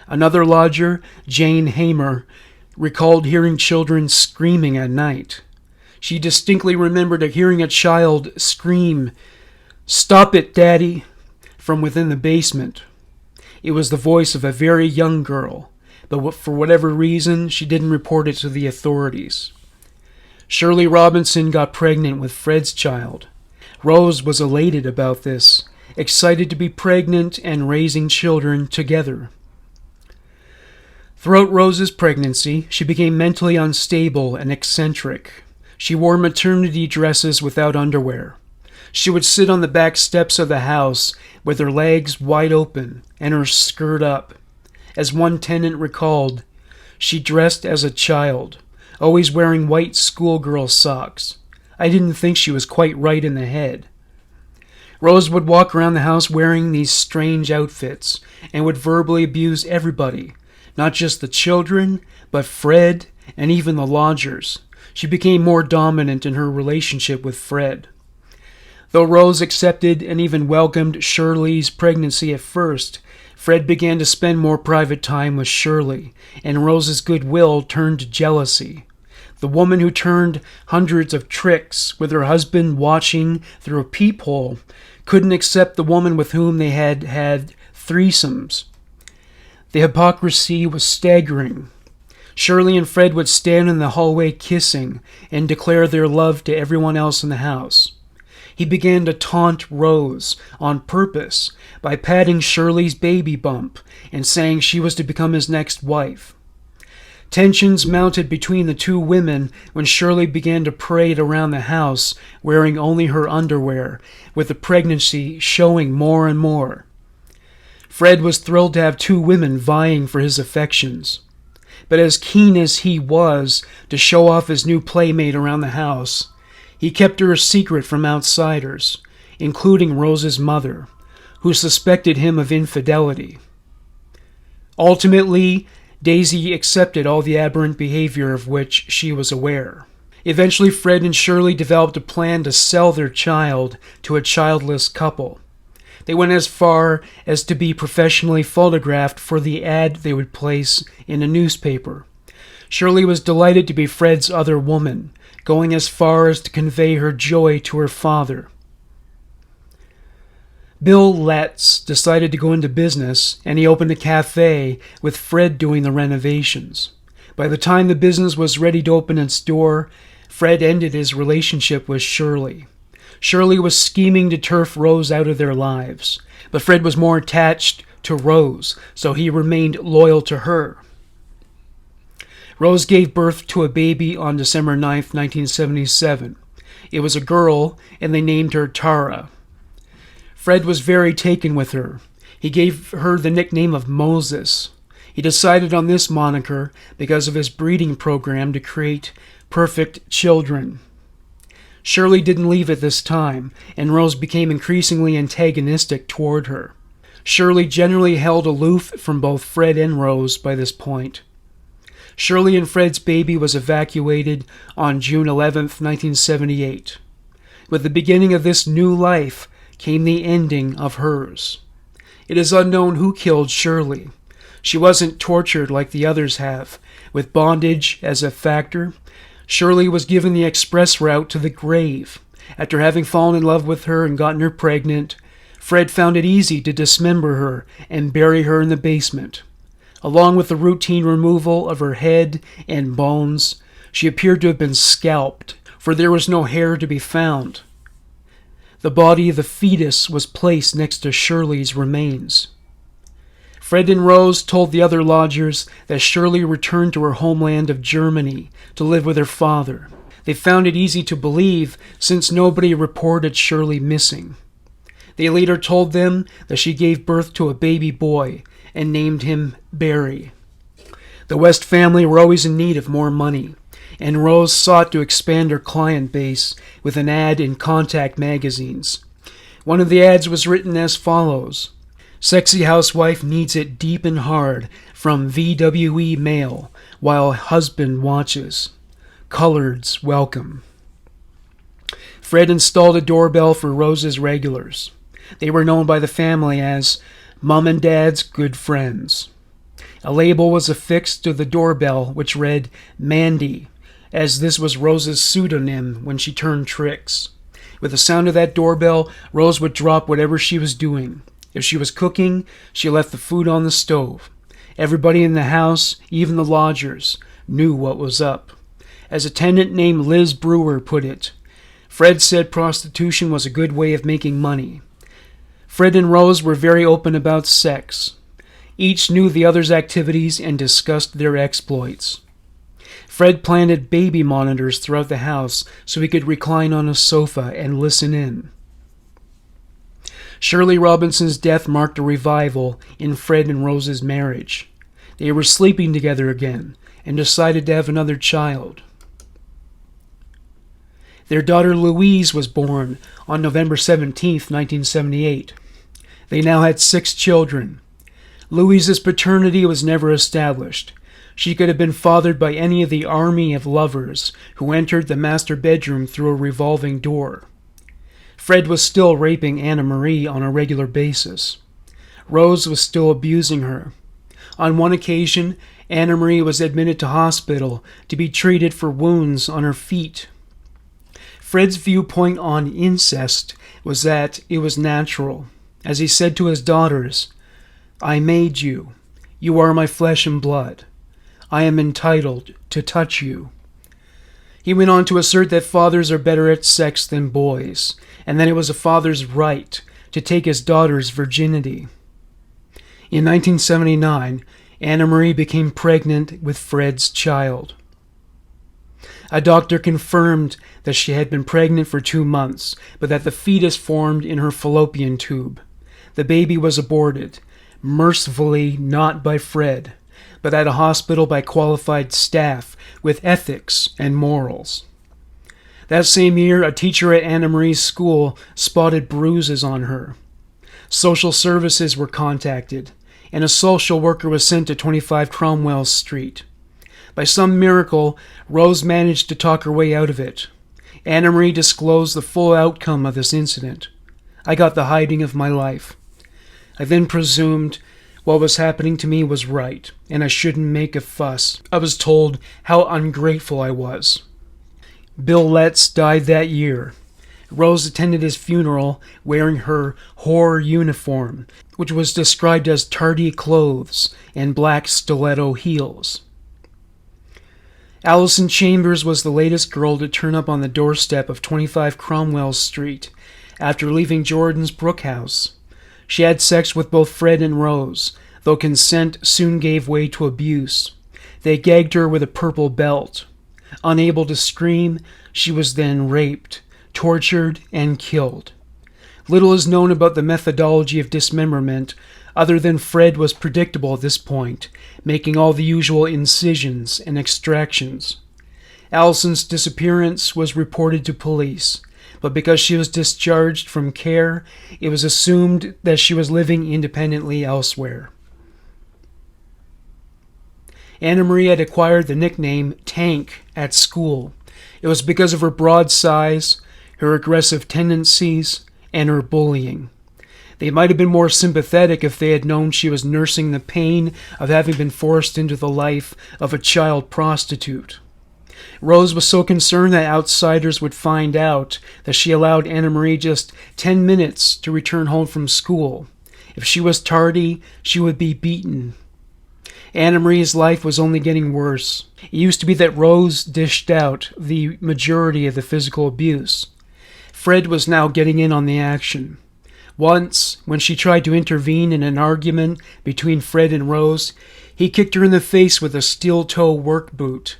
Another lodger, Jane Hamer, recalled hearing children screaming at night. She distinctly remembered hearing a child scream, "Stop it, Daddy," from within the basement. It was the voice of a very young girl, but for whatever reason, she didn't report it to the authorities. Shirley Robinson got pregnant with Fred's child. Rose was elated about this, excited to be pregnant and raising children together. Throughout Rose's pregnancy, she became mentally unstable and eccentric. She wore maternity dresses without underwear. She would sit on the back steps of the house with her legs wide open and her skirt up. As one tenant recalled, she dressed as a child, always wearing white schoolgirl socks. I didn't think she was quite right in the head. Rose would walk around the house wearing these strange outfits and would verbally abuse everybody, Not just the children, but Fred and even the lodgers. She became more dominant in her relationship with Fred. Though Rose accepted and even welcomed Shirley's pregnancy at first, Fred began to spend more private time with Shirley, and Rose's goodwill turned to jealousy. The woman who turned hundreds of tricks with her husband watching through a peephole couldn't accept the woman with whom they had had threesomes. The hypocrisy was staggering. Shirley and Fred would stand in the hallway kissing and declare their love to everyone else in the house. He began to taunt Rose on purpose by patting Shirley's baby bump and saying she was to become his next wife. Tensions mounted between the two women when Shirley began to parade around the house wearing only her underwear, with the pregnancy showing more and more. Fred was thrilled to have two women vying for his affections. But as keen as he was to show off his new playmate around the house, he kept her a secret from outsiders, including Rose's mother, who suspected him of infidelity. Ultimately, Daisy accepted all the aberrant behavior of which she was aware. Eventually, Fred and Shirley developed a plan to sell their child to a childless couple. They went as far as to be professionally photographed for the ad they would place in a newspaper. Shirley was delighted to be Fred's other woman, going as far as to convey her joy to her father. Bill Letts decided to go into business, and he opened a cafe with Fred doing the renovations. By the time the business was ready to open its door, Fred ended his relationship with Shirley. Shirley was scheming to turf Rose out of their lives, but Fred was more attached to Rose, so he remained loyal to her. Rose gave birth to a baby on December 9th, 1977. It was a girl, and they named her Tara. Fred was very taken with her. He gave her the nickname of Moses. He decided on this moniker because of his breeding program to create perfect children. Shirley didn't leave at this time, and Rose became increasingly antagonistic toward her. Shirley generally held aloof from both Fred and Rose by this point. Shirley and Fred's baby was evacuated on June 11th, 1978. With the beginning of this new life came the ending of hers. It is unknown who killed Shirley. She wasn't tortured like the others have, with bondage as a factor. Shirley was given the express route to the grave. After having fallen in love with her and gotten her pregnant, Fred found it easy to dismember her and bury her in the basement. Along with the routine removal of her head and bones, she appeared to have been scalped, for there was no hair to be found. The body of the fetus was placed next to Shirley's remains. Fred and Rose told the other lodgers that Shirley returned to her homeland of Germany to live with her father. They found it easy to believe since nobody reported Shirley missing. They later told them that she gave birth to a baby boy and named him Barry. The West family were always in need of more money, and Rose sought to expand her client base with an ad in Contact magazines. One of the ads was written as follows: "Sexy housewife needs it deep and hard from VWE male while husband watches. Coloreds welcome." Fred installed a doorbell for Rose's regulars. They were known by the family as Mom and Dad's Good Friends. A label was affixed to the doorbell which read Mandy, as this was Rose's pseudonym when she turned tricks. With the sound of that doorbell, Rose would drop whatever she was doing. If she was cooking, she left the food on the stove. Everybody in the house, even the lodgers, knew what was up. As a tenant named Liz Brewer put it, Fred said prostitution was a good way of making money. Fred and Rose were very open about sex. Each knew the other's activities and discussed their exploits. Fred planted baby monitors throughout the house so he could recline on a sofa and listen in. Shirley Robinson's death marked a revival in Fred and Rose's marriage. They were sleeping together again and decided to have another child. Their daughter Louise was born on November 17, 1978. They now had 6 children. Louise's paternity was never established. She could have been fathered by any of the army of lovers who entered the master bedroom through a revolving door. Fred was still raping Anna Marie on a regular basis. Rose was still abusing her. On one occasion, Anna Marie was admitted to hospital to be treated for wounds on her feet. Fred's viewpoint on incest was that it was natural. As he said to his daughters, "I made you. You are my flesh and blood. I am entitled to touch you." He went on to assert that fathers are better at sex than boys, and that it was a father's right to take his daughter's virginity. In 1979, Anna Marie became pregnant with Fred's child. A doctor confirmed that she had been pregnant for 2 months, but that the fetus formed in her fallopian tube. The baby was aborted, mercifully not by Fred, but at a hospital by qualified staff with ethics and morals. That same year, a teacher at Anna Marie's school spotted bruises on her. Social services were contacted, and a social worker was sent to 25 Cromwell Street. By some miracle, Rose managed to talk her way out of it. Anna Marie disclosed the full outcome of this incident. "I got the hiding of my life. I then presumed what was happening to me was right, and I shouldn't make a fuss. I was told how ungrateful I was." Bill Letts died that year. Rose attended his funeral wearing her horror uniform, which was described as tardy clothes and black stiletto heels. Allison Chambers was the latest girl to turn up on the doorstep of 25 Cromwell Street after leaving Jordan's Brook house. She had sex with both Fred and Rose, though consent soon gave way to abuse. They gagged her with a purple belt. Unable to scream, she was then raped, tortured, and killed. Little is known about the methodology of dismemberment, other than Fred was predictable at this point, making all the usual incisions and extractions. Allison's disappearance was reported to police, but because she was discharged from care, it was assumed that she was living independently elsewhere. Anna Marie had acquired the nickname Tank at school. It was because of her broad size, her aggressive tendencies, and her bullying. They might have been more sympathetic if they had known she was nursing the pain of having been forced into the life of a child prostitute. Rose was so concerned that outsiders would find out that she allowed Anna Marie just 10 minutes to return home from school. If she was tardy, she would be beaten. Anna Marie's life was only getting worse. It used to be that Rose dished out the majority of the physical abuse. Fred was now getting in on the action. Once, when she tried to intervene in an argument between Fred and Rose, he kicked her in the face with a steel-toe work boot.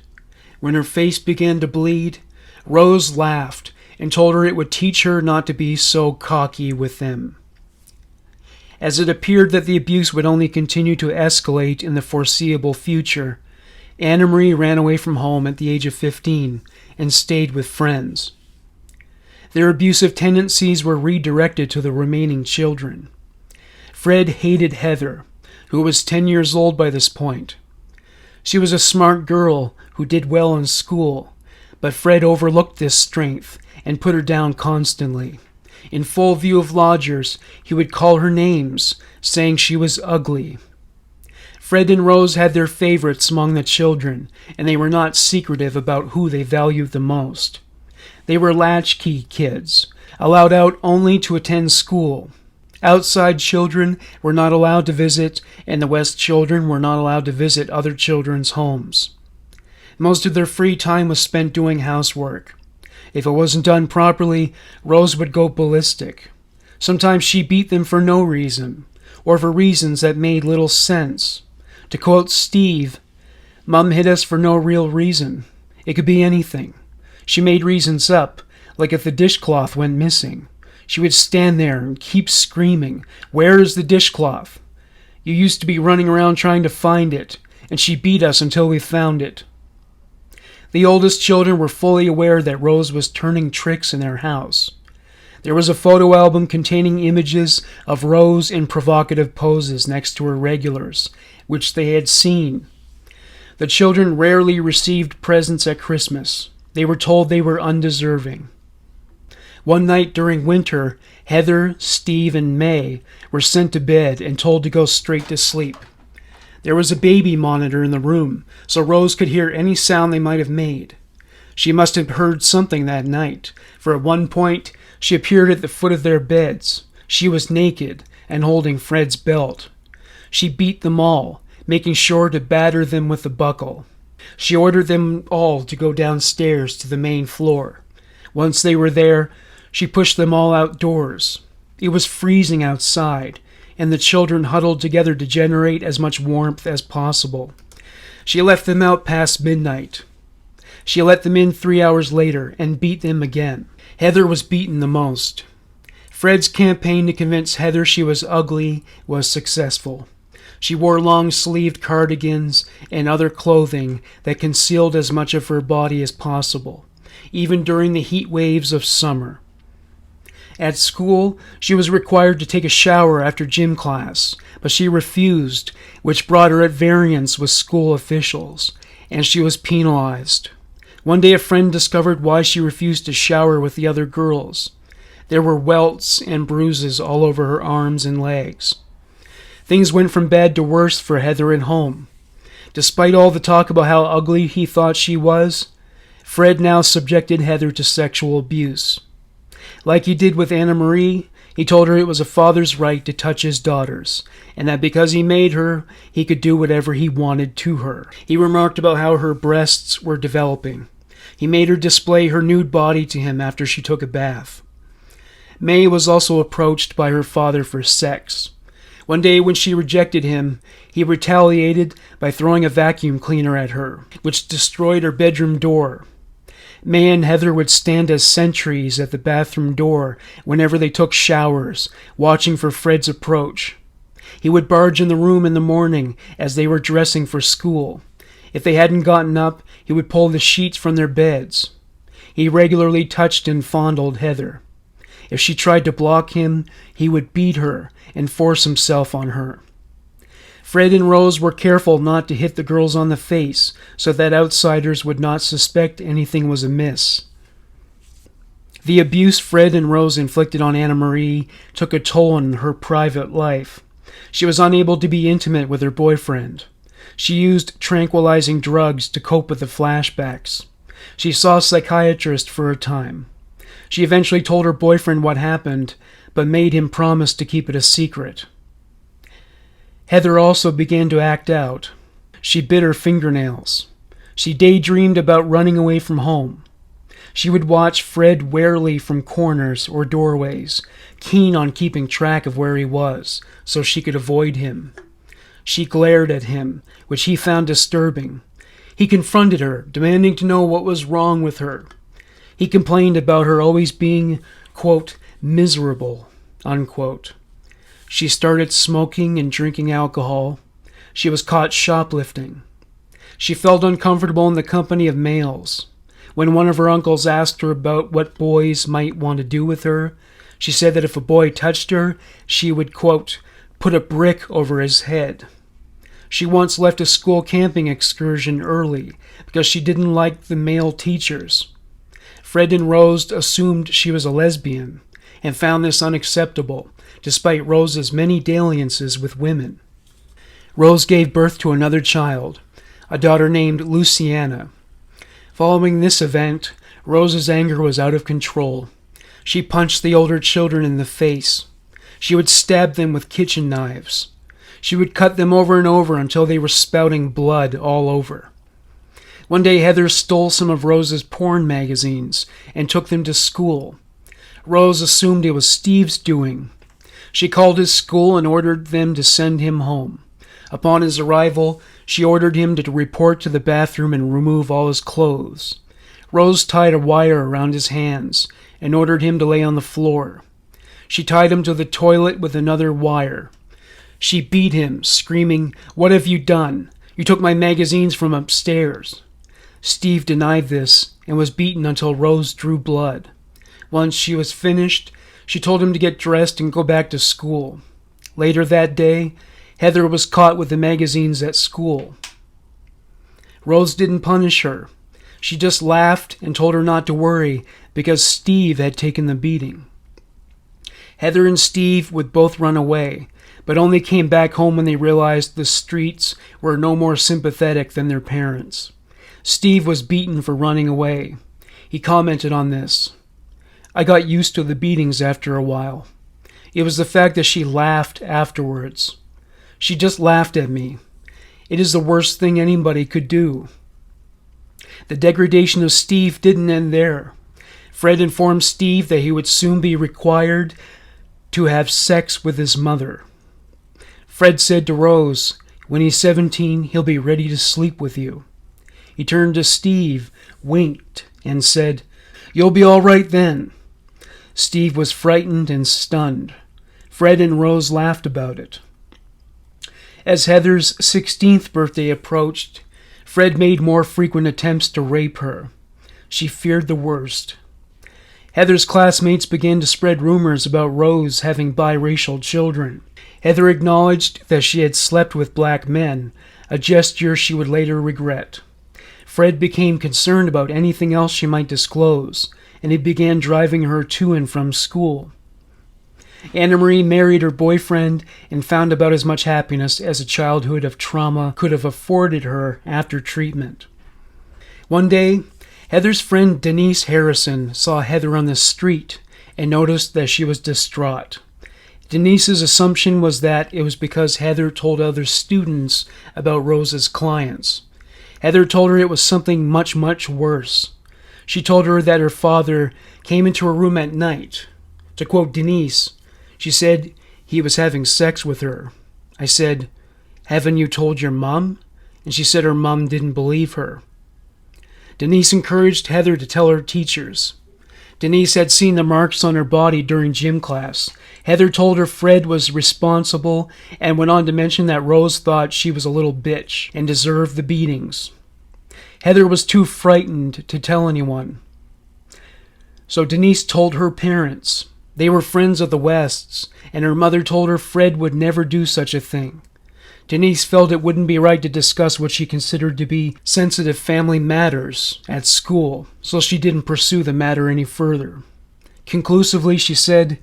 When her face began to bleed, Rose laughed and told her it would teach her not to be so cocky with them. As it appeared that the abuse would only continue to escalate in the foreseeable future, Anna Marie ran away from home at the age of 15 and stayed with friends. Their abusive tendencies were redirected to the remaining children. Fred hated Heather, who was 10 years old by this point. She was a smart girl who did well in school, but Fred overlooked this strength and put her down constantly. In full view of lodgers, he would call her names, saying she was ugly. Fred and Rose had their favorites among the children, and they were not secretive about who they valued the most. They were latchkey kids, allowed out only to attend school. Outside children were not allowed to visit, and the West children were not allowed to visit other children's homes. Most of their free time was spent doing housework. If it wasn't done properly, Rose would go ballistic. Sometimes she beat them for no reason, or for reasons that made little sense. To quote Steve, "Mom hit us for no real reason. It could be anything. She made reasons up, like if the dishcloth went missing. She would stand there and keep screaming, 'Where is the dishcloth?' You used to be running around trying to find it, and she beat us until we found it." The oldest children were fully aware that Rose was turning tricks in their house. There was a photo album containing images of Rose in provocative poses next to her regulars, which they had seen. The children rarely received presents at Christmas. They were told they were undeserving. One night during winter, Heather, Steve, and May were sent to bed and told to go straight to sleep. There was a baby monitor in the room, so Rose could hear any sound they might have made. She must have heard something that night, for at one point she appeared at the foot of their beds. She was naked and holding Fred's belt. She beat them all, making sure to batter them with a buckle. She ordered them all to go downstairs to the main floor. Once they were there, she pushed them all outdoors. It was freezing outside, and the children huddled together to generate as much warmth as possible. She left them out past midnight. She let them in 3 hours later and beat them again. Heather was beaten the most. Fred's campaign to convince Heather she was ugly was successful. She wore long-sleeved cardigans and other clothing that concealed as much of her body as possible, even during the heat waves of summer. At school, she was required to take a shower after gym class, but she refused, which brought her at variance with school officials, and she was penalized. One day a friend discovered why she refused to shower with the other girls. There were welts and bruises all over her arms and legs. Things went from bad to worse for Heather at home. Despite all the talk about how ugly he thought she was, Fred now subjected Heather to sexual abuse. Like he did with Anna Marie, he told her it was a father's right to touch his daughters, and that because he made her, he could do whatever he wanted to her. He remarked about how her breasts were developing. He made her display her nude body to him after she took a bath. May was also approached by her father for sex. One day when she rejected him, he retaliated by throwing a vacuum cleaner at her, which destroyed her bedroom door. May and Heather would stand as sentries at the bathroom door whenever they took showers, watching for Fred's approach. He would barge in the room in the morning as they were dressing for school. If they hadn't gotten up, he would pull the sheets from their beds. He regularly touched and fondled Heather. If she tried to block him, he would beat her and force himself on her. Fred and Rose were careful not to hit the girls on the face so that outsiders would not suspect anything was amiss. The abuse Fred and Rose inflicted on Anna Marie took a toll on her private life. She was unable to be intimate with her boyfriend. She used tranquilizing drugs to cope with the flashbacks. She saw a psychiatrist for a time. She eventually told her boyfriend what happened, but made him promise to keep it a secret. Heather also began to act out. She bit her fingernails. She daydreamed about running away from home. She would watch Fred warily from corners or doorways, keen on keeping track of where he was, so she could avoid him. She glared at him, which he found disturbing. He confronted her, demanding to know what was wrong with her. He complained about her always being, quote, miserable, unquote. She started smoking and drinking alcohol. She was caught shoplifting. She felt uncomfortable in the company of males. When one of her uncles asked her about what boys might want to do with her, she said that if a boy touched her, she would, quote, put a brick over his head. She once left a school camping excursion early because she didn't like the male teachers. Fred and Rose assumed she was a lesbian and found this unacceptable, despite Rose's many dalliances with women. Rose gave birth to another child, a daughter named Luciana. Following this event, Rose's anger was out of control. She punched the older children in the face. She would stab them with kitchen knives. She would cut them over and over until they were spouting blood all over. One day Heather stole some of Rose's porn magazines and took them to school. Rose assumed it was Steve's doing. She called his school and ordered them to send him home. Upon his arrival, she ordered him to report to the bathroom and remove all his clothes. Rose tied a wire around his hands and ordered him to lay on the floor. She tied him to the toilet with another wire. She beat him, screaming, "What have you done? You took my magazines from upstairs." Steve denied this and was beaten until Rose drew blood. Once she was finished, She told him to get dressed and go back to school. Later that day, Heather was caught with the magazines at school. Rose didn't punish her. She just laughed and told her not to worry because Steve had taken the beating. Heather and Steve would both run away, but only came back home when they realized the streets were no more sympathetic than their parents. Steve was beaten for running away. He commented on this. "I got used to the beatings after a while. It was the fact that she laughed afterwards. She just laughed at me. It is the worst thing anybody could do." The degradation of Steve didn't end there. Fred informed Steve that he would soon be required to have sex with his mother. Fred said to Rose, "When he's 17, he'll be ready to sleep with you." He turned to Steve, winked, and said, "You'll be all right then." Steve was frightened and stunned. Fred and Rose laughed about it. As Heather's 16th birthday approached, Fred made more frequent attempts to rape her. She feared the worst. Heather's classmates began to spread rumors about Rose having biracial children. Heather acknowledged that she had slept with black men, a gesture she would later regret. Fred became concerned about anything else she might disclose, and he began driving her to and from school. Anna Marie married her boyfriend and found about as much happiness as a childhood of trauma could have afforded her after treatment. One day, Heather's friend Denise Harrison saw Heather on the street and noticed that she was distraught. Denise's assumption was that it was because Heather told other students about Rose's clients. Heather told her it was something much, much worse. She told her that her father came into her room at night. To quote Denise, she said he was having sex with her. I said, "Haven't you told your mom?" And she said her mom didn't believe her. Denise encouraged Heather to tell her teachers. Denise had seen the marks on her body during gym class. Heather told her Fred was responsible and went on to mention that Rose thought she was a little bitch and deserved the beatings. Heather was too frightened to tell anyone. So Denise told her parents. They were friends of the Wests, and her mother told her Fred would never do such a thing. Denise felt it wouldn't be right to discuss what she considered to be sensitive family matters at school, so she didn't pursue the matter any further. Conclusively, she said,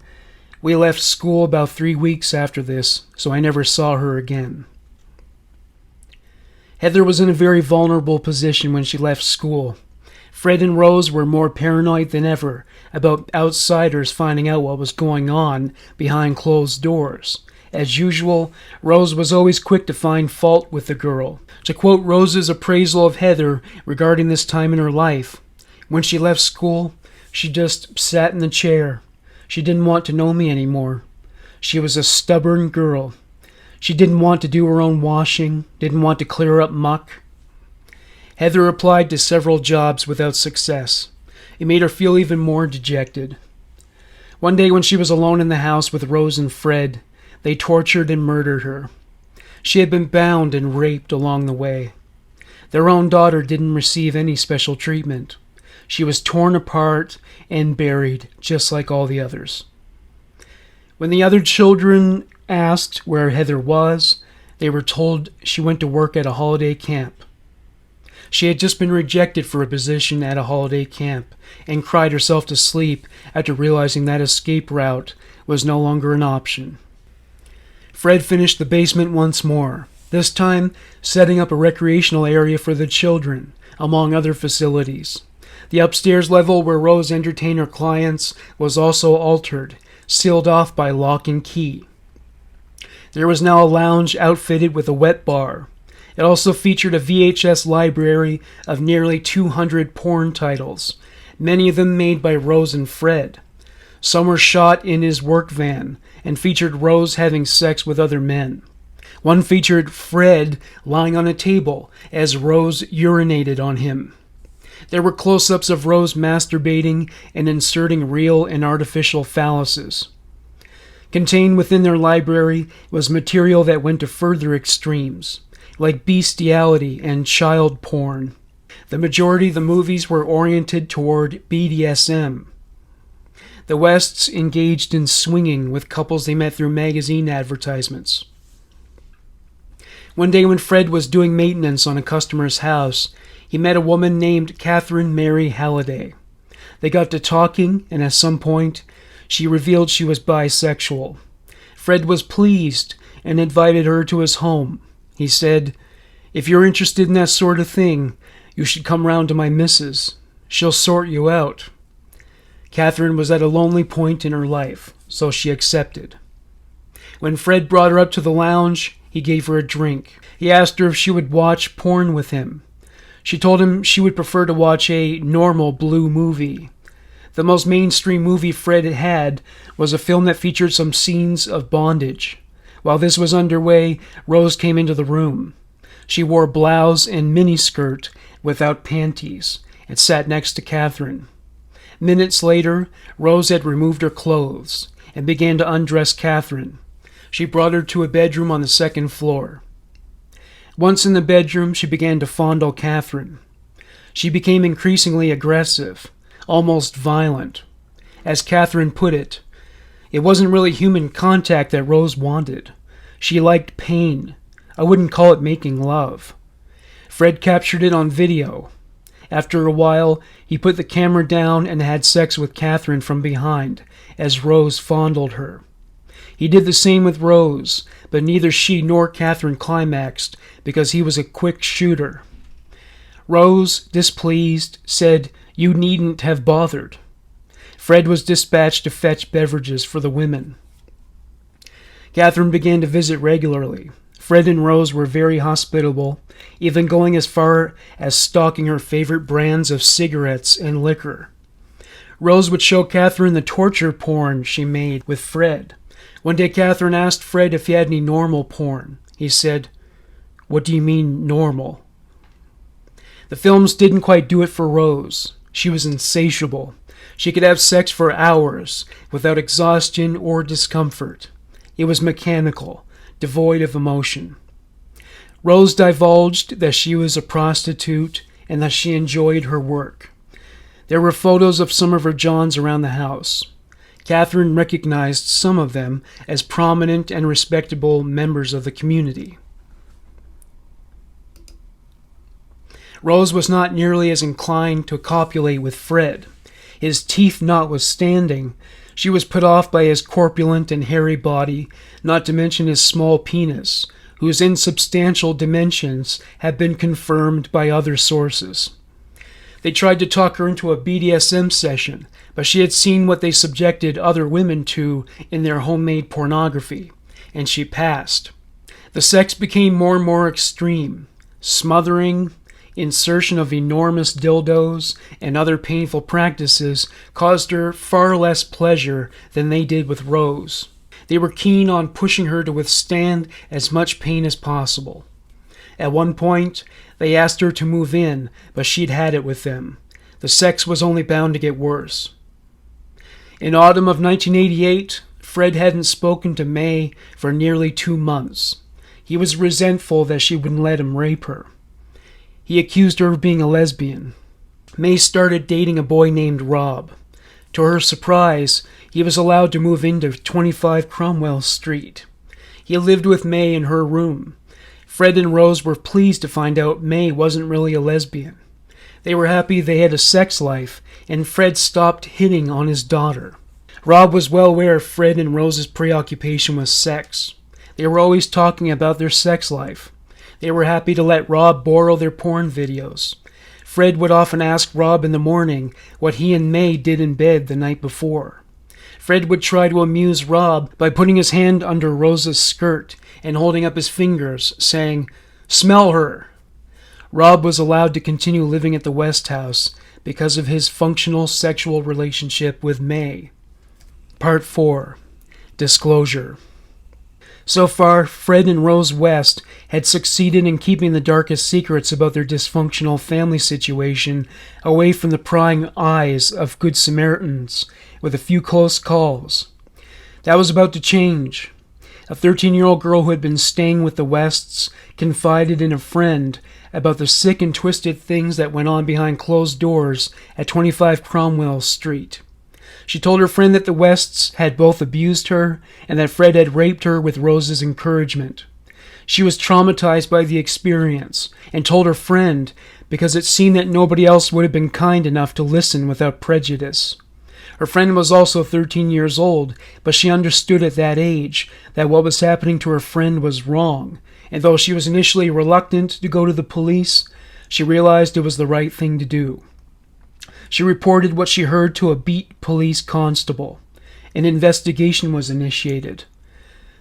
"We left school about 3 weeks after this, so I never saw her again." Heather was in a very vulnerable position when she left school. Fred and Rose were more paranoid than ever about outsiders finding out what was going on behind closed doors. As usual, Rose was always quick to find fault with the girl. To quote Rose's appraisal of Heather regarding this time in her life, when she left school, she just sat in the chair. She didn't want to know me anymore. She was a stubborn girl. She didn't want to do her own washing, didn't want to clear up muck. Heather applied to several jobs without success. It made her feel even more dejected. One day when she was alone in the house with Rose and Fred, they tortured and murdered her. She had been bound and raped along the way. Their own daughter didn't receive any special treatment. She was torn apart and buried, just like all the others. When the other children asked where Heather was, they were told she went to work at a holiday camp. She had just been rejected for a position at a holiday camp and cried herself to sleep after realizing that escape route was no longer an option. Fred finished the basement once more, this time setting up a recreational area for the children, among other facilities. The upstairs level where Rose entertained her clients was also altered, sealed off by lock and key. There was now a lounge outfitted with a wet bar. It also featured a VHS library of nearly 200 porn titles, many of them made by Rose and Fred. Some were shot in his work van and featured Rose having sex with other men. One featured Fred lying on a table as Rose urinated on him. There were close-ups of Rose masturbating and inserting real and artificial phalluses. Contained within their library was material that went to further extremes, like bestiality and child porn. The majority of the movies were oriented toward BDSM. The Wests engaged in swinging with couples they met through magazine advertisements. One day when Fred was doing maintenance on a customer's house, he met a woman named Catherine Mary Halliday. They got to talking, and at some point, she revealed she was bisexual. Fred was pleased and invited her to his home. He said, "If you're interested in that sort of thing, you should come round to my missus. She'll sort you out." Catherine was at a lonely point in her life, so she accepted. When Fred brought her up to the lounge, he gave her a drink. He asked her if she would watch porn with him. She told him she would prefer to watch a normal blue movie. The most mainstream movie Fred had was a film that featured some scenes of bondage. While this was underway, Rose came into the room. She wore blouse and miniskirt without panties and sat next to Catherine. Minutes later, Rose had removed her clothes and began to undress Catherine. She brought her to a bedroom on the second floor. Once in the bedroom, she began to fondle Catherine. She became increasingly aggressive, almost violent. As Catherine put it wasn't really human contact that Rose wanted. She liked pain. I wouldn't call it making love. Fred captured it on video. After a while, he put the camera down and had sex with Catherine from behind, as Rose fondled her. He did the same with Rose, but neither she nor Catherine climaxed because he was a quick shooter. Rose, displeased, said, "You needn't have bothered." Fred was dispatched to fetch beverages for the women. Catherine began to visit regularly. Fred and Rose were very hospitable, even going as far as stocking her favorite brands of cigarettes and liquor. Rose would show Catherine the torture porn she made with Fred. One day Catherine asked Fred if he had any normal porn. He said, "What do you mean, normal?" The films didn't quite do it for Rose. She was insatiable. She could have sex for hours without exhaustion or discomfort. It was mechanical, devoid of emotion. Rose divulged that she was a prostitute and that she enjoyed her work. There were photos of some of her johns around the house. Catherine recognized some of them as prominent and respectable members of the community. Rose was not nearly as inclined to copulate with Fred. His teeth notwithstanding, she was put off by his corpulent and hairy body, not to mention his small penis, whose insubstantial dimensions have been confirmed by other sources. They tried to talk her into a BDSM session, but she had seen what they subjected other women to in their homemade pornography, and she passed. The sex became more and more extreme. Smothering, insertion of enormous dildos, and other painful practices caused her far less pleasure than they did with Rose. They were keen on pushing her to withstand as much pain as possible. At one point, they asked her to move in, but she'd had it with them. The sex was only bound to get worse. In autumn of 1988, Fred hadn't spoken to May for nearly 2 months. He was resentful that she wouldn't let him rape her. He accused her of being a lesbian. May started dating a boy named Rob. To her surprise, he was allowed to move into 25 Cromwell Street. He lived with May in her room. Fred and Rose were pleased to find out May wasn't really a lesbian. They were happy they had a sex life, and Fred stopped hitting on his daughter. Rob was well aware of Fred and Rose's preoccupation with sex. They were always talking about their sex life. They were happy to let Rob borrow their porn videos. Fred would often ask Rob in the morning what he and May did in bed the night before. Fred would try to amuse Rob by putting his hand under Rose's skirt and holding up his fingers, saying, "Smell her." Rob was allowed to continue living at the West House because of his functional sexual relationship with May. Part 4. Disclosure. So far, Fred and Rose West had succeeded in keeping the darkest secrets about their dysfunctional family situation away from the prying eyes of Good Samaritans, with a few close calls. That was about to change. A 13-year-old girl who had been staying with the Wests confided in a friend about the sick and twisted things that went on behind closed doors at 25 Cromwell Street. She told her friend that the Wests had both abused her and that Fred had raped her with Rose's encouragement. She was traumatized by the experience and told her friend because it seemed that nobody else would have been kind enough to listen without prejudice. Her friend was also 13 years old, but she understood at that age that what was happening to her friend was wrong, and though she was initially reluctant to go to the police, she realized it was the right thing to do. She reported what she heard to a beat police constable. An investigation was initiated.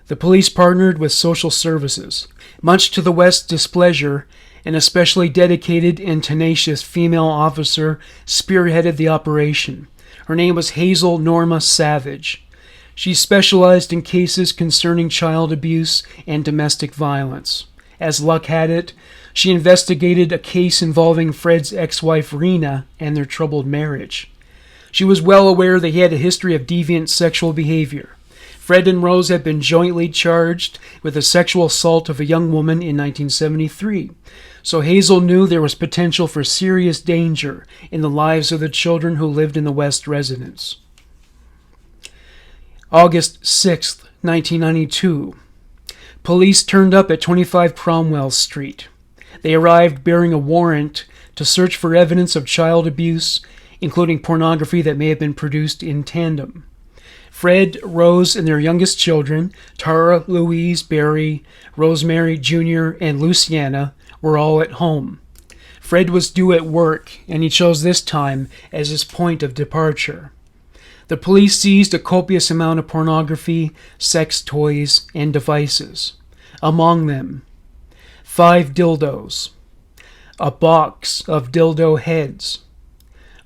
The police partnered with social services. Much to the West's displeasure, an especially dedicated and tenacious female officer spearheaded the operation. Her name was Hazel Norma Savage. She specialized in cases concerning child abuse and domestic violence. As luck had it, she investigated a case involving Fred's ex-wife Rena and their troubled marriage. She was well aware that he had a history of deviant sexual behavior. Fred and Rose had been jointly charged with the sexual assault of a young woman in 1973, so Hazel knew there was potential for serious danger in the lives of the children who lived in the West residence. August 6, 1992. Police turned up at 25 Cromwell Street. They arrived bearing a warrant to search for evidence of child abuse, including pornography that may have been produced in tandem. Fred, Rose, and their youngest children, Tara, Louise, Barry, Rosemary Jr., and Luciana, were all at home. Fred was due at work, and he chose this time as his point of departure. The police seized a copious amount of pornography, sex toys, and devices. Among them, 5 dildos, a box of dildo heads,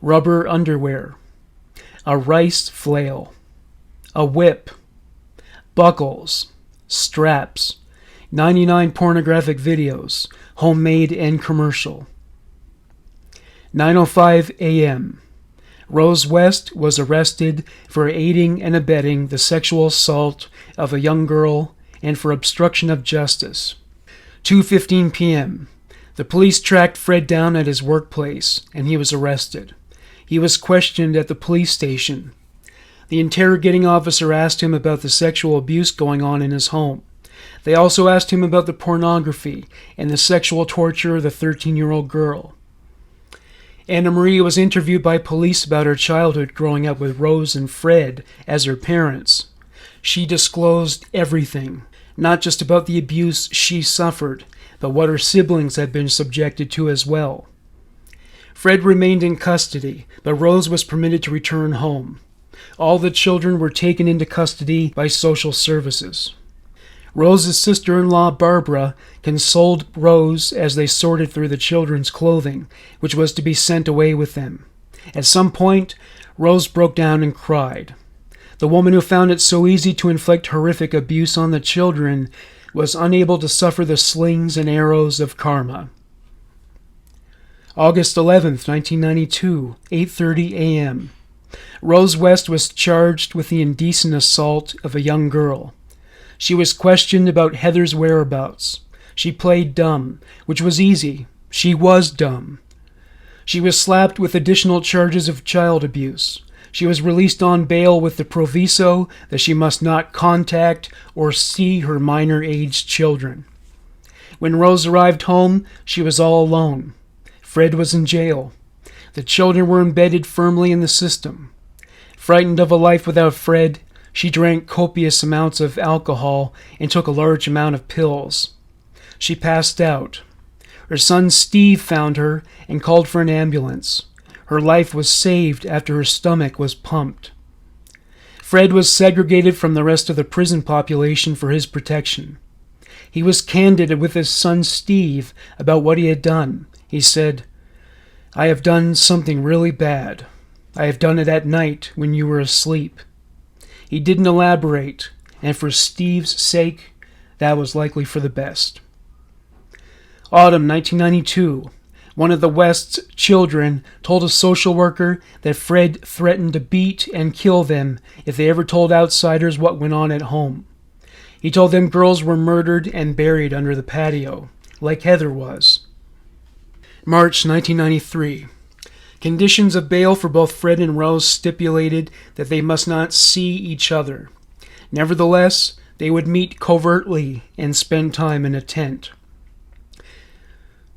rubber underwear, a rice flail, a whip, buckles, straps, 99 pornographic videos, homemade and commercial. 9:05 a.m. Rose West was arrested for aiding and abetting the sexual assault of a young girl and for obstruction of justice. 2:15 p.m. The police tracked Fred down at his workplace, and he was arrested. He was questioned at the police station. The interrogating officer asked him about the sexual abuse going on in his home. They also asked him about the pornography and the sexual torture of the 13-year-old girl. Anna Marie was interviewed by police about her childhood growing up with Rose and Fred as her parents. She disclosed everything, not just about the abuse she suffered, but what her siblings had been subjected to as well. Fred remained in custody, but Rose was permitted to return home. All the children were taken into custody by social services. Rose's sister-in-law, Barbara, consoled Rose as they sorted through the children's clothing, which was to be sent away with them. At some point, Rose broke down and cried. The woman who found it so easy to inflict horrific abuse on the children was unable to suffer the slings and arrows of karma. August 11th, 1992, 8:30 a.m. Rose West was charged with the indecent assault of a young girl. She was questioned about Heather's whereabouts. She played dumb, which was easy. She was dumb. She was slapped with additional charges of child abuse. She was released on bail with the proviso that she must not contact or see her minor-aged children. When Rose arrived home, she was all alone. Fred was in jail. The children were embedded firmly in the system. Frightened of a life without Fred, she drank copious amounts of alcohol and took a large amount of pills. She passed out. Her son Steve found her and called for an ambulance. Her life was saved after her stomach was pumped. Fred was segregated from the rest of the prison population for his protection. He was candid with his son Steve about what he had done. He said, "I have done something really bad. I have done it at night when you were asleep." He didn't elaborate, and for Steve's sake, that was likely for the best. Autumn 1992. One of the West's children told a social worker that Fred threatened to beat and kill them if they ever told outsiders what went on at home. He told them girls were murdered and buried under the patio, like Heather was. March 1993. Conditions of bail for both Fred and Rose stipulated that they must not see each other. Nevertheless, they would meet covertly and spend time in a tent.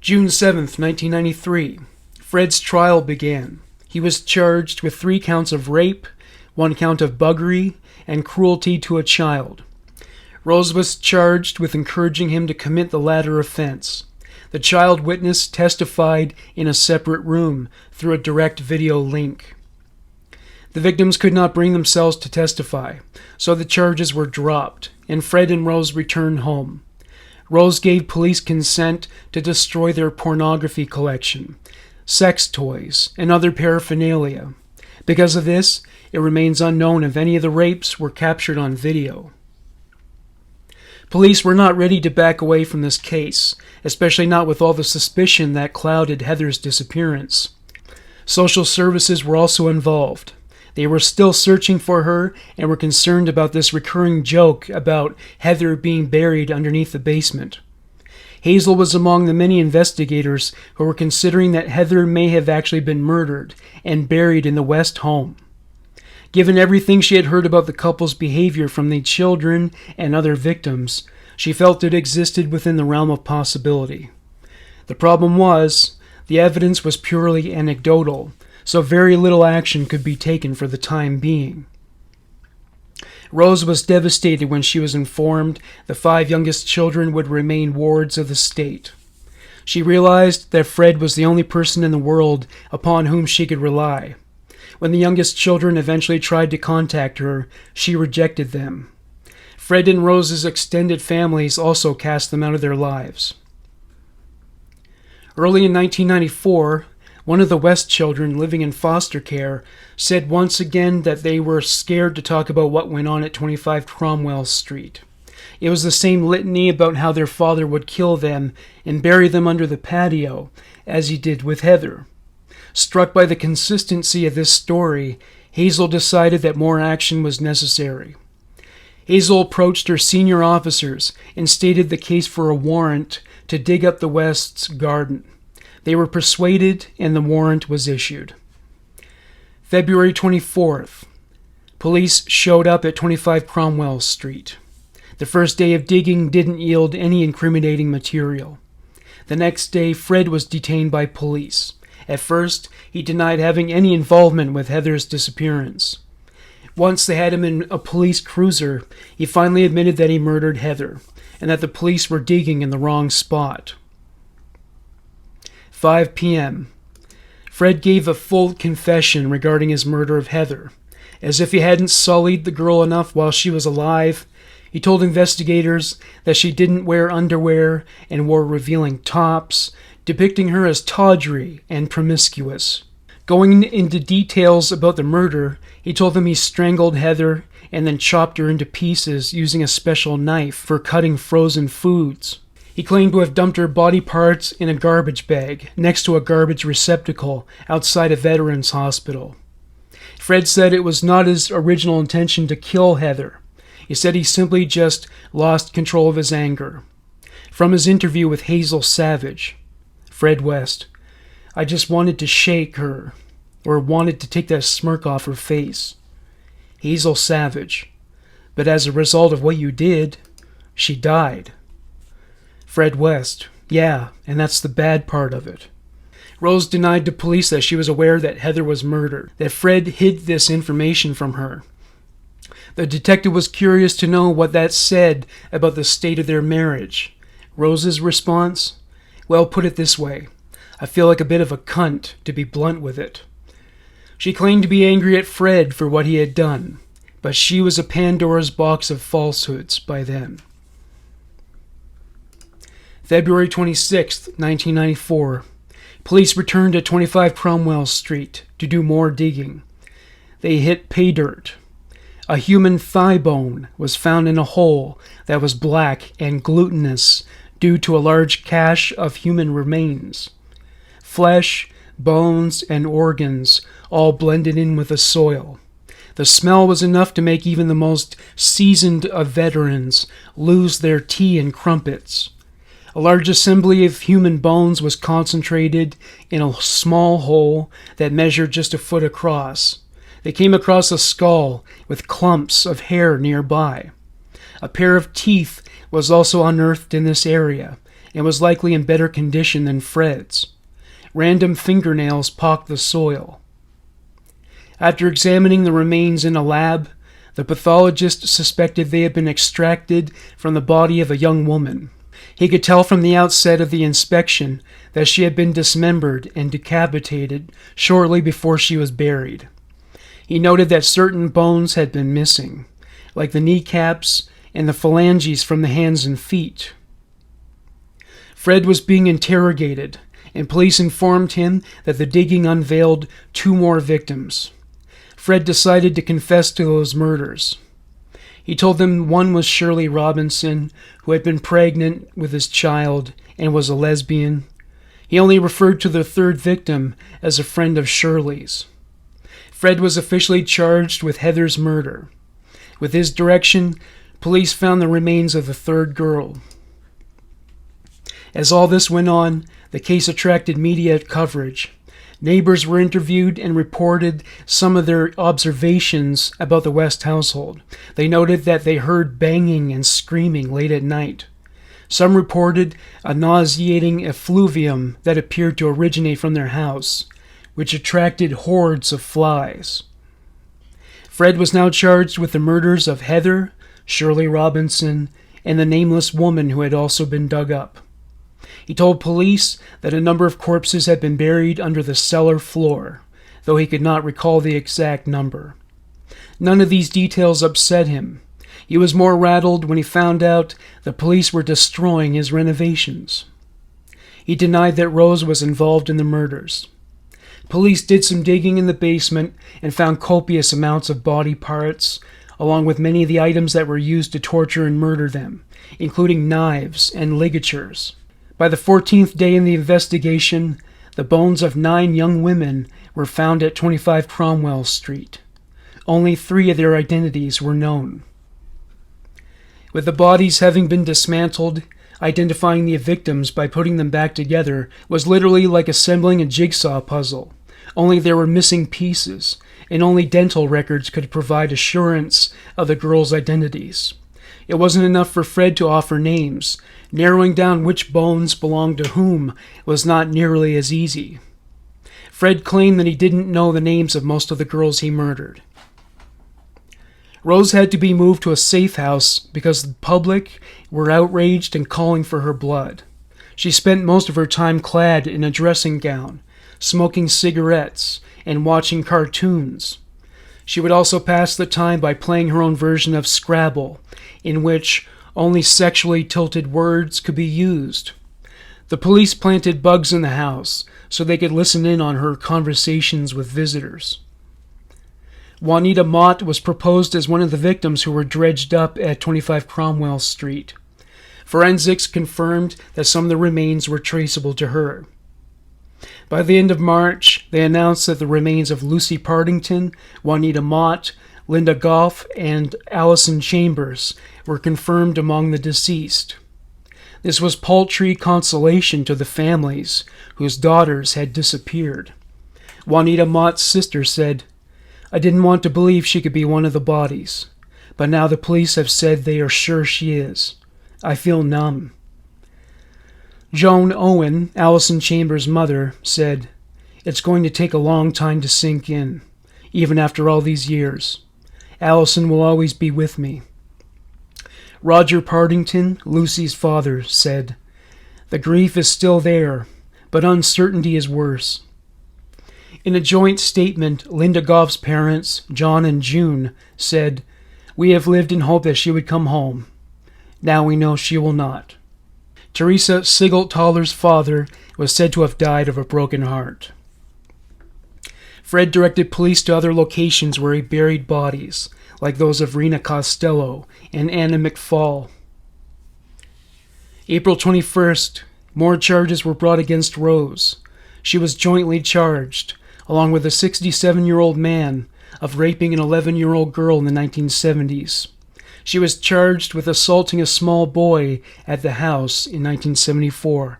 June 7th, 1993, Fred's trial began. He was charged with 3 counts of rape, 1 count of buggery, and cruelty to a child. Rose was charged with encouraging him to commit the latter offense. The child witness testified in a separate room through a direct video link. The victims could not bring themselves to testify, so the charges were dropped, and Fred and Rose returned home. Rose gave police consent to destroy their pornography collection, sex toys, and other paraphernalia. Because of this, it remains unknown if any of the rapes were captured on video. Police were not ready to back away from this case, especially not with all the suspicion that clouded Heather's disappearance. Social services were also involved. They were still searching for her and were concerned about this recurring joke about Heather being buried underneath the basement. Hazel was among the many investigators who were considering that Heather may have actually been murdered and buried in the West home. Given everything she had heard about the couple's behavior from the children and other victims, she felt it existed within the realm of possibility. The problem was, the evidence was purely anecdotal, so very little action could be taken for the time being. Rose was devastated when she was informed the 5 youngest children would remain wards of the state. She realized that Fred was the only person in the world upon whom she could rely. When the youngest children eventually tried to contact her, she rejected them. Fred and Rose's extended families also cast them out of their lives. Early in 1994, one of the West children living in foster care said once again that they were scared to talk about what went on at 25 Cromwell Street. It was the same litany about how their father would kill them and bury them under the patio, as he did with Heather. Struck by the consistency of this story, Hazel decided that more action was necessary. Hazel approached her senior officers and stated the case for a warrant to dig up the West's garden. They were persuaded, and the warrant was issued. February 24th. Police showed up at 25 Cromwell Street. The first day of digging didn't yield any incriminating material. The next day, Fred was detained by police. At first, he denied having any involvement with Heather's disappearance. Once they had him in a police cruiser, he finally admitted that he murdered Heather, and that the police were digging in the wrong spot. 5 p.m. Fred gave a full confession regarding his murder of Heather. As if he hadn't sullied the girl enough while she was alive, he told investigators that she didn't wear underwear and wore revealing tops, depicting her as tawdry and promiscuous. Going into details about the murder, he told them he strangled Heather and then chopped her into pieces using a special knife for cutting frozen foods. He claimed to have dumped her body parts in a garbage bag next to a garbage receptacle outside a veterans hospital. Fred said it was not his original intention to kill Heather. He said he simply just lost control of his anger. From his interview with Hazel Savage, Fred West, I just wanted to shake her, or wanted to take that smirk off her face. Hazel Savage, but as a result of what you did, she died. Fred West, yeah, and that's the bad part of it. Rose denied to police that she was aware that Heather was murdered, that Fred hid this information from her. The detective was curious to know what that said about the state of their marriage. Rose's response? Well, put it this way. I feel like a bit of a cunt, to be blunt with it. She claimed to be angry at Fred for what he had done, but she was a Pandora's box of falsehoods by then. February 26, 1994. Police returned at 25 Cromwell Street to do more digging. They hit pay dirt. A human thigh bone was found in a hole that was black and glutinous due to a large cache of human remains. Flesh, bones, and organs all blended in with the soil. The smell was enough to make even the most seasoned of veterans lose their tea and crumpets. A large assembly of human bones was concentrated in a small hole that measured just a foot across. They came across a skull with clumps of hair nearby. A pair of teeth was also unearthed in this area and was likely in better condition than Fred's. Random fingernails pocked the soil. After examining the remains in a lab, the pathologist suspected they had been extracted from the body of a young woman. He could tell from the outset of the inspection that she had been dismembered and decapitated shortly before she was buried. He noted that certain bones had been missing, like the kneecaps and the phalanges from the hands and feet. Fred was being interrogated, and police informed him that the digging unveiled 2 more victims. Fred decided to confess to those murders. He told them one was Shirley Robinson, who had been pregnant with his child and was a lesbian. He only referred to the 3rd victim as a friend of Shirley's. Fred was officially charged with Heather's murder. With his direction, police found the remains of the 3rd girl. As all this went on, the case attracted media coverage. Neighbors were interviewed and reported some of their observations about the West household. They noted that they heard banging and screaming late at night. Some reported a nauseating effluvium that appeared to originate from their house, which attracted hordes of flies. Fred was now charged with the murders of Heather, Shirley Robinson, and the nameless woman who had also been dug up. He told police that a number of corpses had been buried under the cellar floor, though he could not recall the exact number. None of these details upset him. He was more rattled when he found out the police were destroying his renovations. He denied that Rose was involved in the murders. Police did some digging in the basement and found copious amounts of body parts, along with many of the items that were used to torture and murder them, including knives and ligatures. By the 14th day in the investigation, the bones of 9 young women were found at 25 Cromwell Street. Only 3 of their identities were known. With the bodies having been dismantled, identifying the victims by putting them back together was literally like assembling a jigsaw puzzle, only there were missing pieces, and only dental records could provide assurance of the girls' identities. It wasn't enough for Fred to offer names. Narrowing down which bones belonged to whom was not nearly as easy. Fred claimed that he didn't know the names of most of the girls he murdered. Rose had to be moved to a safe house because the public were outraged and calling for her blood. She spent most of her time clad in a dressing gown, smoking cigarettes, and watching cartoons. She would also pass the time by playing her own version of Scrabble, in which only sexually tilted words could be used. The police planted bugs in the house so they could listen in on her conversations with visitors. Juanita Mott was proposed as one of the victims who were dredged up at 25 Cromwell Street. Forensics confirmed that some of the remains were traceable to her. By the end of March, they announced that the remains of Lucy Partington, Juanita Mott, Linda Goff, and Allison Chambers were confirmed among the deceased. This was paltry consolation to the families whose daughters had disappeared. Juanita Mott's sister said, "I didn't want to believe she could be one of the bodies, but now the police have said they are sure she is. I feel numb." Joan Owen, Allison Chambers' mother, said, "It's going to take a long time to sink in, even after all these years. Allison will always be with me." Roger Partington, Lucy's father, said, "The grief is still there, but uncertainty is worse." In a joint statement, Linda Goff's parents, John and June, said, "We have lived in hope that she would come home. Now we know she will not." Teresa Sigelt-Toller's father was said to have died of a broken heart. Fred directed police to other locations where he buried bodies, like those of Rena Costello and Anna McFall. April 21st, more charges were brought against Rose. She was jointly charged, along with a 67-year-old man, of raping an 11-year-old girl in the 1970s. She was charged with assaulting a small boy at the house in 1974.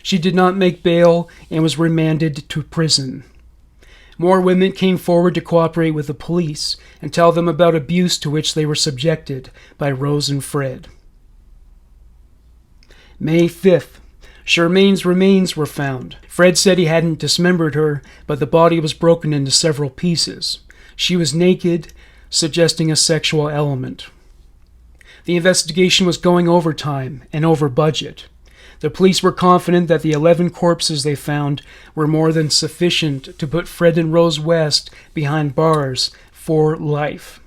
She did not make bail and was remanded to prison. More women came forward to cooperate with the police and tell them about abuse to which they were subjected by Rose and Fred. May 5th. Charmaine's remains were found. Fred said he hadn't dismembered her, but the body was broken into several pieces. She was naked, suggesting a sexual element. The investigation was going over time and over budget. The police were confident that the 11 corpses they found were more than sufficient to put Fred and Rose West behind bars for life.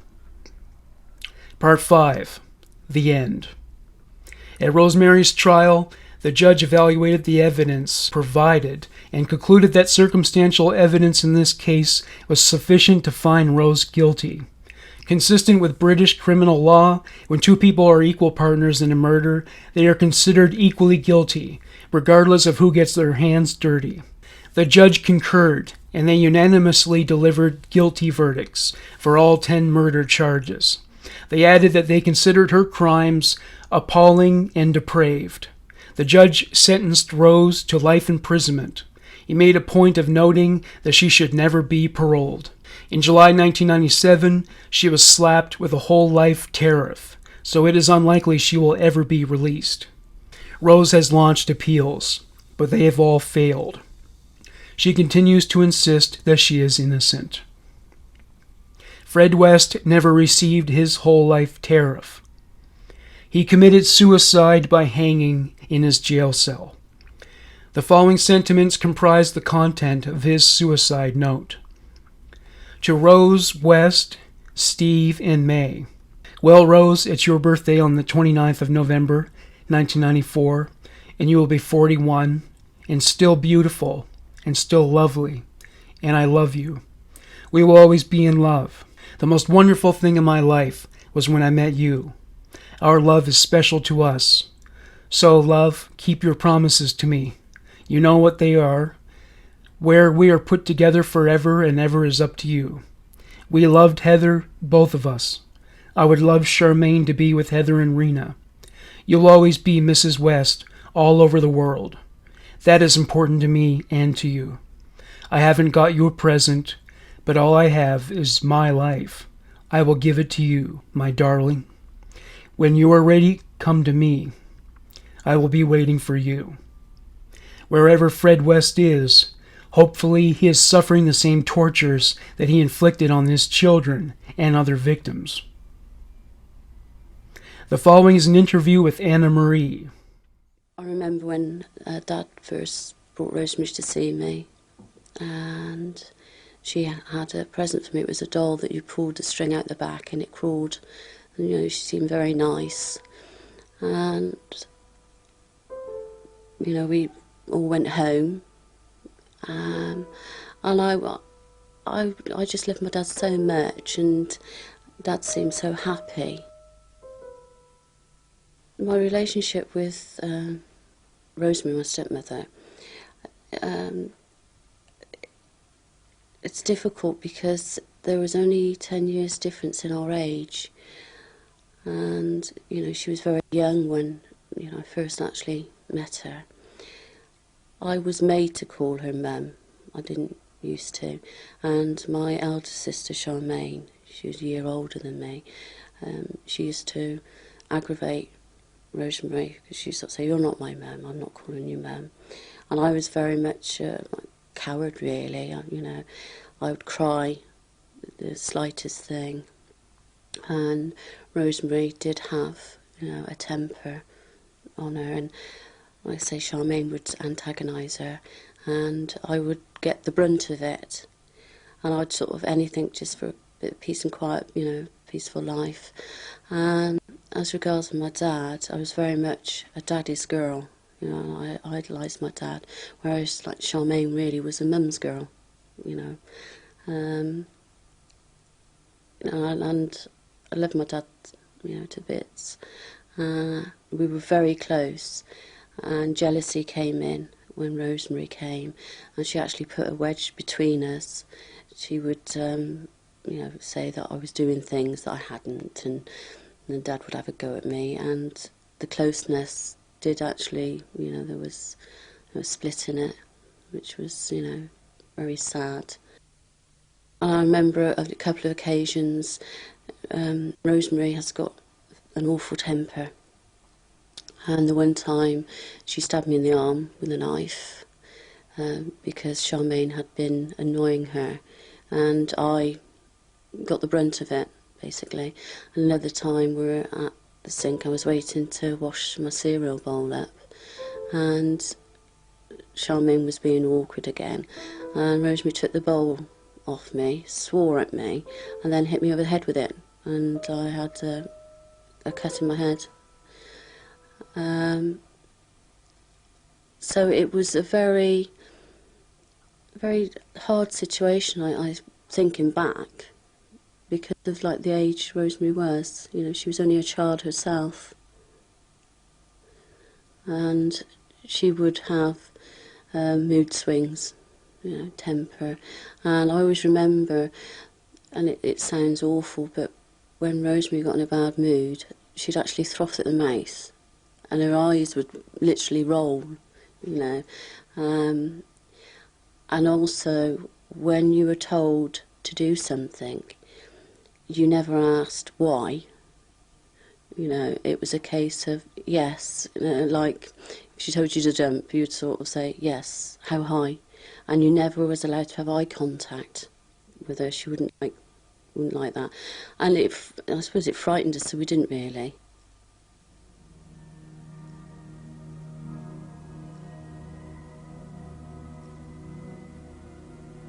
Part 5. The End. At Rosemary's trial, the judge evaluated the evidence provided and concluded that circumstantial evidence in this case was sufficient to find Rose guilty. Consistent with British criminal law, when two people are equal partners in a murder, they are considered equally guilty, regardless of who gets their hands dirty. The judge concurred, and they unanimously delivered guilty verdicts for all 10 murder charges. They added that they considered her crimes appalling and depraved. The judge sentenced Rose to life imprisonment. He made a point of noting that she should never be paroled. In July 1997, she was slapped with a whole life tariff, so it is unlikely she will ever be released. Rose has launched appeals, but they have all failed. She continues to insist that she is innocent. Fred West never received his whole life tariff. He committed suicide by hanging in his jail cell. The following sentiments comprise the content of his suicide note. To Rose, West, Steve, and May. Well, Rose, it's your birthday on the 29th of November, 1994, and you will be 41, and still beautiful, and still lovely, and I love you. We will always be in love. The most wonderful thing in my life was when I met you. Our love is special to us. So, love, keep your promises to me. You know what they are. Where we are put together forever and ever is up to you. We loved Heather, both of us. I would love Charmaine to be with Heather and Rena. You'll always be Mrs. West all over the world. That is important to me and to you. I haven't got you a present, but all I have is my life. I will give it to you, my darling. When you are ready, come to me. I will be waiting for you. Wherever Fred West is, hopefully he is suffering the same tortures that he inflicted on his children and other victims. The following is an interview with Anna Marie. I remember when Dad first brought Rosemary to see me, and she had a present for me. It was a doll that you pulled the string out the back and it crawled. And, you know, she seemed very nice. And, you know, we all went home. And I just loved my dad so much, and Dad seemed so happy. My relationship with Rosemary, my stepmother, it's difficult because there was only 10 years difference in our age. And, you know, she was very young when, you know, I first actually met her. I was made to call her Mum. I didn't used to. And my elder sister, Charmaine, she was a year older than me, she used to aggravate Rosemary because she used to say, "You're not my mum, I'm not calling you mum." And I was very much a coward, really. You know, I would cry the slightest thing. And Rosemary did have, you know, a temper on her, and like I say, Charmaine would antagonise her, and I would get the brunt of it. And I'd sort of anything just for a bit of peace and quiet, you know, peaceful life. And as regards my dad, I was very much a daddy's girl. You know, I idolised my dad, whereas like Charmaine really was a mum's girl, you know. And I loved my dad, you know, to bits. We were very close, and jealousy came in when Rosemary came, and she actually put a wedge between us. She would, you know, say that I was doing things that I hadn't, and and then Dad would have a go at me, and the closeness did actually, there was a split in it, which was, very sad. And I remember a couple of occasions, Rosemary has got an awful temper, and the one time she stabbed me in the arm with a knife because Charmaine had been annoying her, and I got the brunt of it, basically. And another time we were at the sink, I was waiting to wash my cereal bowl up, and Charmaine was being awkward again, and Rosemary took the bowl off me, swore at me, and then hit me over the head with it, and I had a cut in my head. So it was a very, very hard situation, I thinking back, because of like the age Rosemary was. She was only a child herself, and she would have mood swings, temper. And I always remember, and it sounds awful, but when Rosemary got in a bad mood, she'd actually froth at the mouth, and her eyes would literally roll, And also, when you were told to do something, you never asked why. It was a case of yes, like if she told you to jump, you'd sort of say yes, how high, and you never was allowed to have eye contact with her. She wouldn't like that, and I suppose it frightened us, so we didn't really.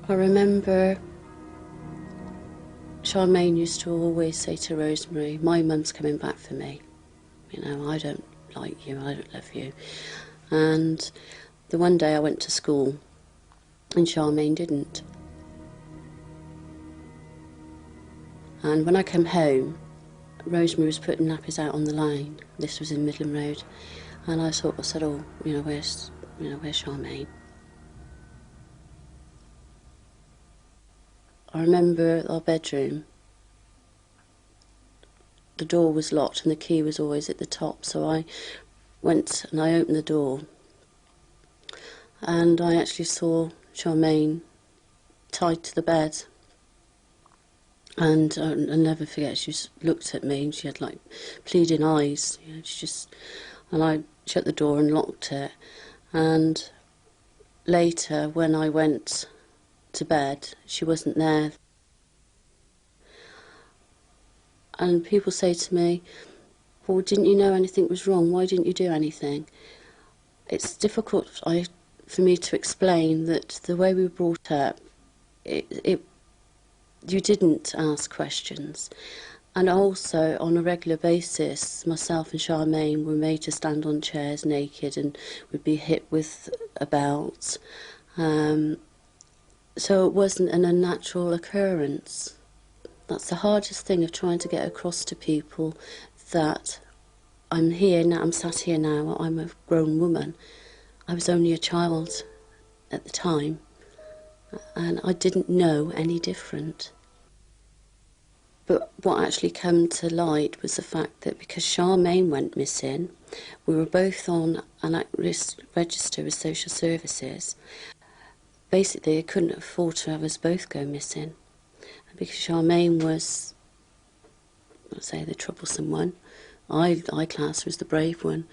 I remember Charmaine used to always say to Rosemary, my mum's coming back for me. I don't like you, I don't love you. And the one day I went to school and Charmaine didn't. And when I came home, Rosemary was putting nappies out on the line. This was in Midland Road. And I sort of said, where's Charmaine? I remember our bedroom, the door was locked and the key was always at the top, so I went and I opened the door, and I actually saw Charmaine tied to the bed, and I'll never forget, she just looked at me and she had like pleading eyes, and I shut the door and locked it. And later, when I went to bed, she wasn't there. And people say to me, well, didn't you know anything was wrong? Why didn't you do anything? It's difficult for me to explain that the way we were brought up, you didn't ask questions. And also, on a regular basis, myself and Charmaine were made to stand on chairs naked and would be hit with a belt. So it wasn't an unnatural occurrence. That's the hardest thing of trying to get across to people, that I'm here now, I'm sat here now, I'm a grown woman. I was only a child at the time, and I didn't know any different. But what actually came to light was the fact that because Charmaine went missing, we were both on an at-risk register with social services. Basically, they couldn't afford to have us both go missing. And because Charmaine was, I'd say, the troublesome one, I class her as the brave one,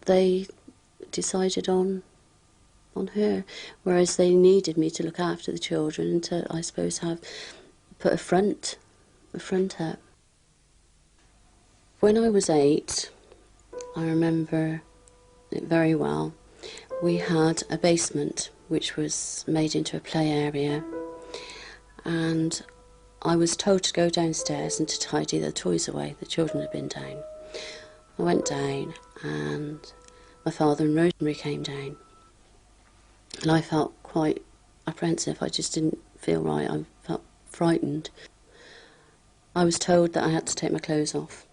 they decided on her, whereas they needed me to look after the children and to, I suppose, put a front up. When I was 8, I remember it very well. We had a basement which was made into a play area, and I was told to go downstairs and to tidy the toys away. The children had been down. I went down, and my father and Rosemary came down, and I felt quite apprehensive. I just didn't feel right. I felt frightened. I was told that I had to take my clothes off,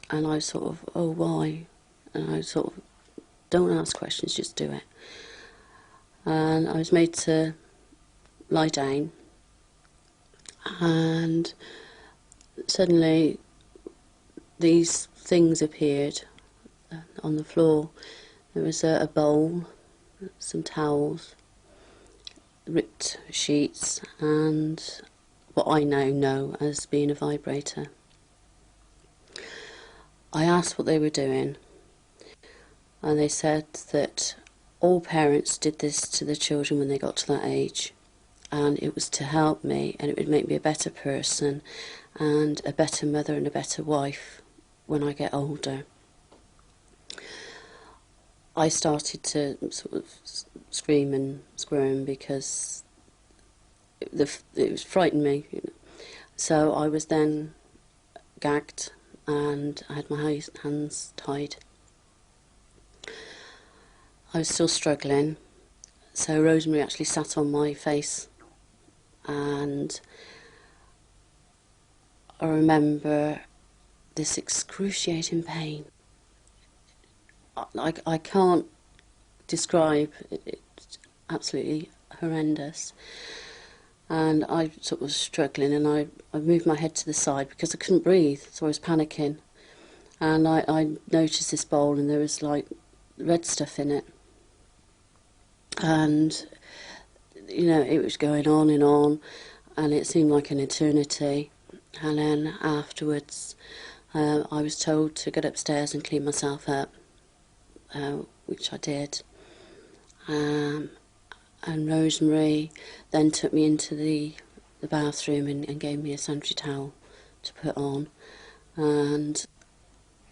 and I was sort of, oh, why? And I sort of, don't ask questions, just do it. And I was made to lie down, and suddenly these things appeared on the floor. There was a bowl, some towels, ripped sheets, and what I now know as being a vibrator. I asked what they were doing, and they said that all parents did this to their children when they got to that age, and it was to help me, and it would make me a better person and a better mother and a better wife when I get older. I started to sort of scream and squirm because it was frightened me. So I was then gagged and I had my hands tied. I was still struggling, so Rosemary actually sat on my face, and I remember this excruciating pain. I can't describe it. It's absolutely horrendous. And I sort of was struggling, and I moved my head to the side because I couldn't breathe, so I was panicking. And I noticed this bowl, and there was like red stuff in it. And, you know, it was going on, and it seemed like an eternity. And then afterwards, I was told to get upstairs and clean myself up, which I did. And Rosemary then took me into the bathroom and gave me a sanitary towel to put on. And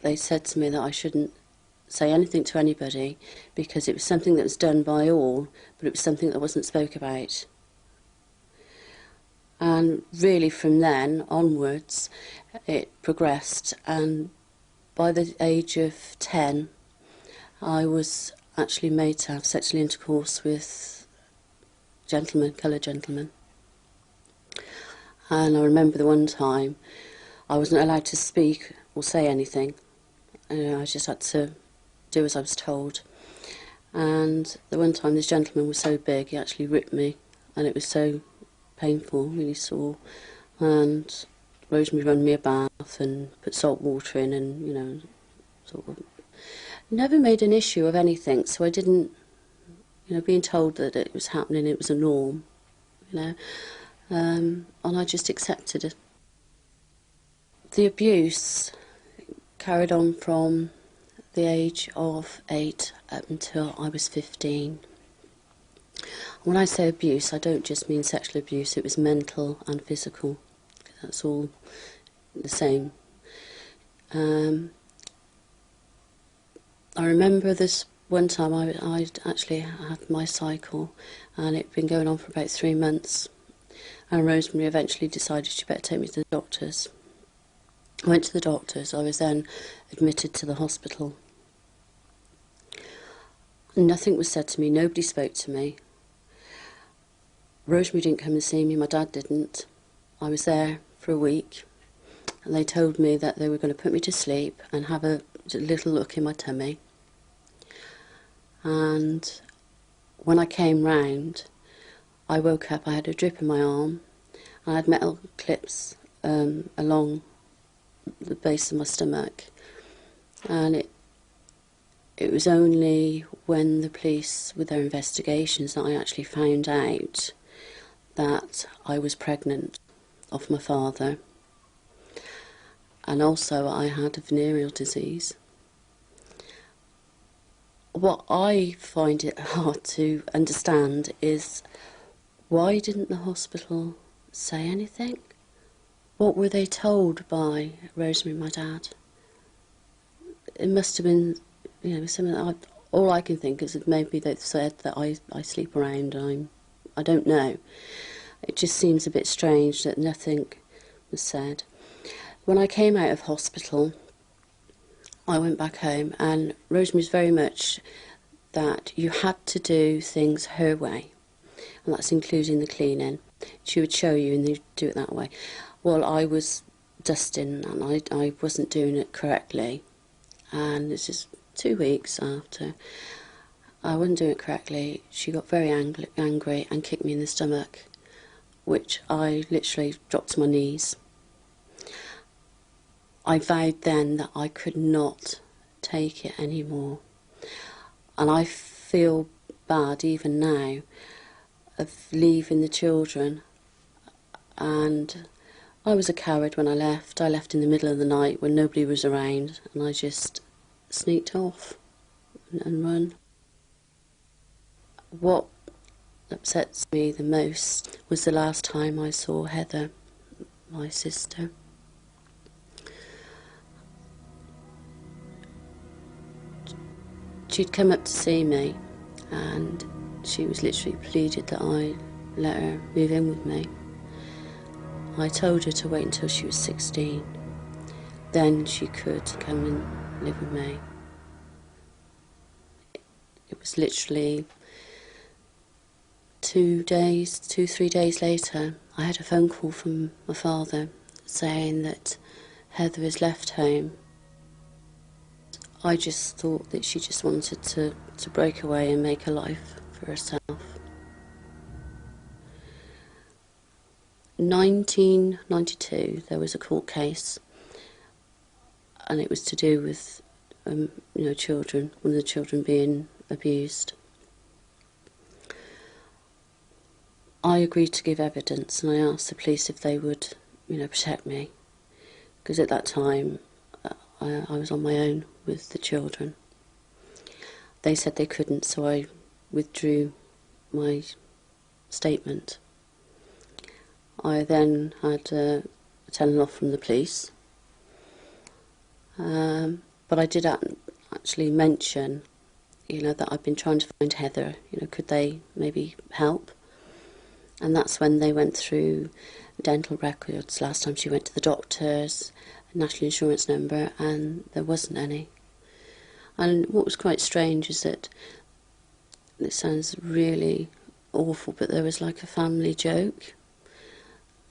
they said to me that I shouldn't say anything to anybody because it was something that was done by all, but it was something that wasn't spoke about. And really from then onwards it progressed, and by the age of 10 I was actually made to have sexual intercourse with gentlemen, coloured gentlemen. And I remember the one time I wasn't allowed to speak or say anything. I just had to do as I was told. And the one time this gentleman was so big, he actually ripped me, and it was so painful, really sore. And Rosemary ran me a bath and put salt water in, and, you know, sort of never made an issue of anything, so I didn't, you know, being told that it was happening, it was a norm, you know, and I just accepted it. The abuse carried on from the age of 8 up until I was 15. When I say abuse, I don't just mean sexual abuse, it was mental and physical. That's all the same. I remember this one time I'd actually had my cycle, and it'd been going on for about 3 months, and Rosemary eventually decided she better take me to the doctors. I went to the doctors. I was then admitted to the hospital. Nothing was said to me, nobody spoke to me. Rosemary didn't come and see me, my dad didn't. I was there for a week, and they told me that they were going to put me to sleep and have a little look in my tummy. And when I came round, I woke up, I had a drip in my arm, I had metal clips along the base of my stomach, and it was only when the police, with their investigations, that I actually found out that I was pregnant of my father, and also I had a venereal disease. What I find it hard to understand is, why didn't the hospital say anything? What were they told by Rosemary, my dad? It must have been, you know, something that all I can think is that maybe they've said that I sleep around, I don't know. It just seems a bit strange that nothing was said. When I came out of hospital, I went back home, and Rosemary's very much that you had to do things her way, and that's including the cleaning. She would show you and you'd do it that way. Well, I was dusting, and I wasn't doing it correctly, and it's just 2 weeks after I wasn't doing it correctly, she got very angry and kicked me in the stomach, which I literally dropped to my knees. I vowed then that I could not take it anymore. And I feel bad even now of leaving the children. And I was a coward when I left. I left in the middle of the night when nobody was around, and I just sneaked off and run. What upsets me the most was the last time I saw Heather, my sister. She'd come up to see me, and she was literally pleaded that I let her move in with me. I told her to wait until she was 16. Then she could come and live with me. It was literally 3 days later, I had a phone call from my father saying that Heather has left home. I just thought that she just wanted to break away and make a life for herself. 1992, there was a court case, and it was to do with, children, one of the children being abused. I agreed to give evidence, and I asked the police if they would, protect me, because at that time I was on my own with the children. They said they couldn't, so I withdrew my statement. I then had a telling off from the police, but I did actually mention, that I've been trying to find Heather. Could they maybe help? And that's when they went through dental records. Last time she went to the doctors, national insurance number, and there wasn't any. And what was quite strange is that, it sounds really awful, but there was like a family joke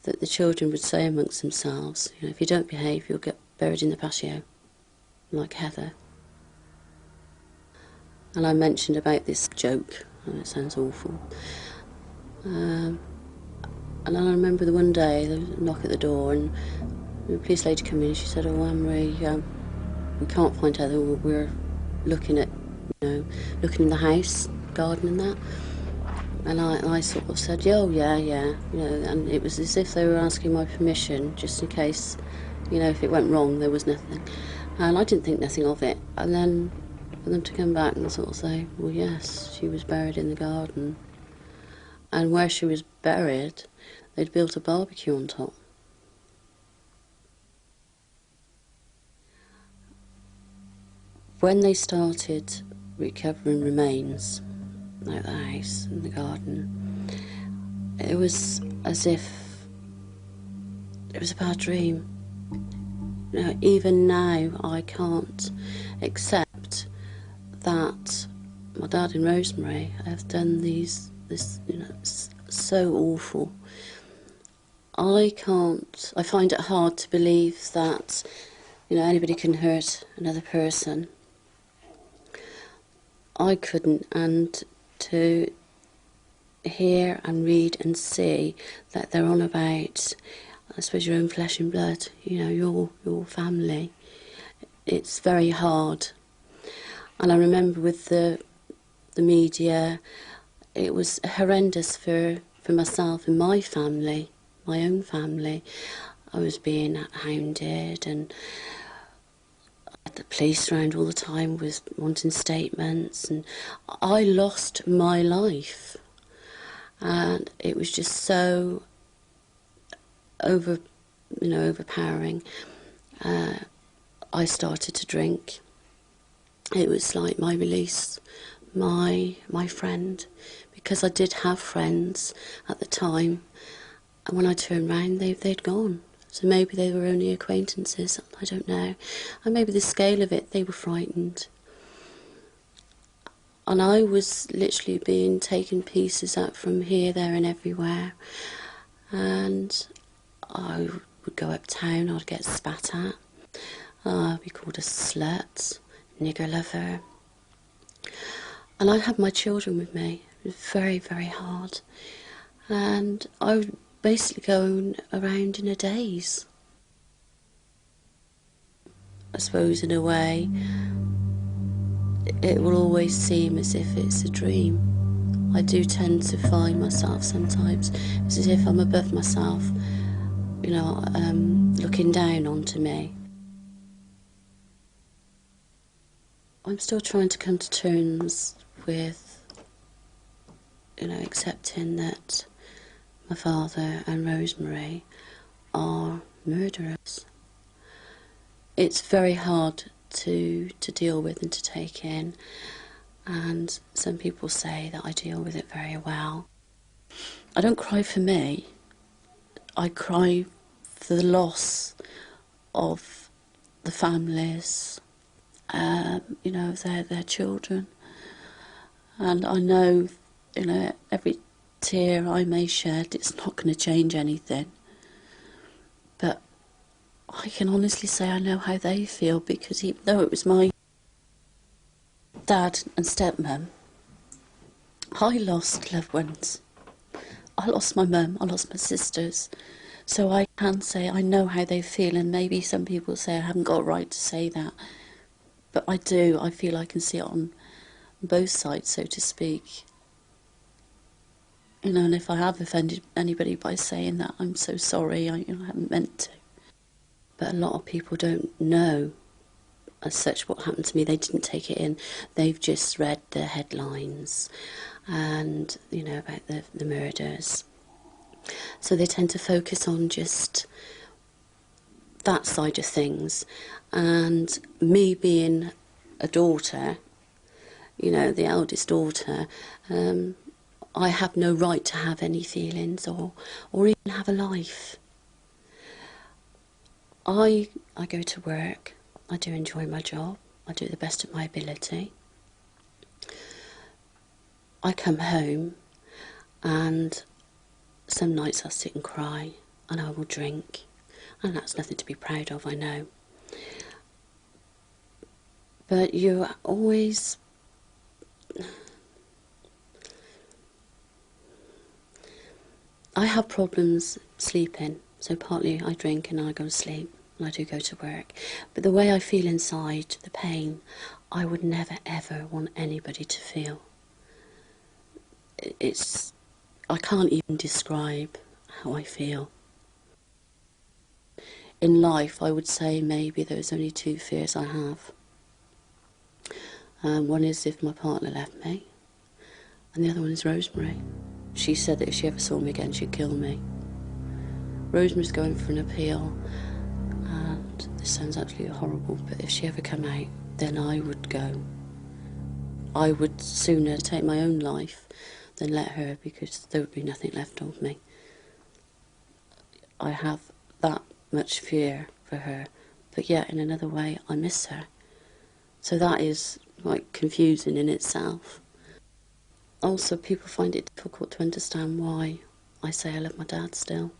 that the children would say amongst themselves, if you don't behave, you'll get buried in the patio, like Heather. And I mentioned about this joke, and it sounds awful. And I remember the one day, there was a knock at the door, and the police lady came in, and she said, Anne-Marie, we can't find Heather, we're looking at, looking in the house, garden and that. And I sort of said, yeah, and it was as if they were asking my permission, just in case, if it went wrong, there was nothing. And I didn't think nothing of it. And then for them to come back and sort of say, well, yes, she was buried in the garden. And where she was buried, they'd built a barbecue on top. When they started recovering remains out of the house and the garden, it was as if it was a bad dream. Even now I can't accept that my dad and Rosemary have done this, so awful. I find it hard to believe that, anybody can hurt another person. I couldn't, and to hear and read and see that they're on about, I suppose, your own flesh and blood, your family, it's very hard. And I remember with the media, it was horrendous for myself and my family, my own family. I was being hounded, and the police around all the time was wanting statements, and I lost my life, and it was just so overpowering. I started to drink. It was like my release, my friend, because I did have friends at the time, and when I turned round, they'd gone. So maybe they were only acquaintances, I don't know. And maybe the scale of it, they were frightened. And I was literally being taken pieces out from here, there and everywhere. And I would go uptown, I'd get spat at. I'd be called a slut, nigger lover. And I had my children with me. It was very, very hard. And I would basically go around in a daze. I suppose in a way, it will always seem as if it's a dream. I do tend to find myself sometimes, it's as if I'm above myself, looking down onto me. I'm still trying to come to terms with, accepting that my father and Rosemary are murderers. It's very hard to deal with and to take in, and some people say that I deal with it very well. I don't cry for me, I cry for the loss of the families, their children. And I know, every tear I may shed, it's not going to change anything. But I can honestly say I know how they feel, because even though it was my dad and stepmom, I lost loved ones. I lost my mum, I lost my sisters. So I can say I know how they feel, and maybe some people say I haven't got a right to say that. But I do, I feel I can see it on both sides, so to speak. And if I have offended anybody by saying that, I'm so sorry, I haven't meant to. But a lot of people don't know as such what happened to me. They didn't take it in. They've just read the headlines and, about the murders. So they tend to focus on just that side of things. And me being a daughter, the eldest daughter, I have no right to have any feelings or even have a life. I go to work, I do enjoy my job, I do the best of my ability. I come home and some nights I'll sit and cry and I will drink, and that's nothing to be proud of, I know. But you always... I have problems sleeping, so partly I drink and I go to sleep and I do go to work. But the way I feel inside, the pain, I would never ever want anybody to feel. I can't even describe how I feel. In life, I would say maybe there's only two fears I have. One is if my partner left me, and the other one is Rosemary. She said that if she ever saw me again, she'd kill me. Rosemary's going for an appeal, and this sounds absolutely horrible, but if she ever came out, then I would go. I would sooner take my own life than let her, because there would be nothing left of me. I have that much fear for her, but yet in another way I miss her. So that is like confusing in itself. Also, people find it difficult to understand why I say I love my dad still.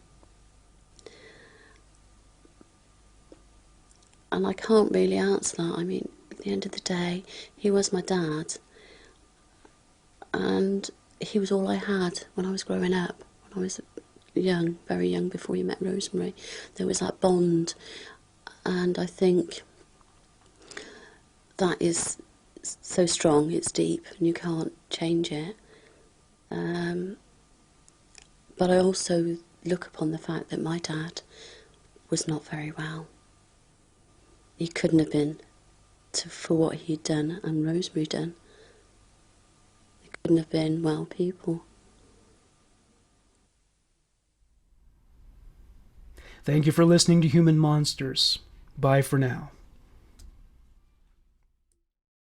And I can't really answer that. I mean, at the end of the day, he was my dad, and he was all I had when I was growing up, when I was young, very young, before you met Rosemary. There was that bond, and I think that is so strong, it's deep, and you can't change it. But I also look upon the fact that my dad was not very well. He couldn't have been for what he'd done and Rosemary done. They couldn't have been well people. Thank you for listening to Human Monsters. Bye for now.